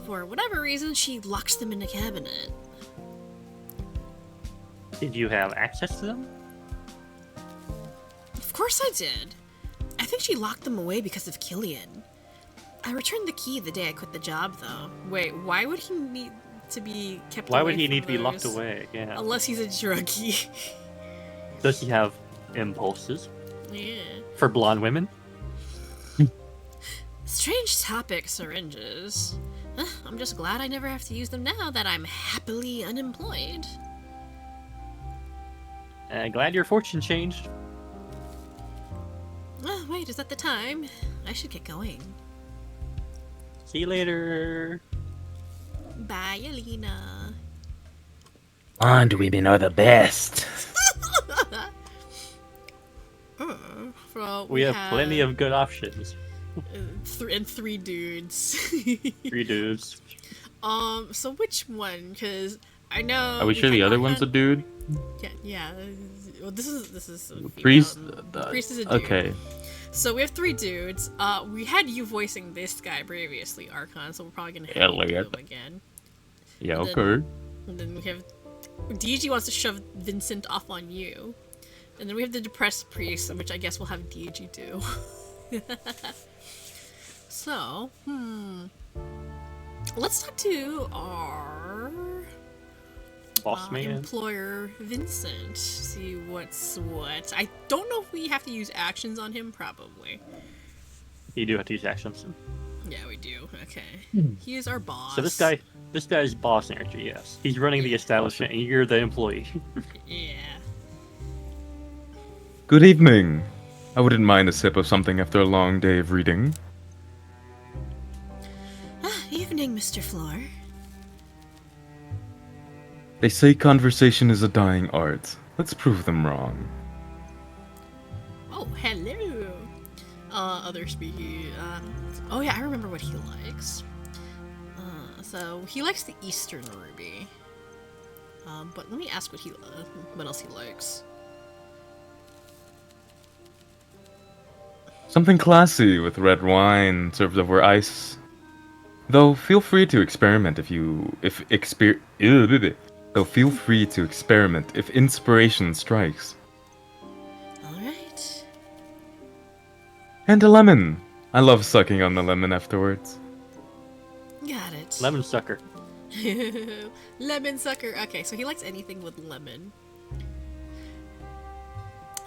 For whatever reason, she locks them in a cabinet. Did you have access to them? Of course I did. I think she locked them away because of Killian. I returned the key the day I quit the job, though. Wait, why would he need to be kept away Why would he from need to be locked those? away? Yeah. Unless he's a druggie. Does he have impulses Yeah. for blonde women? Strange topic, syringes. I'm just glad I never have to use them now that I'm happily unemployed. Glad your fortune changed. Wait, is that the time? I should get going. See you later. Bye, Alina. Blonde women are the best. Well, We have plenty of good options. and three dudes. 3 dudes. So which one? Because I know. Are we sure the other one's a dude? Yeah. Well, this is a Priest. Priest is a dude. Okay. So we have 3 dudes. We had you voicing this guy previously, Archon. So we're probably gonna have you do Elliot. him again. Yeah. And Okay. And then we have DG wants to shove Vincent off on you. And then we have the depressed priest, which I guess we'll have DG do. So, let's talk to our Boss man. employer, Vincent. See what's what. I don't know if we have to use actions on him. Probably. You do have to use actions. Yeah, we do. Okay. He is our boss. So this guy This guy's boss energy, yes. He's running the establishment, and you're the employee. Yeah. Good evening. I wouldn't mind a sip of something after a long day of reading. Evening, Mr. Floor. They say conversation is a dying art. Let's prove them wrong. Oh, hello. Other speaking. Oh yeah, I remember what he likes. So he likes the Eastern Ruby. But let me ask what else he likes. Something classy with red wine served over ice. Though feel free to experiment Though feel free to experiment if inspiration strikes. All right. And a lemon. I love sucking on the lemon afterwards. Got it. Lemon sucker. Lemon sucker. Okay, so he likes anything with lemon.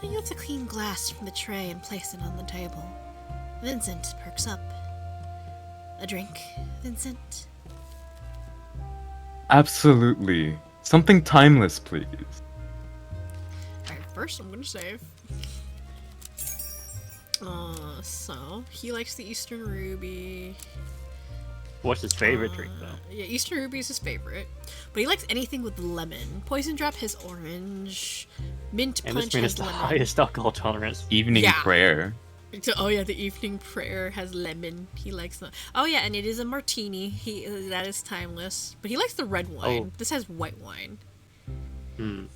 He gets a clean glass from the tray and place it on the table. Vincent perks up. A drink, Vincent? Absolutely. Something timeless, please. Alright, first I'm gonna save. So, he likes the Eastern Ruby. What's his favorite drink, though? Yeah, Eastern Ruby is his favorite. But he likes anything with lemon. Poison Drop has orange. Mint And Punch this man has is the lemon. highest alcohol tolerance. Evening Yeah. prayer. Oh yeah, the Evening Prayer has lemon. He likes the. Oh yeah, and it is a martini. That is timeless. But he likes the red wine. Oh. This has white wine. Hmm.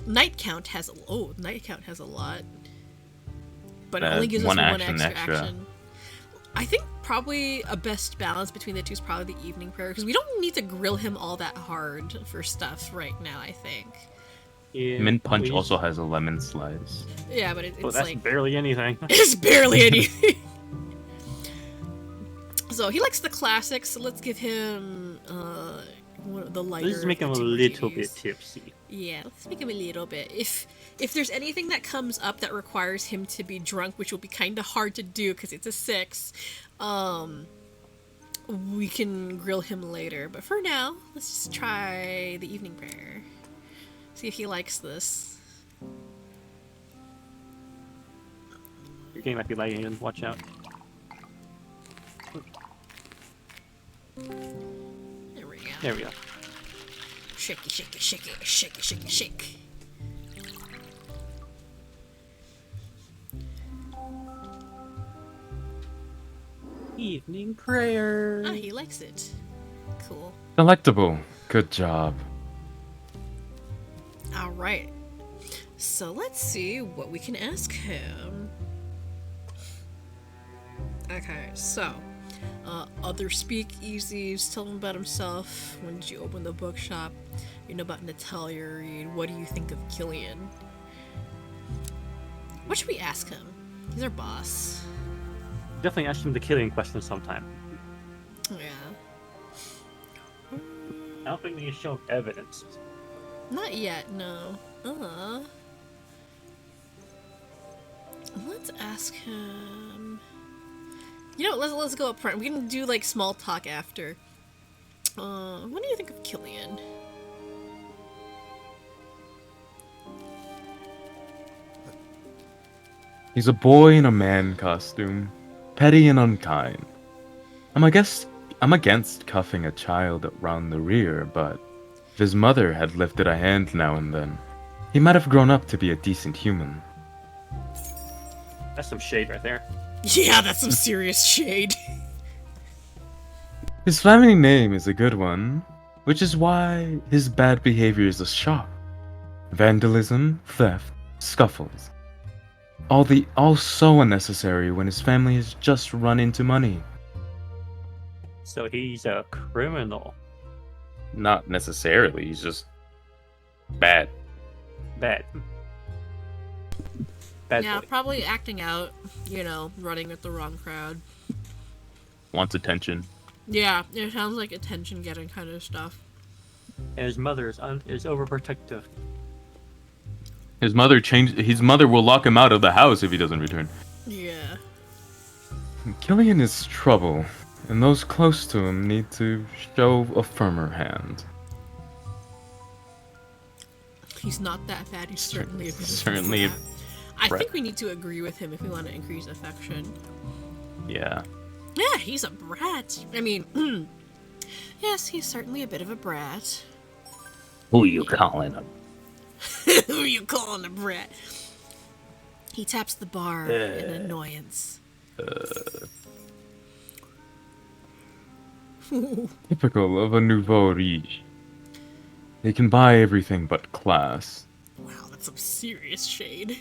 Night Count has Night Count has a lot, but it Uh, only gives us one one action extra extra. action. I think probably a best balance between the two is probably the Evening Prayer because we don't need to grill him all that hard for stuff right now. I think. Yeah, Mint Punch please. also has a lemon slice. Yeah, but it's Oh, that's like barely anything. it's barely anything. So he likes the classics. So let's give him one of the lighter. Let's make him a of the two little martinis. bit tipsy. Yeah, let's make him a little bit. If there's anything that comes up that requires him to be drunk, which will be kind of hard to do because it's a 6, we can grill him later. But for now, let's just try the Evening Prayer. See if he likes this. Your game might be lagging in. Watch out. There we go. There we go. Shake it, shake it, shake it, shake it, shake it, shake. Evening prayer. Ah, he likes it. Cool. Delectable. Good job. Alright. So let's see what we can ask him. Okay, so. Other speakeasies, tell him about himself. When did you open the bookshop? You know about Natalia Reed. What do you think of Killian? What should we ask him? He's our boss. Definitely ask him the killing question sometime. Yeah. I don't think we can show evidence. Not yet, no. Let's ask him. You know, let's go up front. We can do like small talk after. What do you think of Killian? He's a boy in a man costume. Petty and unkind. I'm against cuffing a child around the rear, but if his mother had lifted a hand now and then, he might have grown up to be a decent human. That's some shade right there. Yeah, that's some serious shade. His family name is a good one, which is why his bad behavior is a shock. Vandalism, theft, scuffles. All so unnecessary when his family has just run into money. So he's a criminal. Not necessarily, he's just bad. Bad. Bad Yeah, boy. probably acting out, you know, running with the wrong crowd. Wants attention. Yeah, it sounds like attention getting kind of stuff. And his mother is overprotective. His mother will lock him out of the house if he doesn't return. Yeah. Killian is trouble, And those close to him need to show a firmer hand. He's not that bad. He's certainly a bit of a Certainly a brat. I brat. think we need to agree with him if we want to increase affection. Yeah. Yeah, he's a brat. I mean, yes, he's certainly a bit of a brat. Who you calling him? Who you calling a brat? He taps the bar in annoyance. Typical of a nouveau riche. They can buy everything but class. Wow, that's some serious shade.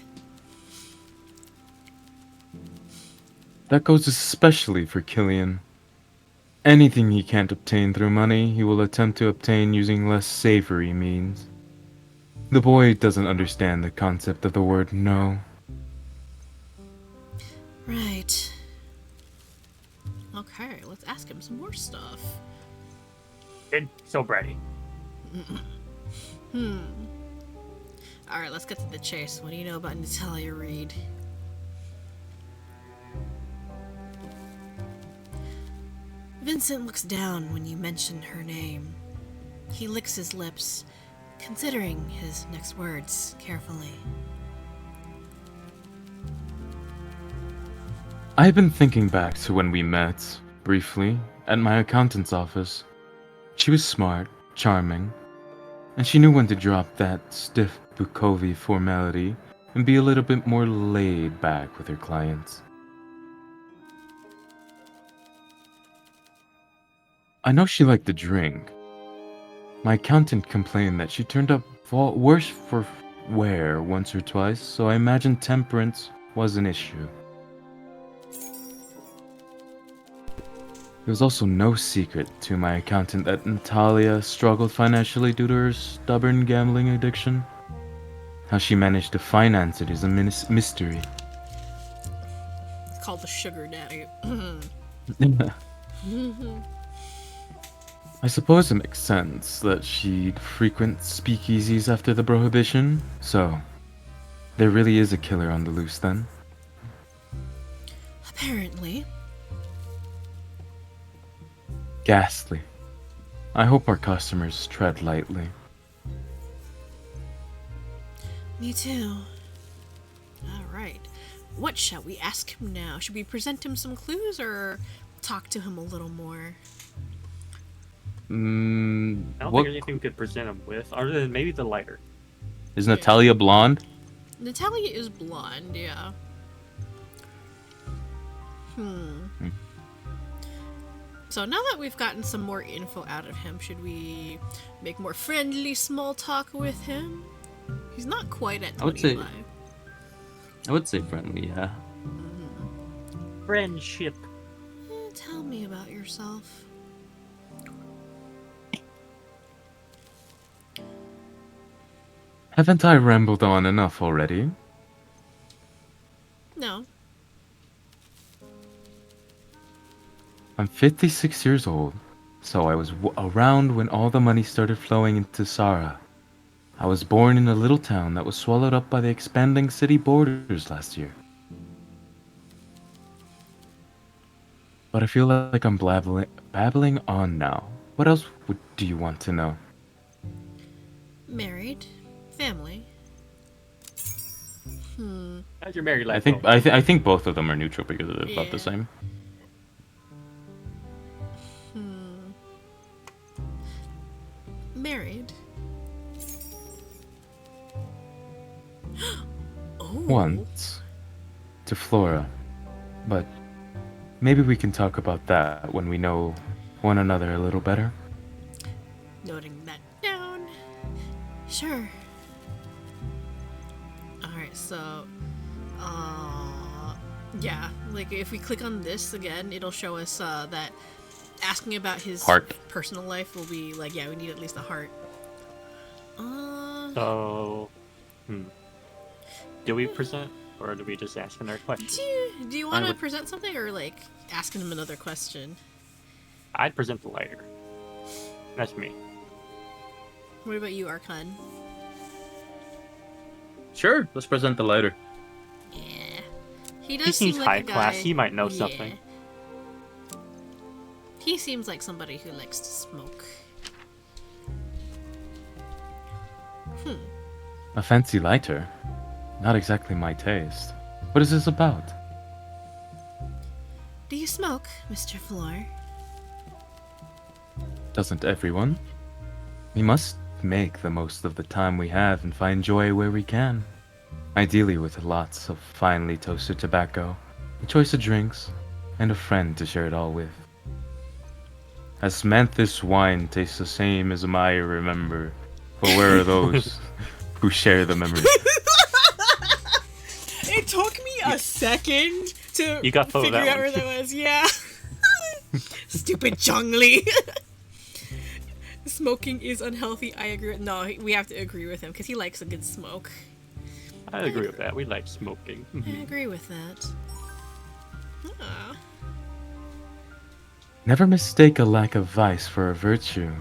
That goes especially for Killian. Anything he can't obtain through money, he will attempt to obtain using less savory means. The boy doesn't understand the concept of the word no. Right. Okay, let's ask him some more stuff. It's so bratty. Alright, let's get to the chase. What do you know about Natalia Reed? Vincent looks down when you mention her name. He licks his lips, considering his next words carefully. I've been thinking back to when we met, briefly, at my accountant's office. She was smart, charming, and she knew when to drop that stiff Bukovi formality and be a little bit more laid back with her clients. I know she liked to drink. My accountant complained that she turned up worse for wear once or twice, so I imagine temperance was an issue. It was also no secret to my accountant that Natalia struggled financially due to her stubborn gambling addiction. How she managed to finance it is a mystery. It's called the Sugar Daddy. I suppose it makes sense that she'd frequent speakeasies after the prohibition, so there really is a killer on the loose then. Apparently. Ghastly. I hope our customers tread lightly. Me too. Alright. What shall we ask him now? Should we present him some clues or talk to him a little more? I don't What think there's anything we could present him with, other than maybe the lighter. is Natalia blonde? Natalia is blonde, yeah. So now that we've gotten some more info out of him, should we make more friendly small talk with him? He's not quite at I would say- 25. I would say friendly, yeah. Friendship. Tell me about yourself. Haven't I rambled on enough already? No. I'm 56 years old, so I was around when all the money started flowing into Sara. I was born in a little town that was swallowed up by the expanding city borders last year. But I feel like I'm babbling on now. What else do you want to know? Married. Family. How's your married life? I think both of them are neutral because they're about the Yeah. same. Married. Oh. Once to Flora, but maybe we can talk about that when we know one another a little better. Noting that down. Sure. Alright, so yeah, like if we click on this again, it'll show us that asking about his Heart. personal life will be like, yeah, we need at least a heart. So, do we present, or do we just ask another question? Do you want to would- present something or like asking him another question? I'd present the lighter. That's me. What about you, Archon? Sure, let's present the lighter. Yeah. He does He seem seems like high a guy... class. He might know Yeah. something. He seems like somebody who likes to smoke. A fancy lighter? Not exactly my taste. What is this about? Do you smoke, Mr. Floor? Doesn't everyone? We must make the most of the time we have and find joy where we can. Ideally with lots of finely toasted tobacco, a choice of drinks, and a friend to share it all with. As Manthus wine tastes the same as I remember, but where are those who share the memory? It took me a second to You got figure that out one. where that was. Yeah. Stupid Zhongli. Smoking is unhealthy. I agree. No, we have to agree with him because he likes a good smoke. I agree with that. We like smoking. I agree with that. Ah. Never mistake a lack of vice for a virtue.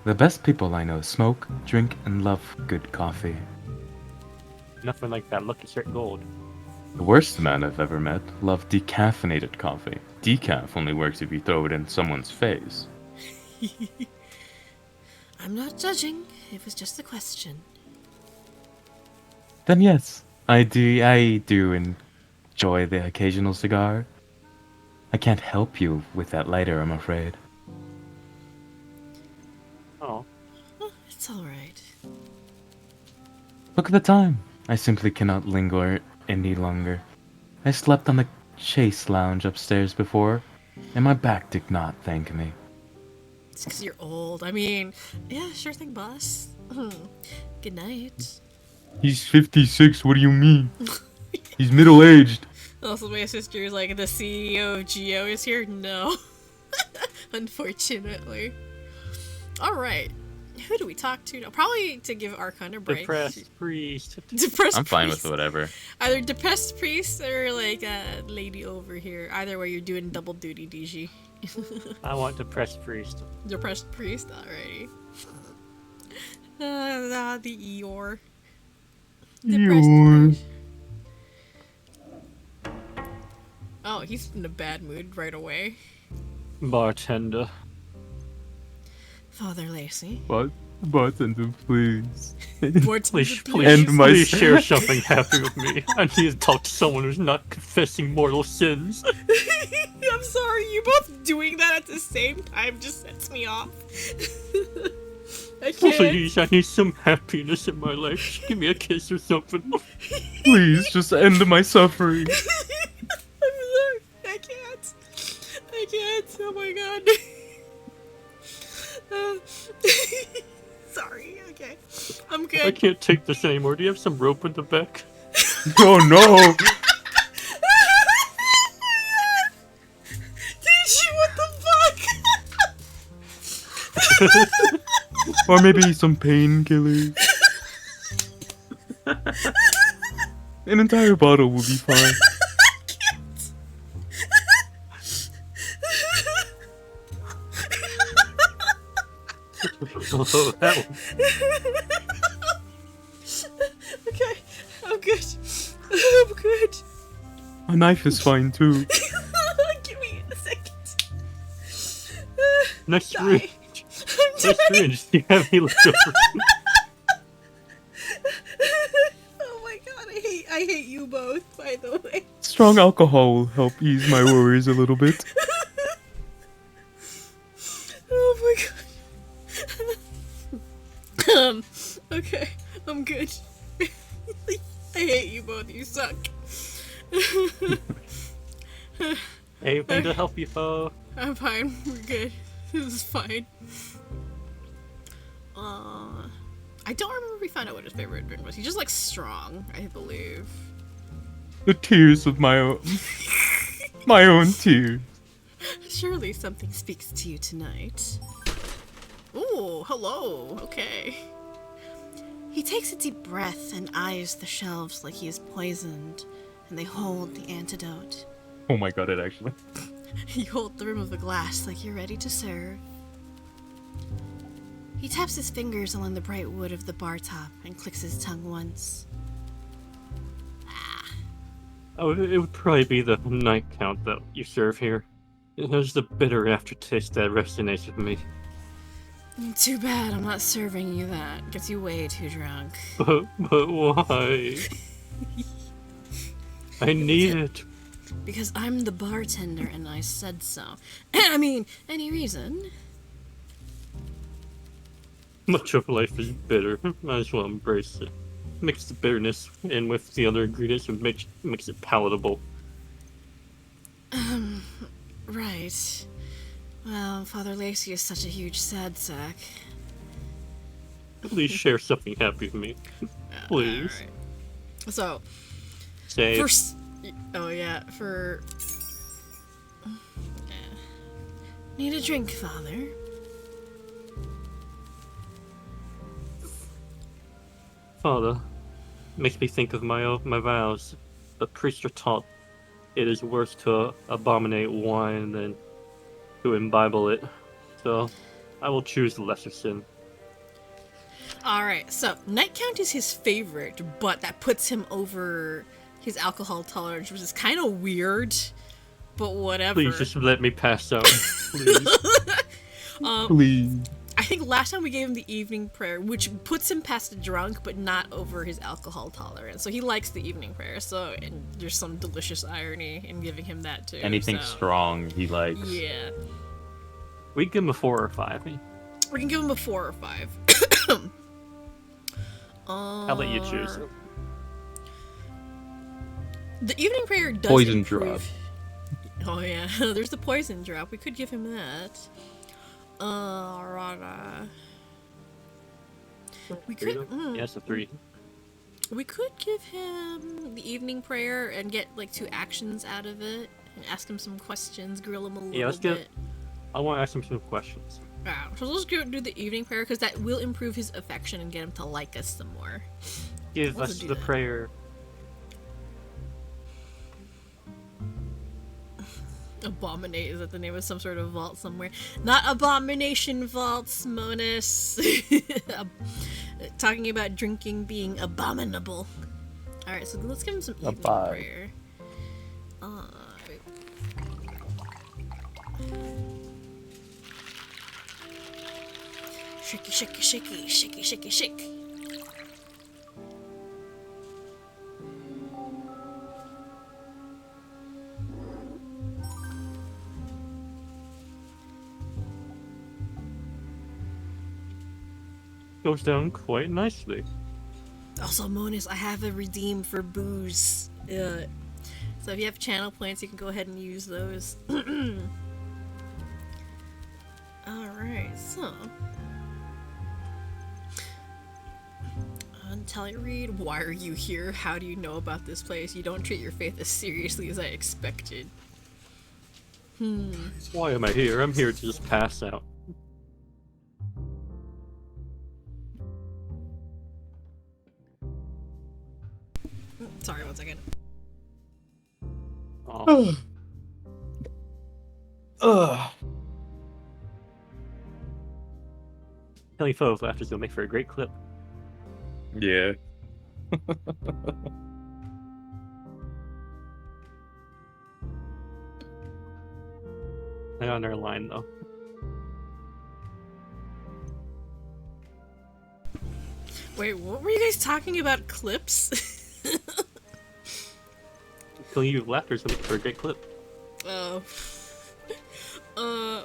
The best people I know smoke, drink, and love good coffee. Nothing like that Lucky Strike Gold. The worst man I've ever met loved decaffeinated coffee. Decaf only works if you throw it in someone's face. I'm not judging. It was just a question. Then yes, I do enjoy the occasional cigar. I can't help you with that lighter, I'm afraid. Oh, Oh, it's alright. Look at the time. I simply cannot linger any longer. I slept on the chase lounge upstairs before, and my back did not thank me. It's because you're old. I mean, yeah, sure thing, boss. Good night. He's 56, what do you mean? He's middle-aged. Also, my sister's like, the CEO of Geo is here? No. Unfortunately. Alright. Who do we talk to now? Probably to give Archon a break. depressed priest. Depressed I'm fine priest. with whatever. Either depressed priest or like a lady over here. Either way, you're doing double duty, DG. I want depressed priest. Depressed priest, alrighty. The Eeyore. Eeyore. Priest. Oh, he's in a bad mood right away. Bartender. Father Lacey. Bartender, please. Please, End my please s- share something happy with me. I need to talk to someone who's not confessing mortal sins. I'm sorry, you both doing that at the same time just sets me off. I can't. Please, I need some happiness in my life. Just give me a kiss or something. Please, just end my suffering. I'm sorry. I can't. I can't. Oh my god. Sorry. Okay. I'm I good. can't take this anymore. Do you have some rope in the back? Oh no! Teach what the fuck? Or maybe some painkillers. An entire bottle will be fine. Oh, that one. Okay. I'm good. I'm good. A knife is fine too. Give me a second. Next Die. syringe. I'm Next dying. syringe. Do you have any leftover? Oh my god, I hate you both, by the way. Strong alcohol will help ease my worries a little bit. Oh my god. Okay, I'm good. I hate you both, you suck. Anything to help you, foe? I'm fine, we're good. This is fine. I don't remember if we found out what his favorite drink was. He just likes strong, I believe. The tears of my own tears. Surely something speaks to you tonight. Ooh, hello. Okay. He takes a deep breath and eyes the shelves like he is poisoned, and they hold the antidote. Oh my god, it actually. You hold the rim of the glass like you're ready to serve. He taps his fingers along the bright wood of the bar top and clicks his tongue once. Oh, it would probably be the night count that you serve here. It has the bitter aftertaste that resonates with me. Too bad I'm not serving you that. Gets you way too drunk. But why? I need it. Because I'm the bartender and I said so. I mean, any reason? Much of life is bitter. Might as well embrace it. Mix the bitterness in with the other ingredients and makes it palatable. Right. Well, Father Lacey is such a huge sad sack. Please share something happy with me. Please. Alright. So, Say first. Oh, yeah, for. Need a drink, Father? Father, makes me think of my vows. The priests are taught it is worse to abominate wine than to imbibe it. So, I will choose the lesser sin. Alright, so Night Count is his favorite, but that puts him over his alcohol tolerance, which is kind of weird, but whatever. Please just let me pass out. Please. Please. I think last time we gave him the evening prayer, which puts him past the drunk, but not over his alcohol tolerance. So he likes the evening prayer, so and there's some delicious irony in giving him that too. Anything so. strong he likes. Yeah. We give him a 4 or 5. We can give him a 4 or 5. I'll let you choose. The evening prayer does Poison improve. Oh yeah, there's the poison drop. We could give him that. Right. We could. Yes, a 3. We could give him the evening prayer and get like 2 actions out of it, and ask him some questions, grill him a little let's bit. I want to ask him some questions. So let's go do the evening prayer because that will improve his affection and get him to like us some more. Give Let's us do the that. prayer. Abominate, is that the name of some sort of vault somewhere? Not Abomination Vaults, Monus. Talking about drinking being abominable. Alright, so let's give him some evening Abide. prayer. Wait. Shaky, shaky, shaky, shaky, shaky, shake. Goes down quite nicely. Also, Monus, I have a redeem for booze. So if you have channel points, you can go ahead and use those. Alright, so. Telly Reed, why are you here? How do you know about this place? You don't treat your faith as seriously as I expected. Why am I here? I'm here to just pass out. Sorry, one second. Oh. Telling Fove laughter is gonna make for a great clip. Yeah. I got another line though. Wait, what were you guys talking about? Clips? Telling you laughter is gonna make for a great clip. Oh.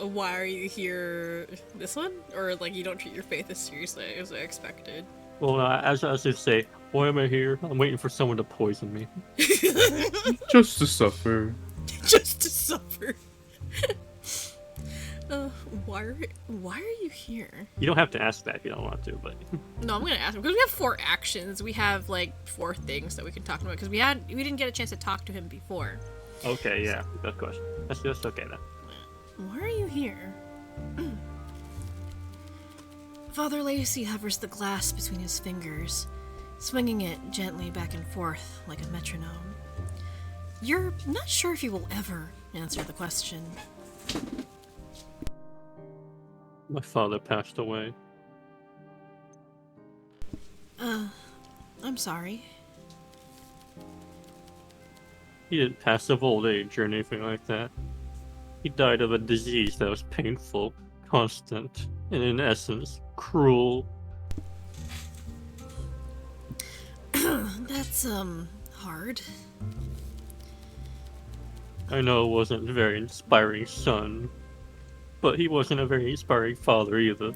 Why are you here? This one? Or, like, you don't treat your faith as seriously as I expected? Well, as I was to say, why am I here? I'm waiting for someone to poison me. Just to suffer. Just to suffer. Why are you here? You don't have to ask that if you don't want to, but No, I'm gonna ask him because we have 4 actions. We have like 4 things that we can talk about because we didn't get a chance to talk to him before. okay, yeah, good question. That's okay then. Why are you here? Father Lacey hovers the glass between his fingers, swinging it gently back and forth like a metronome. You're not sure if you will ever answer the question. My father passed away. I'm sorry. He didn't pass of old age or anything like that. He died of a disease that was painful, constant, and in essence, cruel. That's, hard. I know it wasn't a very inspiring son, but he wasn't a very inspiring father either.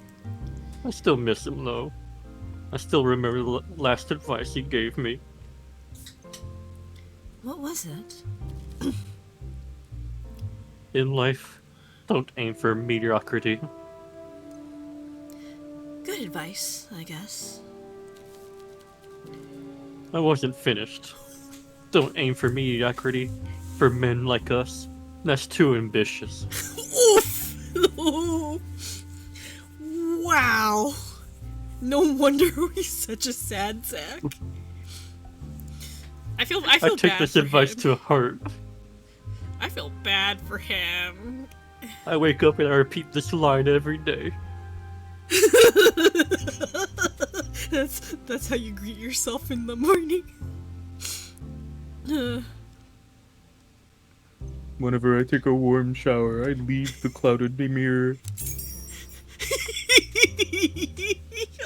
I still miss him though. I still remember the last advice he gave me. What was it? In life, don't aim for mediocrity. Good advice, I guess. I wasn't finished. Don't aim for mediocrity. For men like us, that's too ambitious. Oof! Wow. No wonder he's such a sad sack. I feel I bad took this for advice him. to heart. I feel bad for him. I wake up and I repeat this line every day. That's how you greet yourself in the morning. Whenever I take a warm shower, I leave the clouded mirror.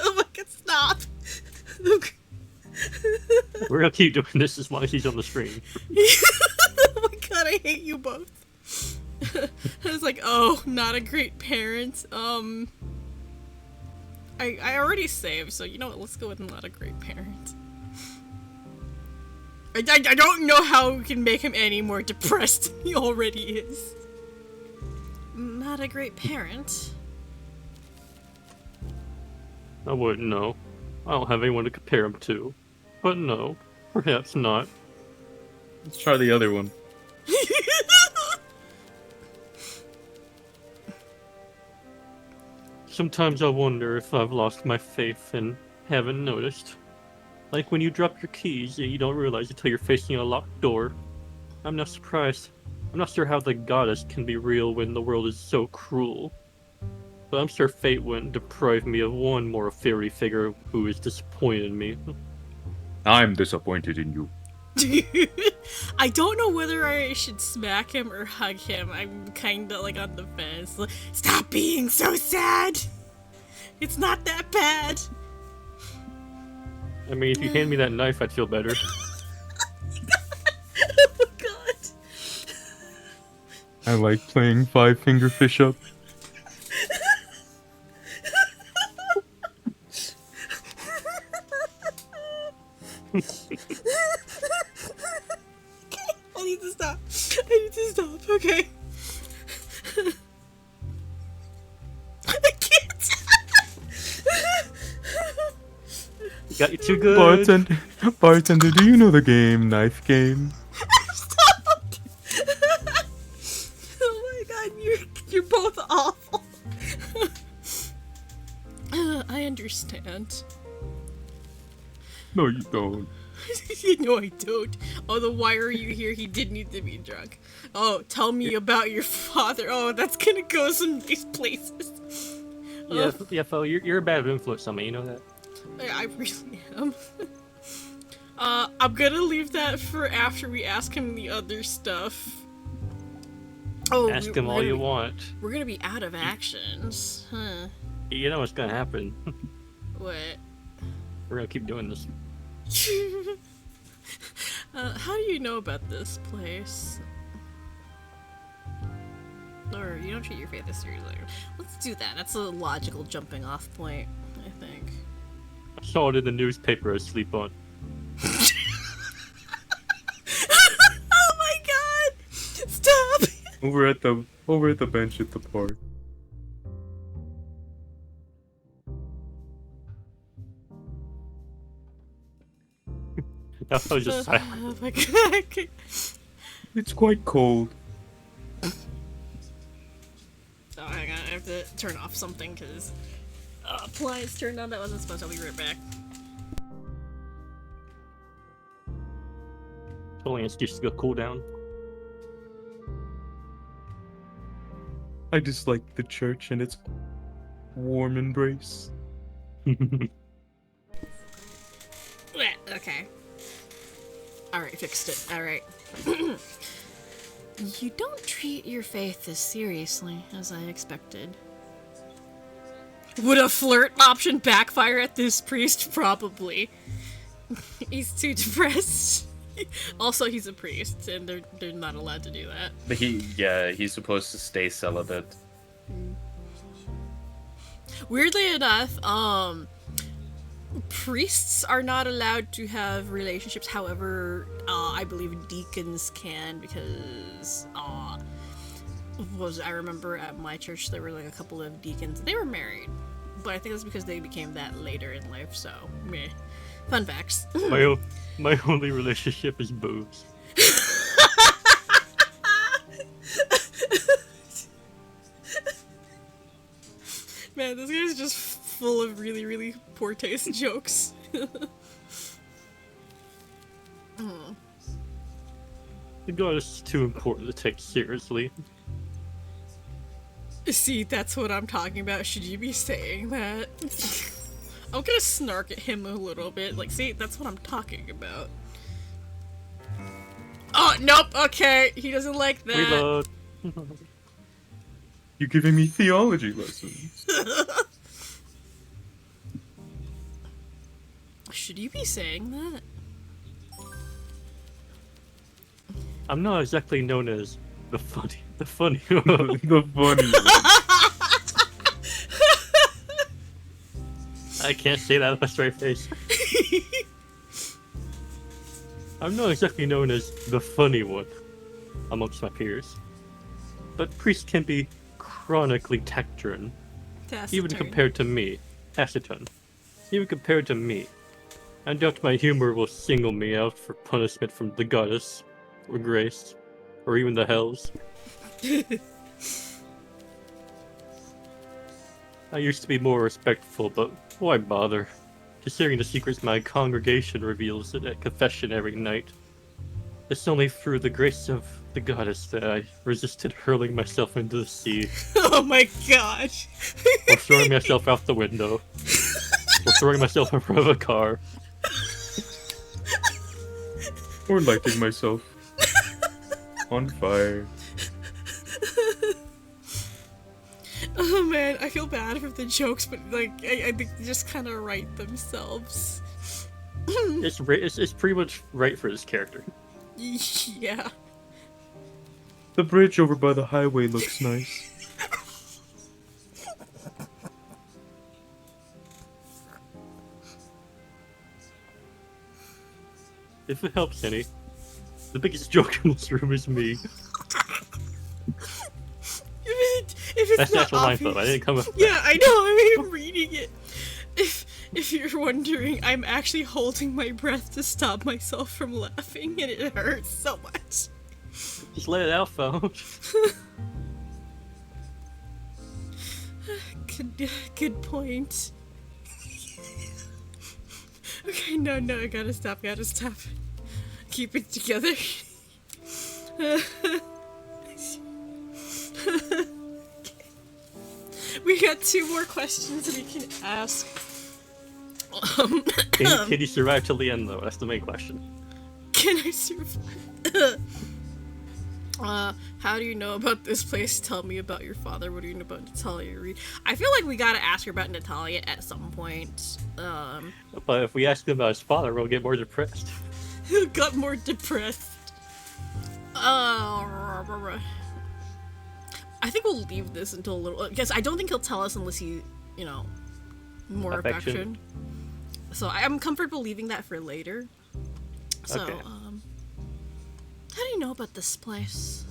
Oh my god, stop! We're gonna keep doing this as long as he's on the screen. Oh my god, I hate you both. I was like, oh, not a great parent. I already saved, so you know what, let's go with not a great parent. I don't know how we can make him any more depressed than he already is. Not a great parent. I wouldn't know. I don't have anyone to compare him to. But no, perhaps not. Let's try the other one. Sometimes I wonder if I've lost my faith and haven't noticed. Like when you drop your keys and you don't realize until you're facing a locked door. I'm not surprised. I'm not sure how the goddess can be real when the world is so cruel. But I'm sure fate wouldn't deprive me of one more fairy figure who has disappointed me. I'm disappointed in you. I don't know whether I should smack him or hug him. I'm kinda like on the fence. Like, stop being so sad! It's not that bad! I mean, if you hand me that knife, I'd feel better. Oh my god! I like playing five-finger fish-up. I need to stop. I need to stop, okay? I can't! Got you too good. Bartender, do you know the game, Knife Game? Stop! Oh my god, you're both awful. I understand. No, you don't. No, I don't. Oh, why are you here? He did need to be drunk. Oh, tell me about your father. Oh, that's gonna go some nice places. Yeah, yeah, Fo, you're a bad influence on me, you know that? I really am. I'm gonna leave that for after we ask him the other stuff. Oh, Ask him all you want. We're gonna be out of actions. Huh. You know what's gonna happen. What? We're gonna keep doing this. How do you know about this place? Or you don't treat your faith as seriously. Let's do that. That's a logical jumping off point, I think. I saw it in the newspaper I sleep on. Oh my god! Stop! Over at the bench at the park. That was just silent. Oh my god. Okay. It's quite cold. Oh, hang on. I have to turn off something because appliance turned on that wasn't supposed to. I'll be right back. Only an excuse to go cool down. I just like the church and its warm embrace. Okay. Alright, fixed it. Alright. You don't treat your faith as seriously as I expected. Would a flirt option backfire at this priest? Probably. He's too depressed. Also, he's a priest, and they're not allowed to do that. But he's supposed to stay celibate. Weirdly enough, priests are not allowed to have relationships. However, I believe deacons can, because I remember at my church there were like a couple of deacons. They were married, but I think that's because they became that later in life. So, meh. Fun facts. My only relationship is boobs. Man, this guy's just full of really, really poor taste jokes. The goddess is too important to take seriously. See, that's what I'm talking about. Should you be saying that? I'm gonna snark at him a little bit. Like, see, that's what I'm talking about. Oh, nope, okay. He doesn't like that. Reload. You're giving me theology lessons. Should you be saying that? I'm not exactly known as the funny one. The funny. I can't say that with a straight face. I'm not exactly known as the funny one amongst my peers. But priests can be chronically taciturn, even compared to me. Taciturn. Even compared to me. I doubt my humor will single me out for punishment from the goddess, or grace, or even the hells. I used to be more respectful, but why bother? Considering the secrets my congregation reveals at confession every night. It's only through the grace of the goddess that I resisted hurling myself into the sea, Oh my gosh. or throwing myself out the window, or throwing myself in front of a car. Or lighting myself on fire. Oh man, I feel bad for the jokes, but like, I think they just kind of write themselves. It's pretty much right for this character. Yeah. The bridge over by the highway looks nice. If it helps any, the biggest joke in this room is me. If it's That's not actual line obvious. though. I didn't come up. Yeah, I know. I'm reading it. If you're wondering, I'm actually holding my breath to stop myself from laughing, and it hurts so much. Just let it out, folks. Good point. Okay, no, I gotta stop. Keep it together. We got 2 more questions we can ask. Can you survive till the end, though? That's the main question. Can I survive? How do you know about this place? Tell me about your father. What do you know about Natalia Reed? I feel like we gotta ask her about Natalia at some point. But if we ask him about his father, we'll get more depressed. Got more depressed. I think we'll leave this until a little, because I don't think he'll tell us unless he, more affection. So I'm comfortable leaving that for later. So, Okay. how do you know about this place?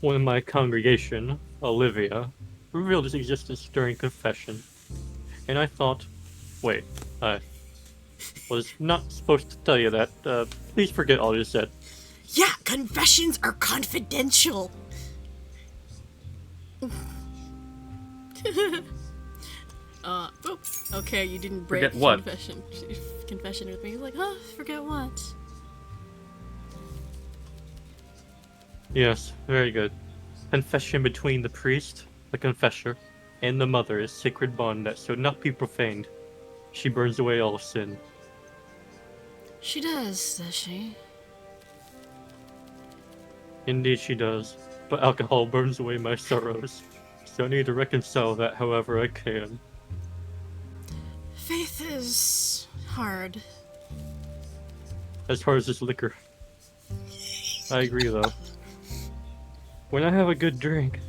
One in my congregation, Olivia, revealed its existence during confession. And I thought, wait, I was not supposed to tell you that. Please forget all you said. Yeah, confessions are confidential. Oh, okay, you didn't break Forget what? confession with me. He's like, oh, forget what? Yes, very good. Confession between the priest, the confessor, and the mother is sacred bond that should not be profaned. She burns away all sin. She does she? Indeed she does, but alcohol burns away my sorrows, so I need to reconcile that however I can. Faith is hard. As far as this liquor. I agree though. When I have a good drink,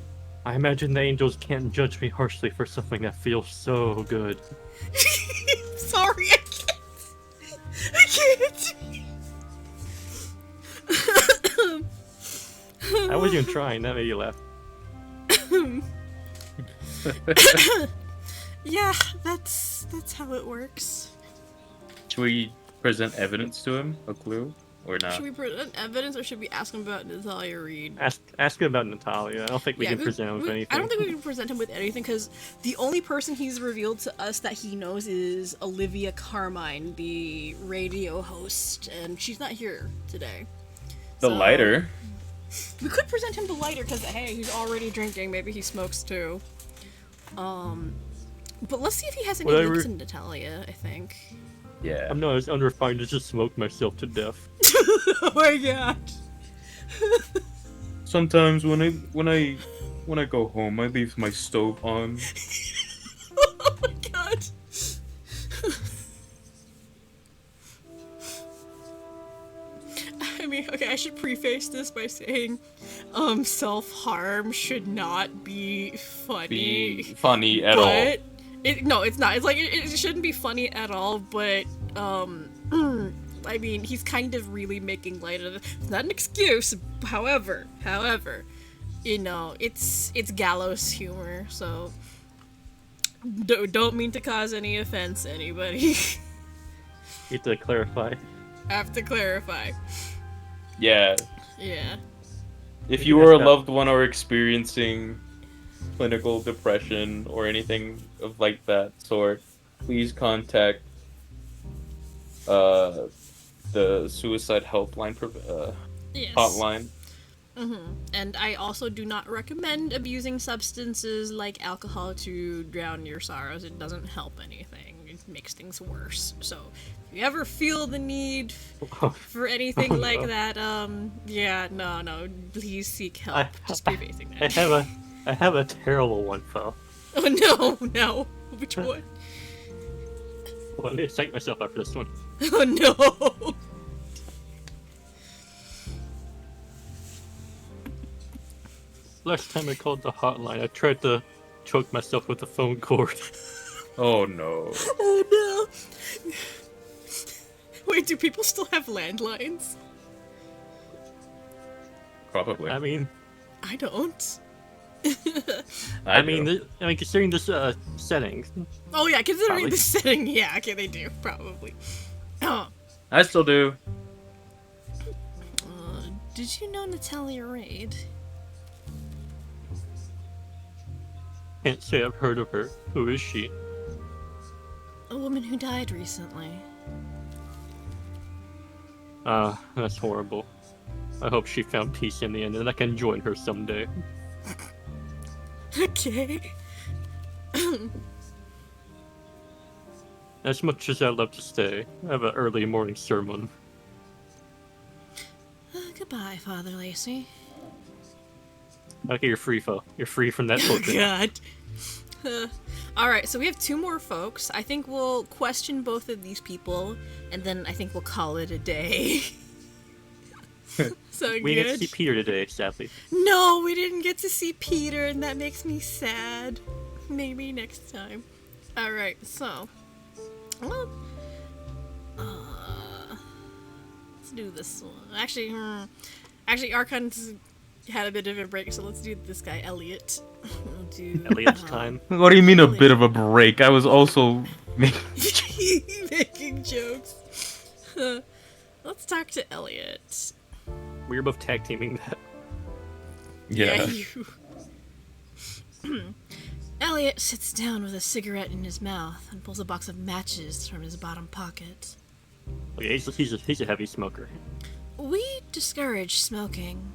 I imagine the angels can't judge me harshly for something that feels so good. Sorry, I can't. I can't. I wasn't even trying, that made you laugh. Yeah, that's how it works. Should we present evidence to him? A clue? Or not? Should we present evidence or should we ask him about Natalia Reed? Ask him about Natalia. I don't think we Yeah, can present him with anything. I don't think we can present him with anything because the only person he's revealed to us that he knows is Olivia Carmine, the radio host, and she's not here today. The So, lighter. We could present him the lighter because hey, he's already drinking. Maybe he smokes too. But let's see if he has any Whatever. links in Natalia. I think. Yeah. I'm not as unrefined as just smoke myself to death. Oh my god. Sometimes when I go home, I leave my stove on. Oh my god. I mean, okay, I should preface this by saying, self-harm should not be funny. Be funny at all. but no, it's not. It's like it shouldn't be funny at all. But I mean, he's kind of really making light of it. It's not an excuse. However, you know, it's gallows humor. So don't mean to cause any offense to anybody. You have to clarify. Have to clarify. Yeah. Yeah. If you are a loved one or experiencing clinical depression or anything of like that sort, please contact the suicide helpline Yes. hotline. And I also do not recommend abusing substances like alcohol to drown your sorrows. It doesn't help anything. It makes things worse. So, if you ever feel the need for anything like no. that, yeah, no, please seek help. Just prefacing I that. have a terrible one, Phil. Oh no, which one? Well, let me psych myself up for this one. Oh no. Last time I called the hotline, I tried to choke myself with the phone cord. Oh no. Oh no. Wait, do people still have landlines? Probably. I mean, I don't. I do. mean, considering this setting, Oh yeah, considering Probably. the setting, yeah, okay, they do, probably. Oh, I still do. did you know Natalia Reid? can't say I've heard of her. Who is she? A woman who died recently. That's horrible. I hope she found peace in the end and I can join her someday. Okay. As much as I'd love to stay, I have an early morning sermon. Goodbye, Father Lacey. Okay, you're free, Phil. You're free from that torture. God. Alright, so we have two more folks. I think we'll question both of these people, and then I think we'll call it a day. So We good? get to see Peter today, sadly. No, we didn't get to see Peter, and that makes me sad. Maybe next time. Alright, so. Well, let's do this one. Actually, Archon's had a bit of a break, so let's do this guy, Elliot. We'll do, Elliot's time. What do you mean a bit of a break? I was also making jokes. Let's talk to Elliot. We were both tag teaming that. yeah. You. Elliot sits down with a cigarette in his mouth and pulls a box of matches from his bottom pocket. Okay, he's a heavy smoker. We discourage smoking.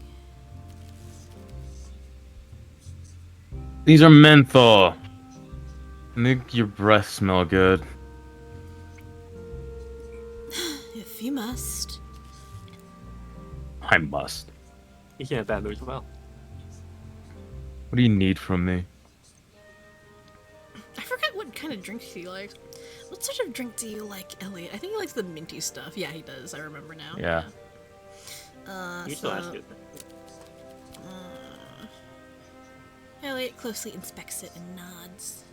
These are menthol. Make your breath smell good. If you must. I must. He's in a bad mood as well. What do you need from me? I forgot what kind of drink he likes. What sort of drink do you like, Elliot? I think he likes the minty stuff. Yeah, he does. I remember now. Yeah. You still ask it. Elliot closely inspects it and nods.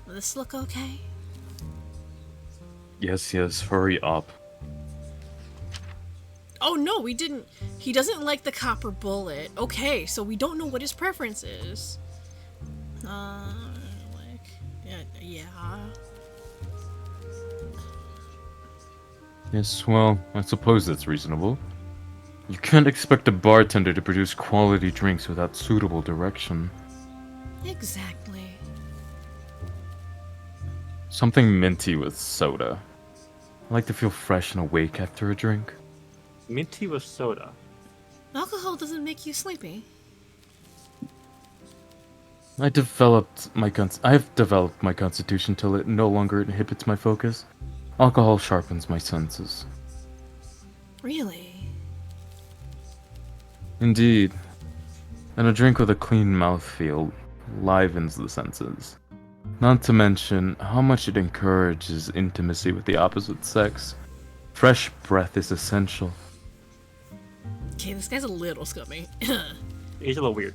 Will this look okay? Yes, hurry up. Oh no, we didn't. He doesn't like the copper bullet. Okay, so we don't know what his preference is. Yeah. Yes, well, I suppose that's reasonable. You can't expect a bartender to produce quality drinks without suitable direction. Exactly. Something minty with soda. I like to feel fresh and awake after a drink. Minty with soda. Alcohol doesn't make you sleepy. I've developed my constitution till it no longer inhibits my focus. Alcohol sharpens my senses. Really? Indeed. And a drink with a clean mouthfeel livens the senses. Not to mention how much it encourages intimacy with the opposite sex. Fresh breath is essential. Okay, this guy's a little scummy. He's a little weird.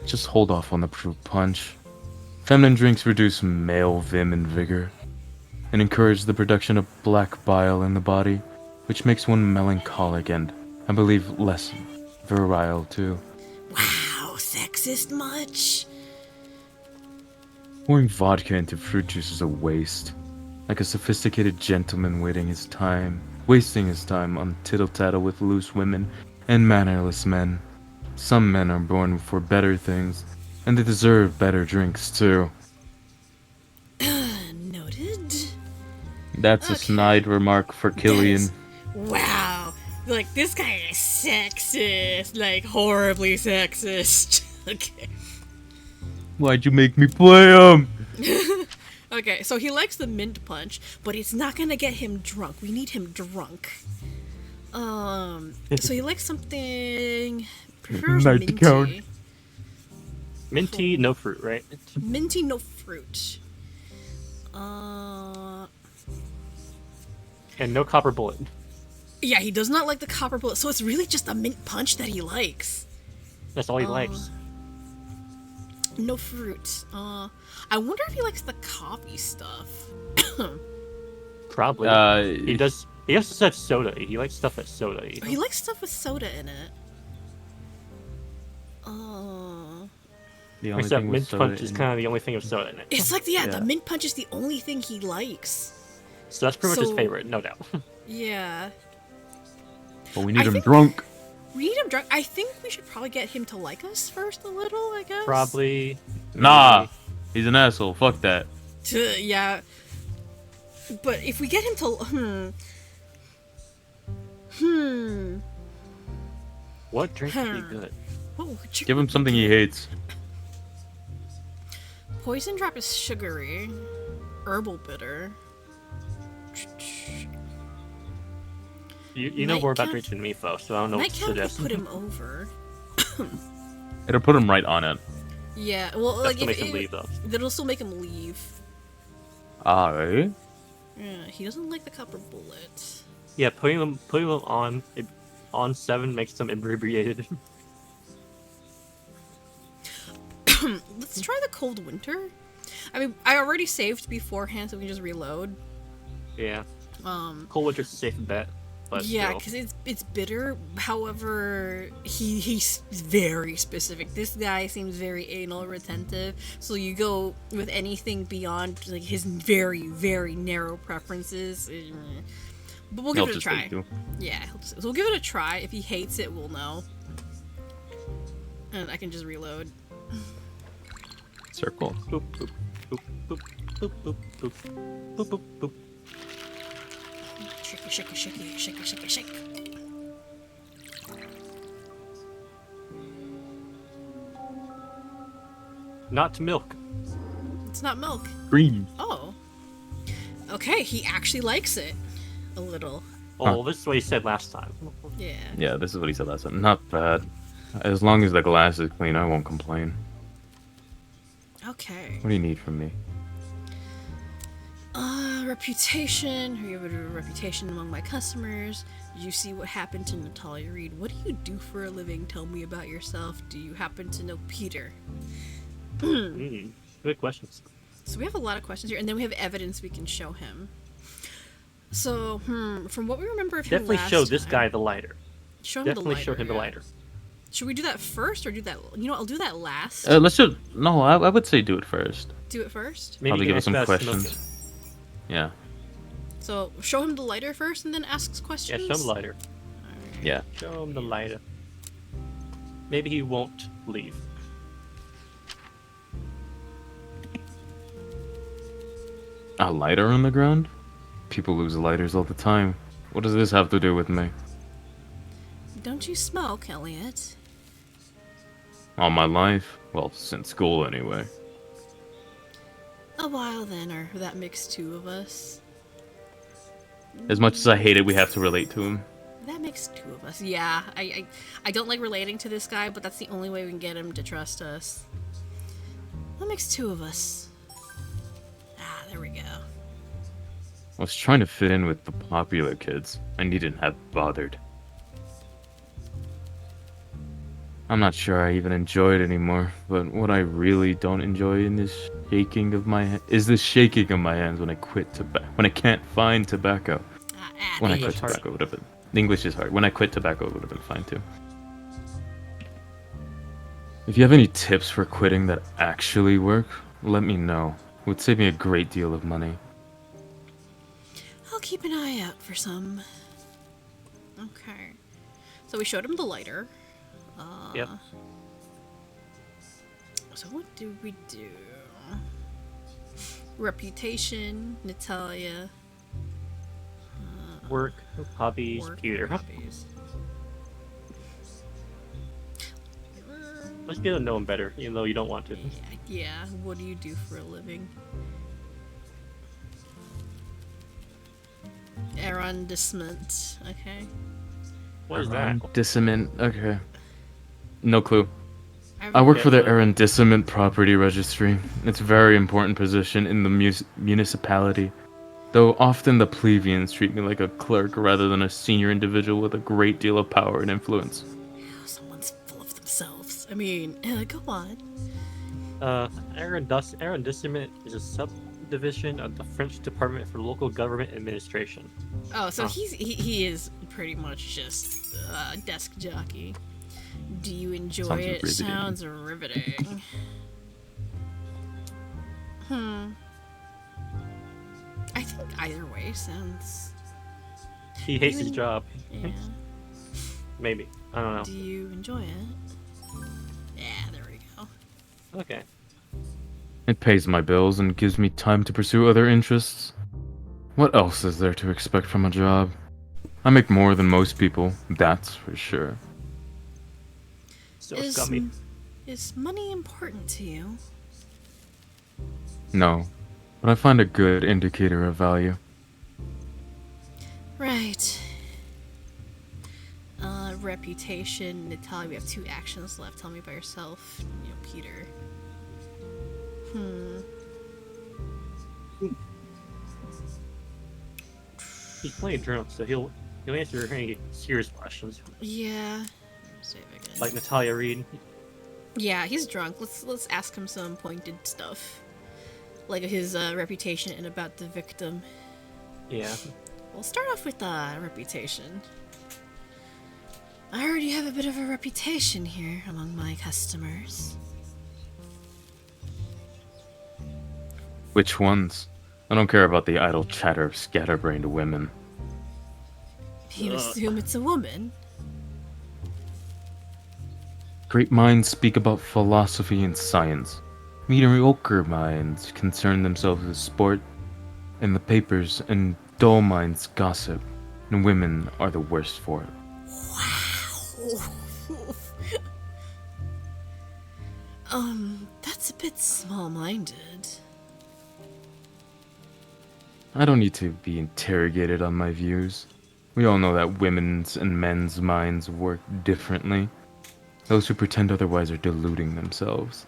Just hold off on the fruit punch. Feminine drinks reduce male vim and vigor, and encourage the production of black bile in the body, which makes one melancholic and, I believe, less virile too. Wow, sexist much? Pouring vodka into fruit juice is a waste. Like a sophisticated gentleman wasting his time on tittle-tattle with loose women and mannerless men. Some men are born for better things, and they deserve better drinks too. Noted. That's a Okay. snide remark for Killian. Yes. Wow. Like, this guy is sexist. Like, horribly sexist. Okay. Why'd you make me play him? Okay, so he likes the mint punch, but it's not gonna get him drunk. We need him drunk. So he likes something... prefers Night minty. cone. Minty, no fruit, right? Minty, no fruit. Uh... And no copper bullet. Yeah, he does not like the copper bullet, so it's really just the mint punch that he likes. That's all he likes. No fruit. I wonder if he likes the coffee stuff. Probably. He does. He also said soda. He likes stuff that's soda. He likes stuff with soda in it. The only Except thing with mint soda punch is in- kind of the only thing with soda in it. It's like, yeah, the Yeah. mint punch is the only thing he likes. So that's pretty much So- his favorite, no doubt. Yeah. But we need I him think- drunk. We need him drunk. I think we should probably get him to like us first a little, I guess. Probably. Nah, maybe. he's an asshole. Fuck that. Yeah. But if we get him to... What drink would be good? Oh, Give him something he hates. Poison drop is sugary. Herbal bitter. You know more about Nightcap- drinks than me, Fo, so I don't know what to Nightcap could suggest. put him over. It'll put him right on it. Yeah, well, That's like, to make him leave, though. That'll still make him leave. Alright. Yeah, he doesn't like the copper bullet. Yeah, putting them on 7 makes them inebriated. Let's try the cold winter. I mean, I already saved beforehand, so we can just reload. Yeah. Cold Winter's a safe bet, but Yeah, still. because it's bitter. However, he's very specific. This guy seems very anal retentive. So you go with anything beyond like his very, very narrow preferences. But we'll give it a try. Yeah, so we'll give it a try. If he hates it, we'll know. And I can just reload. Circle. Boop, boop, boop, boop, boop, boop, boop, boop, boop, boop. Shake it, shake it, shake it, shake it, shake it, shake. Not milk. It's not milk. Green. Oh. Okay, he actually likes it. A little. Oh, this is what he said last time. Yeah. Yeah, this is what he said last time. Not bad. As long as the glass is clean, I won't complain. Okay. What do you need from me? Reputation. Are you able to do a reputation among my customers? Did you see what happened to Natalia Reed? What do you do for a living? Tell me about yourself. Do you happen to know Peter? Good questions. So we have a lot of questions here, and then we have evidence we can show him. So, from what we remember of him Definitely last show this time- guy the lighter. Show him Definitely the lighter. show him the yeah. lighter. Should we do that first, or do that? You know, what, I'll do that last. Let's do. No, I would say do it first. Do it first. Maybe Probably you give us can some ask about questions. smoking. Yeah. So show him the lighter first, and then ask Yeah, questions. show him the lighter. Yeah. Show him the lighter. Maybe he won't leave. A lighter on the ground? People lose lighters all the time. What does this have to do with me? Don't you smoke, Elliot? All my life? Well, since school anyway. A while then, or that makes two of us. As much as I hate it, we have to relate to him. That makes two of us. Yeah, I don't like relating to this guy, but that's the only way we can get him to trust us. That makes two of us. Ah, there we go. I was trying to fit in with the popular kids. I needn't have bothered. I'm not sure I even enjoy it anymore, but what I really don't enjoy in this shaking of my is this shaking of my hands when I quit when I can't find tobacco. When I quit English hard. tobacco would have been. The English is hard. When I quit tobacco it would have been fine too. If you have any tips for quitting that actually work, let me know. It would save me a great deal of money. I'll keep an eye out for some. Okay. So we showed him the lighter. Yep. So what do we do? Reputation, Natalia. Work, hobbies, Work, Peter. hobbies. Let's get to know him better, even though you don't want to. Yeah, what do you do for a living? Arrondissement. Okay. What is that? Arrondissement. Okay. No clue. I've- I work Okay, for the so- Arrondissement Property Registry. It's a very important position in the municipality. Though often the plebeians treat me like a clerk rather than a senior individual with a great deal of power and influence. Someone's full of themselves. I mean, go on. Arrondissement is a subdivision of the French Department for Local Government Administration. Oh, so Huh. he is pretty much just a desk jockey. Do you enjoy Sounds it? riveting. Sounds riveting. I think either way sounds. He hates his Even- job. Yeah. Maybe. I don't Do you enjoy it? Yeah, there we go. know. Okay. It pays my bills and gives me time to pursue other interests. What else is there to expect from a job? I make more than most people, that's for sure. So Is, scummy. is money important to you? No, but I find a good indicator of value. Right. Reputation, Natalia, we have 2 actions left. Tell me about yourself. You know, Peter. He's playing drunk, so he'll answer any serious questions. Yeah. Save again. Like Natalia Reed. Yeah, he's drunk. Let's ask him some pointed stuff, like his reputation and about the victim. Yeah. We'll start off with reputation. I heard you have a bit of a reputation here among my customers. Which ones? I don't care about the idle chatter of scatterbrained women. You assume it's a woman? Great minds speak about philosophy and science. Mediocre minds concern themselves with sport and the papers, and dull minds gossip, and women are the worst for it. That's a bit small-minded. I don't need to be interrogated on my views. We all know that women's and men's minds work differently. Those who pretend otherwise are deluding themselves.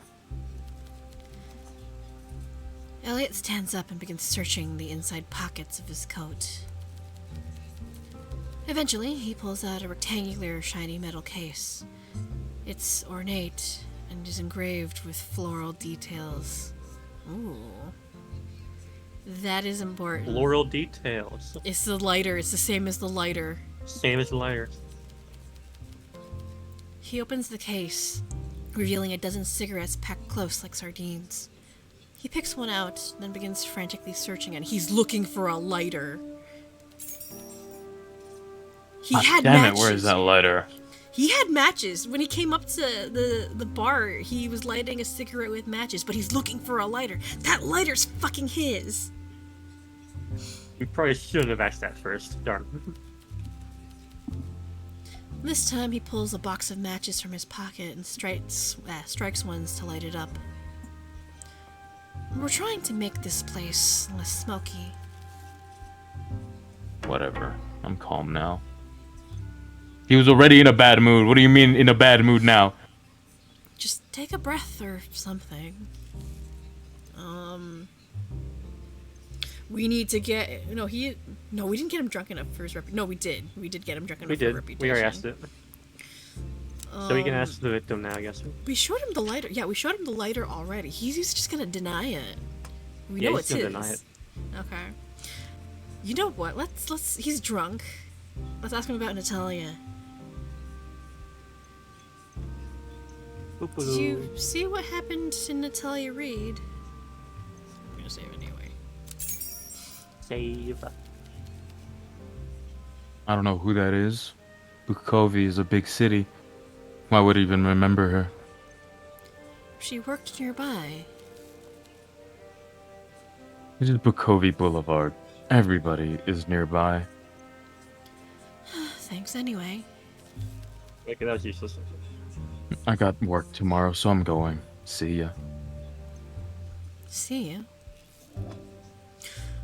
Elliot stands up and begins searching the inside pockets of his coat. Eventually, he pulls out a rectangular, shiny metal case. It's ornate and is engraved with floral details. Ooh. That is important. Floral details. It's the lighter. It's the same as the lighter. Same as the lighter. He opens the case, revealing a dozen cigarettes packed close like sardines. He picks one out, then begins frantically searching, and he's looking for a lighter. He had Damn matches. it, where is that lighter? He had matches. When he came up to the bar, he was lighting a cigarette with matches, but he's looking for a lighter. That lighter's fucking his. You probably shouldn't have asked that first. Darn. This time he pulls a box of matches from his pocket and strikes ones to light it up. We're trying to make this place less smoky. Whatever. I'm calm now. He was already in a bad mood. What do you mean in a bad mood now? Just take a breath or something. We need to get... No, we didn't get him drunk enough for his reputation. No, we did. We did get him drunk enough We for his did. reputation. We already asked it. So we can ask the victim now, I guess. We showed him the lighter. Yeah, we showed him the lighter already. He's just gonna deny it. We Yeah, know he's it's his. gonna deny it. Okay. You know what? Let's. He's drunk. Let's ask him about Natalia. Did you see what happened to Natalia Reed? I'm gonna save anyway. Save. I don't know who that is. Bukovi is a big city. Why would I even remember her? She worked nearby. It is Bukovi Boulevard. Everybody is nearby. Thanks anyway. Okay, that was useless. I got work tomorrow, so I'm going. See ya. See ya.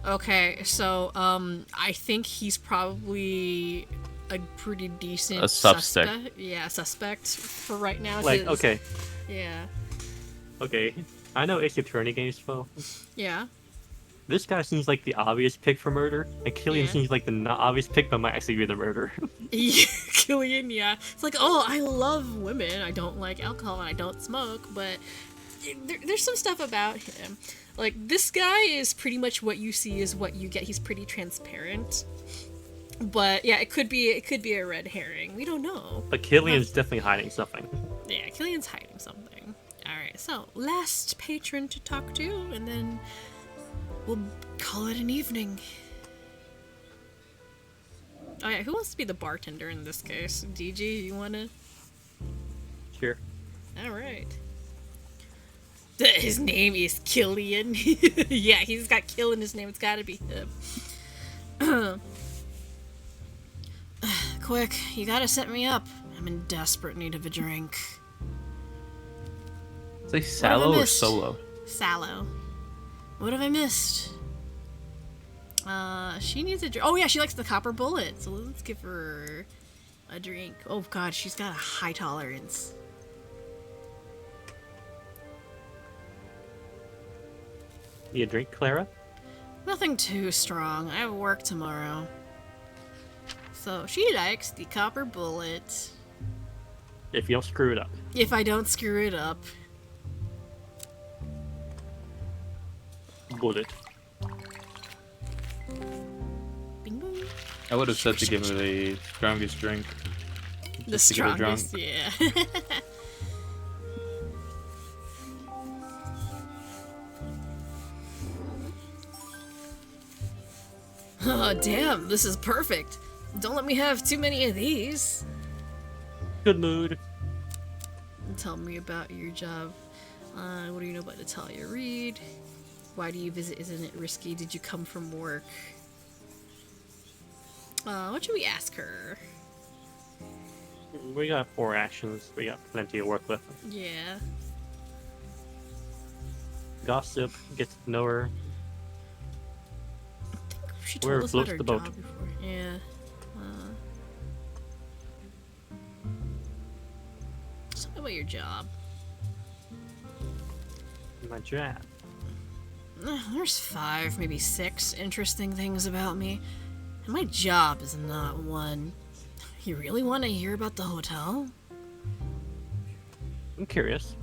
Okay, so I think he's probably a pretty decent A suspect. Yeah, suspect for right now. Like, 'cause- okay, Yeah. okay. I know Ace Attorney games, Phil. Yeah. This guy seems like the obvious pick for murder, and Killian Yeah. seems like the not obvious pick, but might actually be the murderer. Killian, yeah. It's like, oh, I love women. I don't like alcohol and I don't smoke, but there's some stuff about him. Like, this guy is pretty much what you see is what you get. He's pretty transparent. But yeah, it could be a red herring. We don't know. But Killian's definitely hiding something. Yeah, Killian's hiding something. Alright, so last patron to talk to, and then we'll call it an evening. Oh yeah, who wants to be the bartender in this case? DG, you wanna? Sure. Alright. His name is Killian. Yeah, he's got kill in his name. It's gotta be him. Quick, you gotta set me up. I'm in desperate need of a drink. Say sallow or missed? solo? Sallow. What have I missed? She needs a drink. Oh yeah, she likes the copper bullet. So let's give her a drink. Oh god, she's got a high tolerance. You a drink, Clara? Nothing too strong. I have work tomorrow. So she likes the copper bullet. If you don't screw it up. If I don't screw it up. Bullet. Bing bong. I would have said to give her the strongest drink. The Just to get her drunk. strongest, yeah. Oh, damn, this is perfect. Don't let me have too many of these. Good mood. Tell me about your job. What do you know about Natalia Reed? Why do you visit? Isn't it risky? Did you come from work? What should we ask her? We got 4 actions. We got plenty to work with. Yeah. Gossip, get to know her. She Where told us about floats her the boat? job before. Yeah. How about your job? My job. There's 5, maybe 6 interesting things about me, and my job is not one. You really want to hear about the hotel? I'm curious.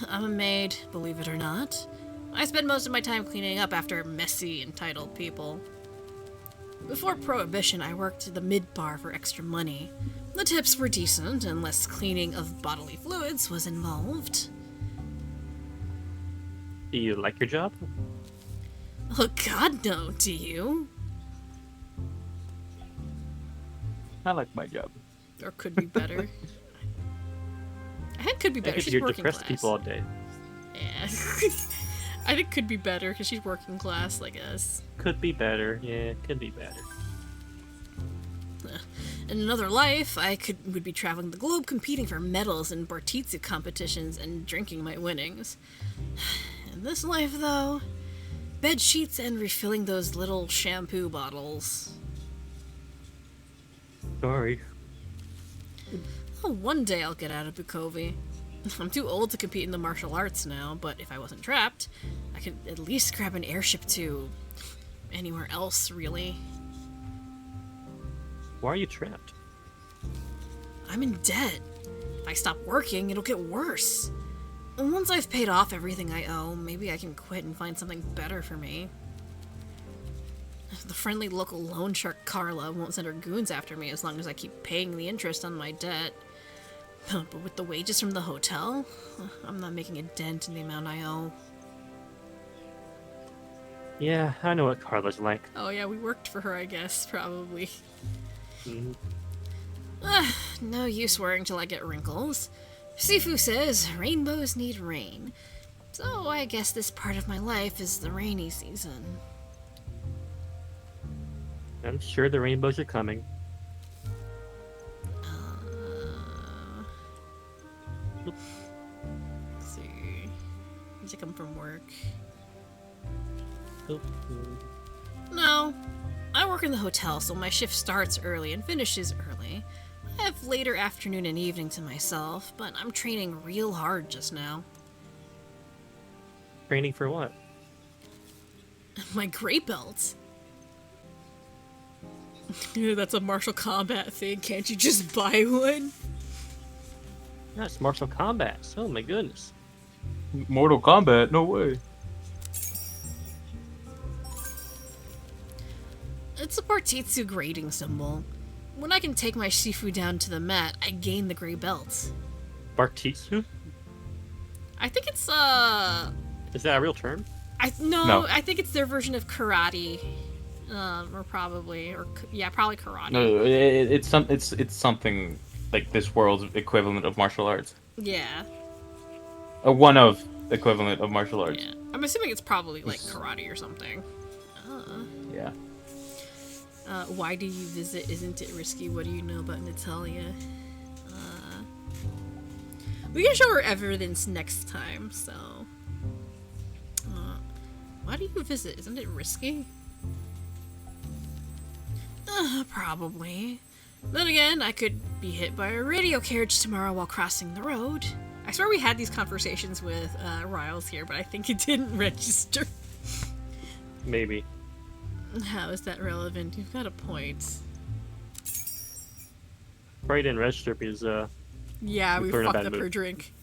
I'm a maid, believe it or not. I spend most of my time cleaning up after messy, entitled people. Before Prohibition, I worked the mid-bar for extra money. The tips were decent, and less cleaning of bodily fluids was involved. Do you like your job? Oh god, no, do you? I like my job. Or could be better. I think could be I better. get to She's hear working depressed class. people all day. Yeah. I think could be better because she's working class like us. Could be better. Yeah, could be better. In another life, I would be traveling the globe competing for medals in Bartitsu competitions and drinking my winnings. In this life, though, bed sheets and refilling those little shampoo bottles. Sorry. Oh, one day I'll get out of Bukovi. I'm too old to compete in the martial arts now, but if I wasn't trapped, I could at least grab an airship to anywhere else, really. Why are you trapped? I'm in debt. If I stop working, it'll get worse. And once I've paid off everything I owe, maybe I can quit and find something better for me. The friendly local loan shark Carla won't send her goons after me as long as I keep paying the interest on my debt. But with the wages from the hotel, I'm not making a dent in the amount I owe. Yeah, I know what Carla's like. Oh yeah, we worked for her, I guess, probably. Mhm. No use worrying till I get wrinkles. Sifu says rainbows need rain. So I guess this part of my life is the rainy season. I'm sure the rainbows are coming. Let's see. Did you come from work? Oh, No. I work in the hotel, so my shift starts early and finishes early. I have later afternoon and evening to myself, but I'm training real hard just now. Training for what? My gray belt. That's a martial combat thing. Can't you just buy one? That's Martial Combat. Oh my goodness. Mortal Kombat? No way. It's a Bartitsu grading symbol. When I can take my Shifu down to the mat, I gain the gray belt. Bartitsu? I think it's Is that a real term? No. I think it's their version of karate. Probably karate. No, it's something like this world's equivalent of martial arts. Yeah. One of equivalent of martial arts. Yeah. I'm assuming it's probably like karate or something. Yeah. Why do you visit? Isn't it risky? What do you know about Natalia? We can show her evidence next time, so. Why do you visit? Isn't it risky? Probably. Then again, I could be hit by a radio carriage tomorrow while crossing the road. I swear we had these conversations with Riles here, but I think it didn't register. Maybe. How is that relevant? You've got a point. Probably didn't register because Yeah, We we put her in a fucked bad up her mood. drink.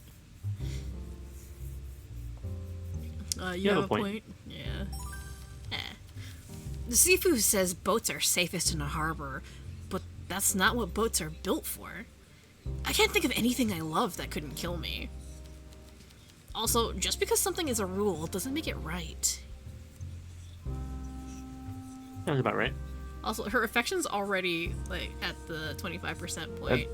You have have a a point. point? Yeah. The Sifu says boats are safest in a harbor, but that's not what boats are built for. I can't think of anything I love that couldn't kill me. Also, just because something is a rule doesn't make it right. Sounds about right. Also, her affection's already, like, at the 25% point.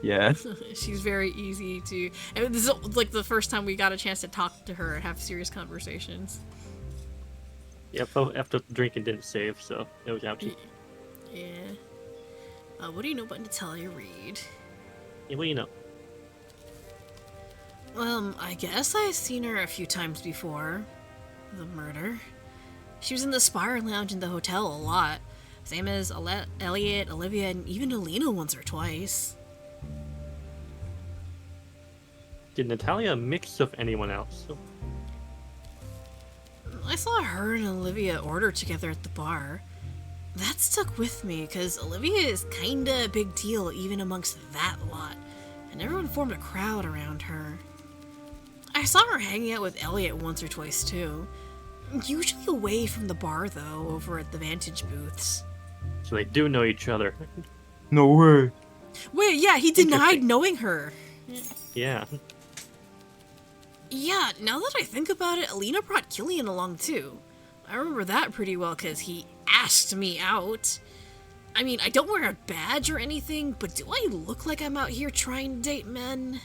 Yeah. She's very easy to... And this is, like, the first time we got a chance to talk to her and have serious conversations. Yeah, after drinking didn't save, so it was out. Yeah. What do you know about Natalia Reed? Yeah, what do you know? I guess I've seen her a few times before. The murder. She was in the Spire Lounge in the hotel a lot. Same as Elliot, Olivia, and even Alina once or twice. Did Natalia mix with anyone else? I saw her and Olivia order together at the bar. That stuck with me, because Olivia is kinda a big deal even amongst that lot, and everyone formed a crowd around her. I saw her hanging out with Elliot once or twice too. Usually away from the bar though, over at the Vantage booths. So they do know each other. No way. Wait, yeah, he denied Interesting. knowing her. Yeah. Yeah, now that I think about it, Alina brought Killian along too. I remember that pretty well because he asked me out. I mean, I don't wear a badge or anything, but do I look like I'm out here trying to date men?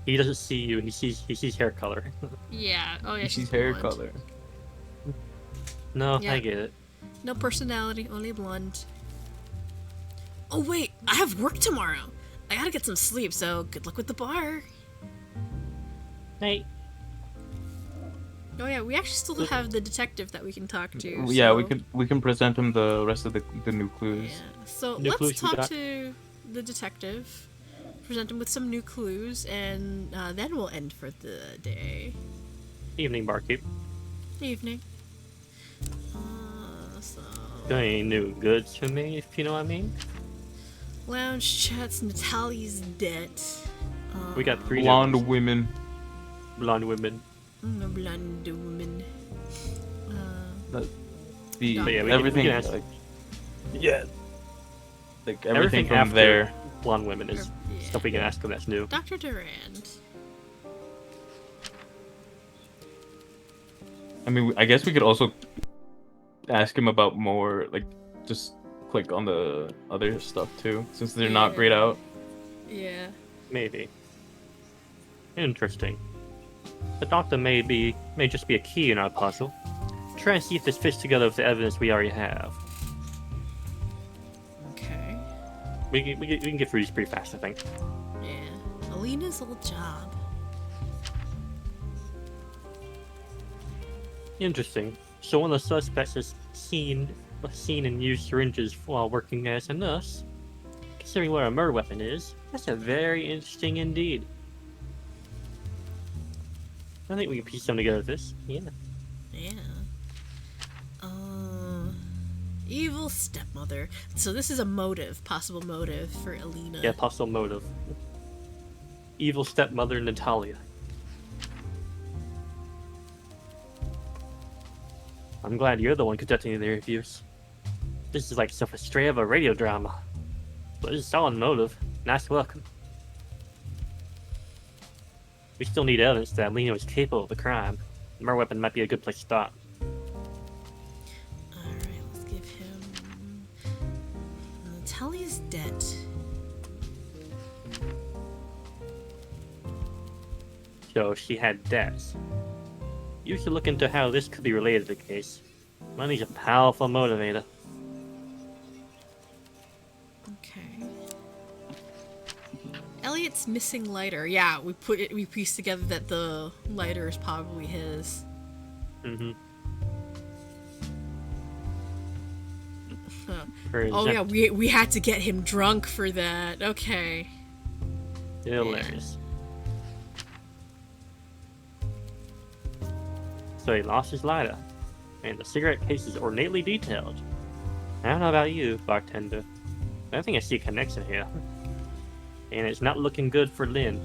He doesn't see you. He sees hair color. Yeah, oh yeah, She's hair blonde. color. No, Yeah. I get it. No personality, only blonde. Oh wait, I have work tomorrow. I gotta get some sleep, so good luck with the bar. Hey, Oh yeah, we actually still have the detective that we can talk to. Yeah, so- we can present him the rest of the new clues. Yeah. So New let's clues we talk got? to the detective, present him with some new clues, and then we'll end for the day. evening barkeep. Evening. So Got any new goods for me, if you know what I mean? lounge chats, Natalie's debt. We got 3 Blonde jokers. women. Blonde women. A blonde woman. The But yeah, we can everything. ask- like, yeah. Like everything from after there. blonde women is Yeah. stuff we can ask them that's new. Dr. Durand. I mean, I guess we could also ask him about more, like, just click on the other stuff too, since they're not grayed Yeah. out. Yeah. Maybe. Interesting. The doctor may just be a key in our puzzle. Try and see if this fits together with the evidence we already have. Okay. We can get through these pretty fast, I think. Yeah. Alina's old job. Interesting. So one of the suspects is seen and used syringes while working as a nurse. Considering what a murder weapon is, that's a very interesting indeed. I think we can piece something together with this. Yeah. Yeah. Evil stepmother. So this is a motive, possible motive for Alina. Yeah, possible motive. Evil stepmother Natalia. I'm glad you're the one conducting the interviews. This is like stuff straight out of a radio drama. But it's a solid motive. Nice look. We still need evidence that Lena was capable of the crime. The murder weapon might be a good place to start. Alright, let's give him Natalia's debt. So she had debts. You should look into how this could be related to the case. Money's a powerful motivator. Okay. Elliot's missing lighter. Yeah, we pieced together that the lighter is probably his. Mm-hmm. Huh. Oh yeah, we had to get him drunk for that. Okay. Hilarious. So he lost his lighter, and the cigarette case is ornately detailed. I don't know about you, bartender, but I think I see a connection here. And it's not looking good for Lynn.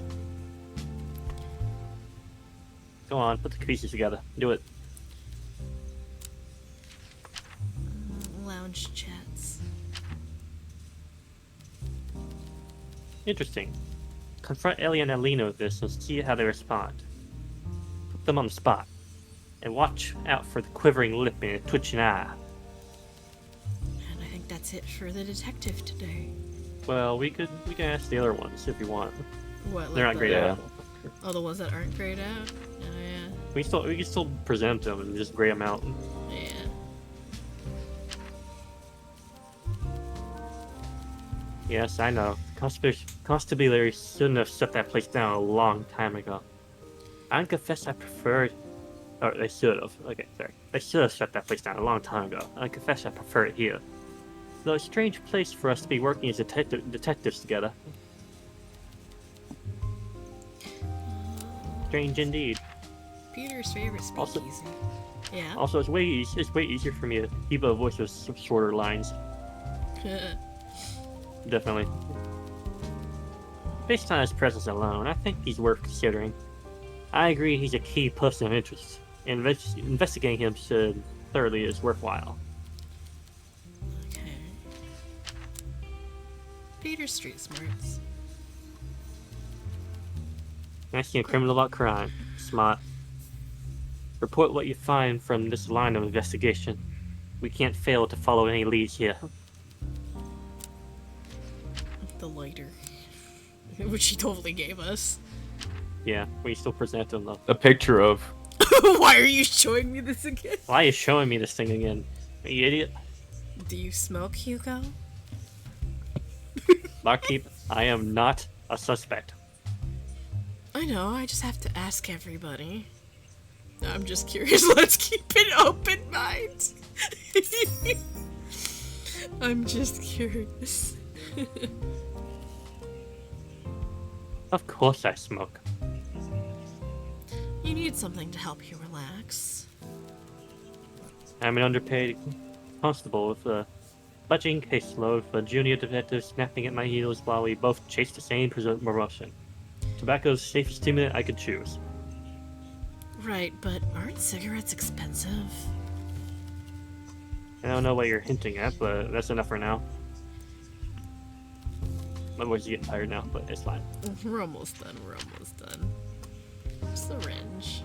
Go on, put the pieces together. Do it. Lounge chats. Interesting. Confront Ellie and Alina with this and see how they respond. Put them on the spot. And watch out for the quivering lip and a twitching eye. And I think that's it for the detective today. Well, we can ask the other ones if you want. What? They're not the- great Yeah. at it. Oh, the ones that aren't grayed out. Oh yeah. We can still present them and just gray them out. Yeah. Yes, I know. Constabulary shouldn't have shut that place down a long time ago. I confess I preferred. Or they should have. Okay, sorry. They should have shut that place down a long time ago. I confess I prefer it here. Though a strange place for us to be working as detectives together. strange indeed. Peter's favorite Also- speakeasy. Yeah. Also, it's way easier for me to keep a voice with shorter lines. Definitely. Based on his presence alone, I think he's worth considering. I agree he's a key person of interest. Investigating him should thoroughly is worthwhile. Okay. Peter's street smarts. Asking a criminal about crime. Smart. Report what you find from this line of investigation. We can't fail to follow any leads here. The lighter. Which he totally gave us. Yeah, we still present him though. A picture of. Why are you showing me this again? Why are you showing me this thing again? You idiot. Do you smoke, Hugo? Barkeep, I am not a suspect. I know, I just have to ask everybody. I'm just curious, let's keep an open mind. I'm just curious. Of course I smoke. You need something to help you relax. I'm an underpaid constable with a budging caseload for junior detective snapping at my heels while we both chase the same promotion. Tobacco's the safest stimulant I could choose. Right, but aren't cigarettes expensive? I don't know what you're hinting at, but that's enough for now. My voice is getting tired now, but it's fine. We're almost done, we're almost done. Syringe.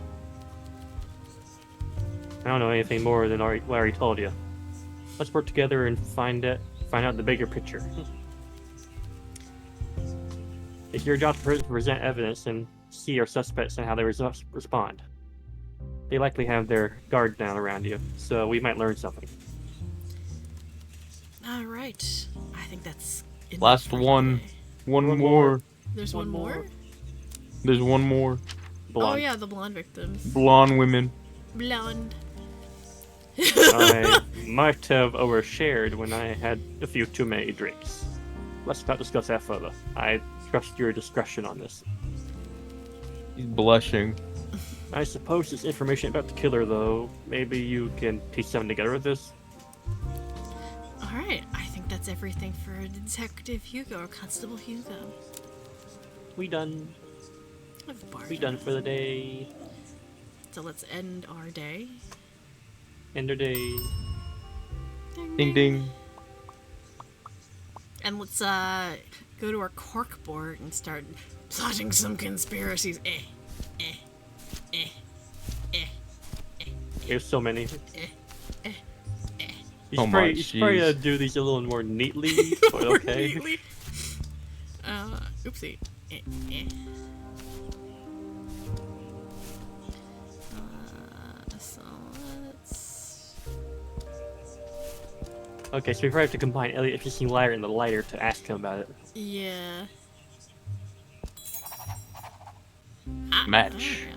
I don't know anything more than what I already told you. Let's work together and find out the bigger picture. It's your job to present evidence and see our suspects and how they respond. They likely have their guard down around you, so we might learn something. Alright. I think that's enough Last for one. today. One more. There's one more? There's one more. Blonde. Oh yeah, the blonde victims. Blonde women. Blonde. I might have overshared when I had a few too many drinks. Let's not discuss that further. I trust your discretion on this. He's blushing. I suppose this information about the killer, though, maybe you can piece something together with this? Alright, I think that's everything for Detective Hugo or Constable Hugo. We done. I've barred We done for the day. So let's end our day. End of day. Ding ding. And let's go to our cork board and start plotting some conspiracies. There's so many. You Oh should my, probably, you should probably jeez. do these a little more neatly, but More okay. neatly. Oopsie. So let's. Okay, so we probably have to combine Elliot fishing lighter and the lighter to ask him about it. Yeah. Match. Oh,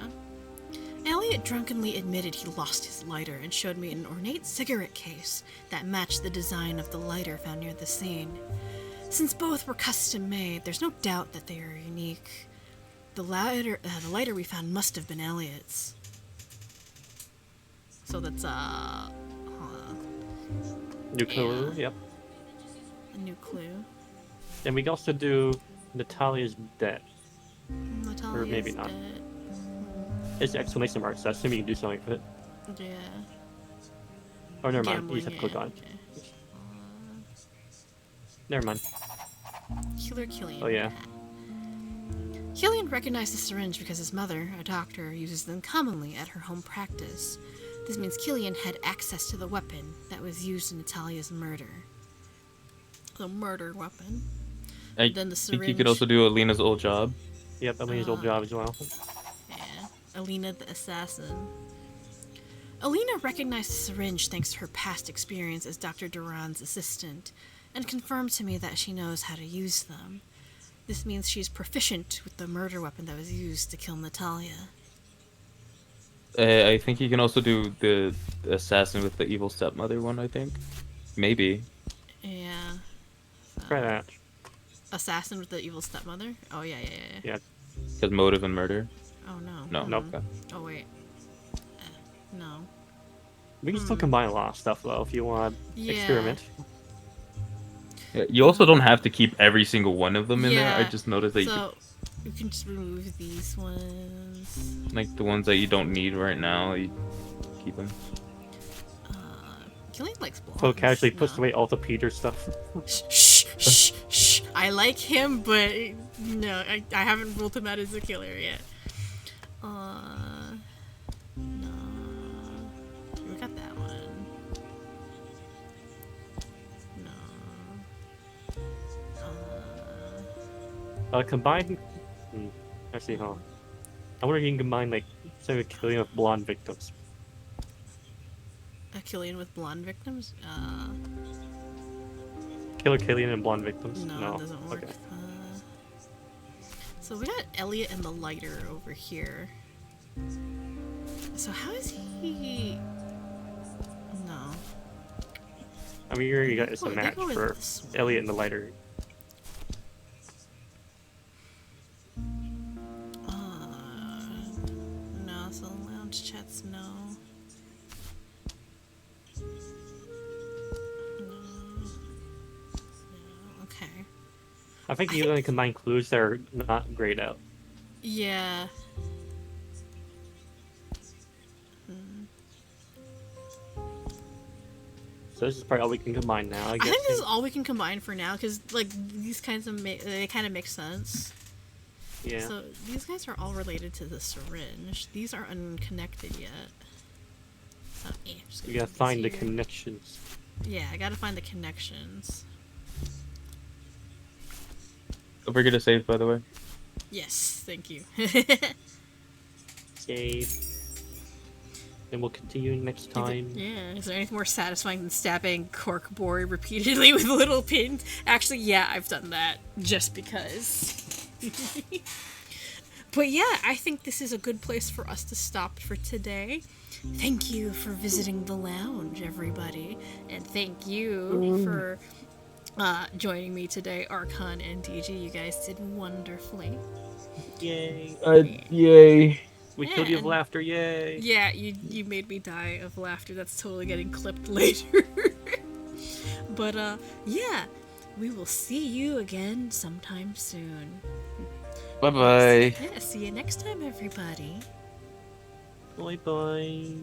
yeah. Elliot drunkenly admitted he lost his lighter and showed me an ornate cigarette case that matched the design of the lighter found near the scene. Since both were custom made, there's no doubt that they are unique. The lighter we found must have been Elliot's. So that's New clue, Yeah. yep. a new clue. And we can also do Natalia's debt. Natalia's maybe not. dead. It's exclamation mark, so I assume you can do something with it. Yeah. Oh, never mind. You just have to click Gambling, on it. okay. Never mind. Killer Killian. Oh, yeah. Killian recognized the syringe because his mother, a doctor, uses them commonly at her home practice. This means Killian had access to the weapon that was used in Natalia's murder. The murder weapon. I Then the think you syringe. could also do Alina's old job. Yep, that means old job as well. Yeah. Alina the assassin. Alina recognized the syringe thanks to her past experience as Dr. Duran's assistant, and confirmed to me that she knows how to use them. This means she's proficient with the murder weapon that was used to kill Natalia. I think you can also do the assassin with the evil stepmother one, I think. Maybe. Yeah. Try that. Assassin with the evil stepmother? Oh, yeah. Yeah. Because motive and murder. Oh no. No. Nope. Oh wait. No. We can still combine a lot of stuff though if you want to Yeah. experiment. Yeah, you also don't have to keep every single one of them in there. I Yeah, just noticed that So you can just remove these ones. like the ones that you don't need right now, you keep them. Killian likes blondes. So casually puts No. away all the Peter stuff. Shh, shh, shh. I like him, but no, I haven't ruled him out as a killer yet. No. We got that one. No. Combine. Actually, huh? I wonder if you can combine like say Killian with blonde victims. A Killian with blonde victims? Killer Killian and blonde victims. No, it doesn't work. Okay. So we got Elliot and the lighter over here. So how is he? No. I mean, you got it's a They match go with for this one. Elliot and the lighter. No, so lounge chats, no. Okay. I think you only combine clues that are not grayed out. Yeah. So this is probably all we can combine now. I I guess. think this is all we can combine for now, because like these kinds of they kind of make sense. Yeah. So these guys are all related to the syringe. These are unconnected yet. So, yeah, I'm just You gonna gotta put find the this here. connections. Yeah, I gotta find the connections. Don't forget to save, by the way. Yes, thank you. Save. And we'll continue next time. Yeah, is there anything more satisfying than stabbing Corkboy repeatedly with little pins? Actually, yeah, I've done that just because. But yeah, I think this is a good place for us to stop for today. Thank you for visiting the lounge, everybody. And thank you for joining me today, Archon and DG. You guys did wonderfully. Yay. Yay. We killed you of And- laughter, yay. Yeah, you made me die of laughter. That's totally getting clipped later. But yeah, we will see you again sometime soon. Bye bye. Yeah, see you next time, everybody. Bye bye.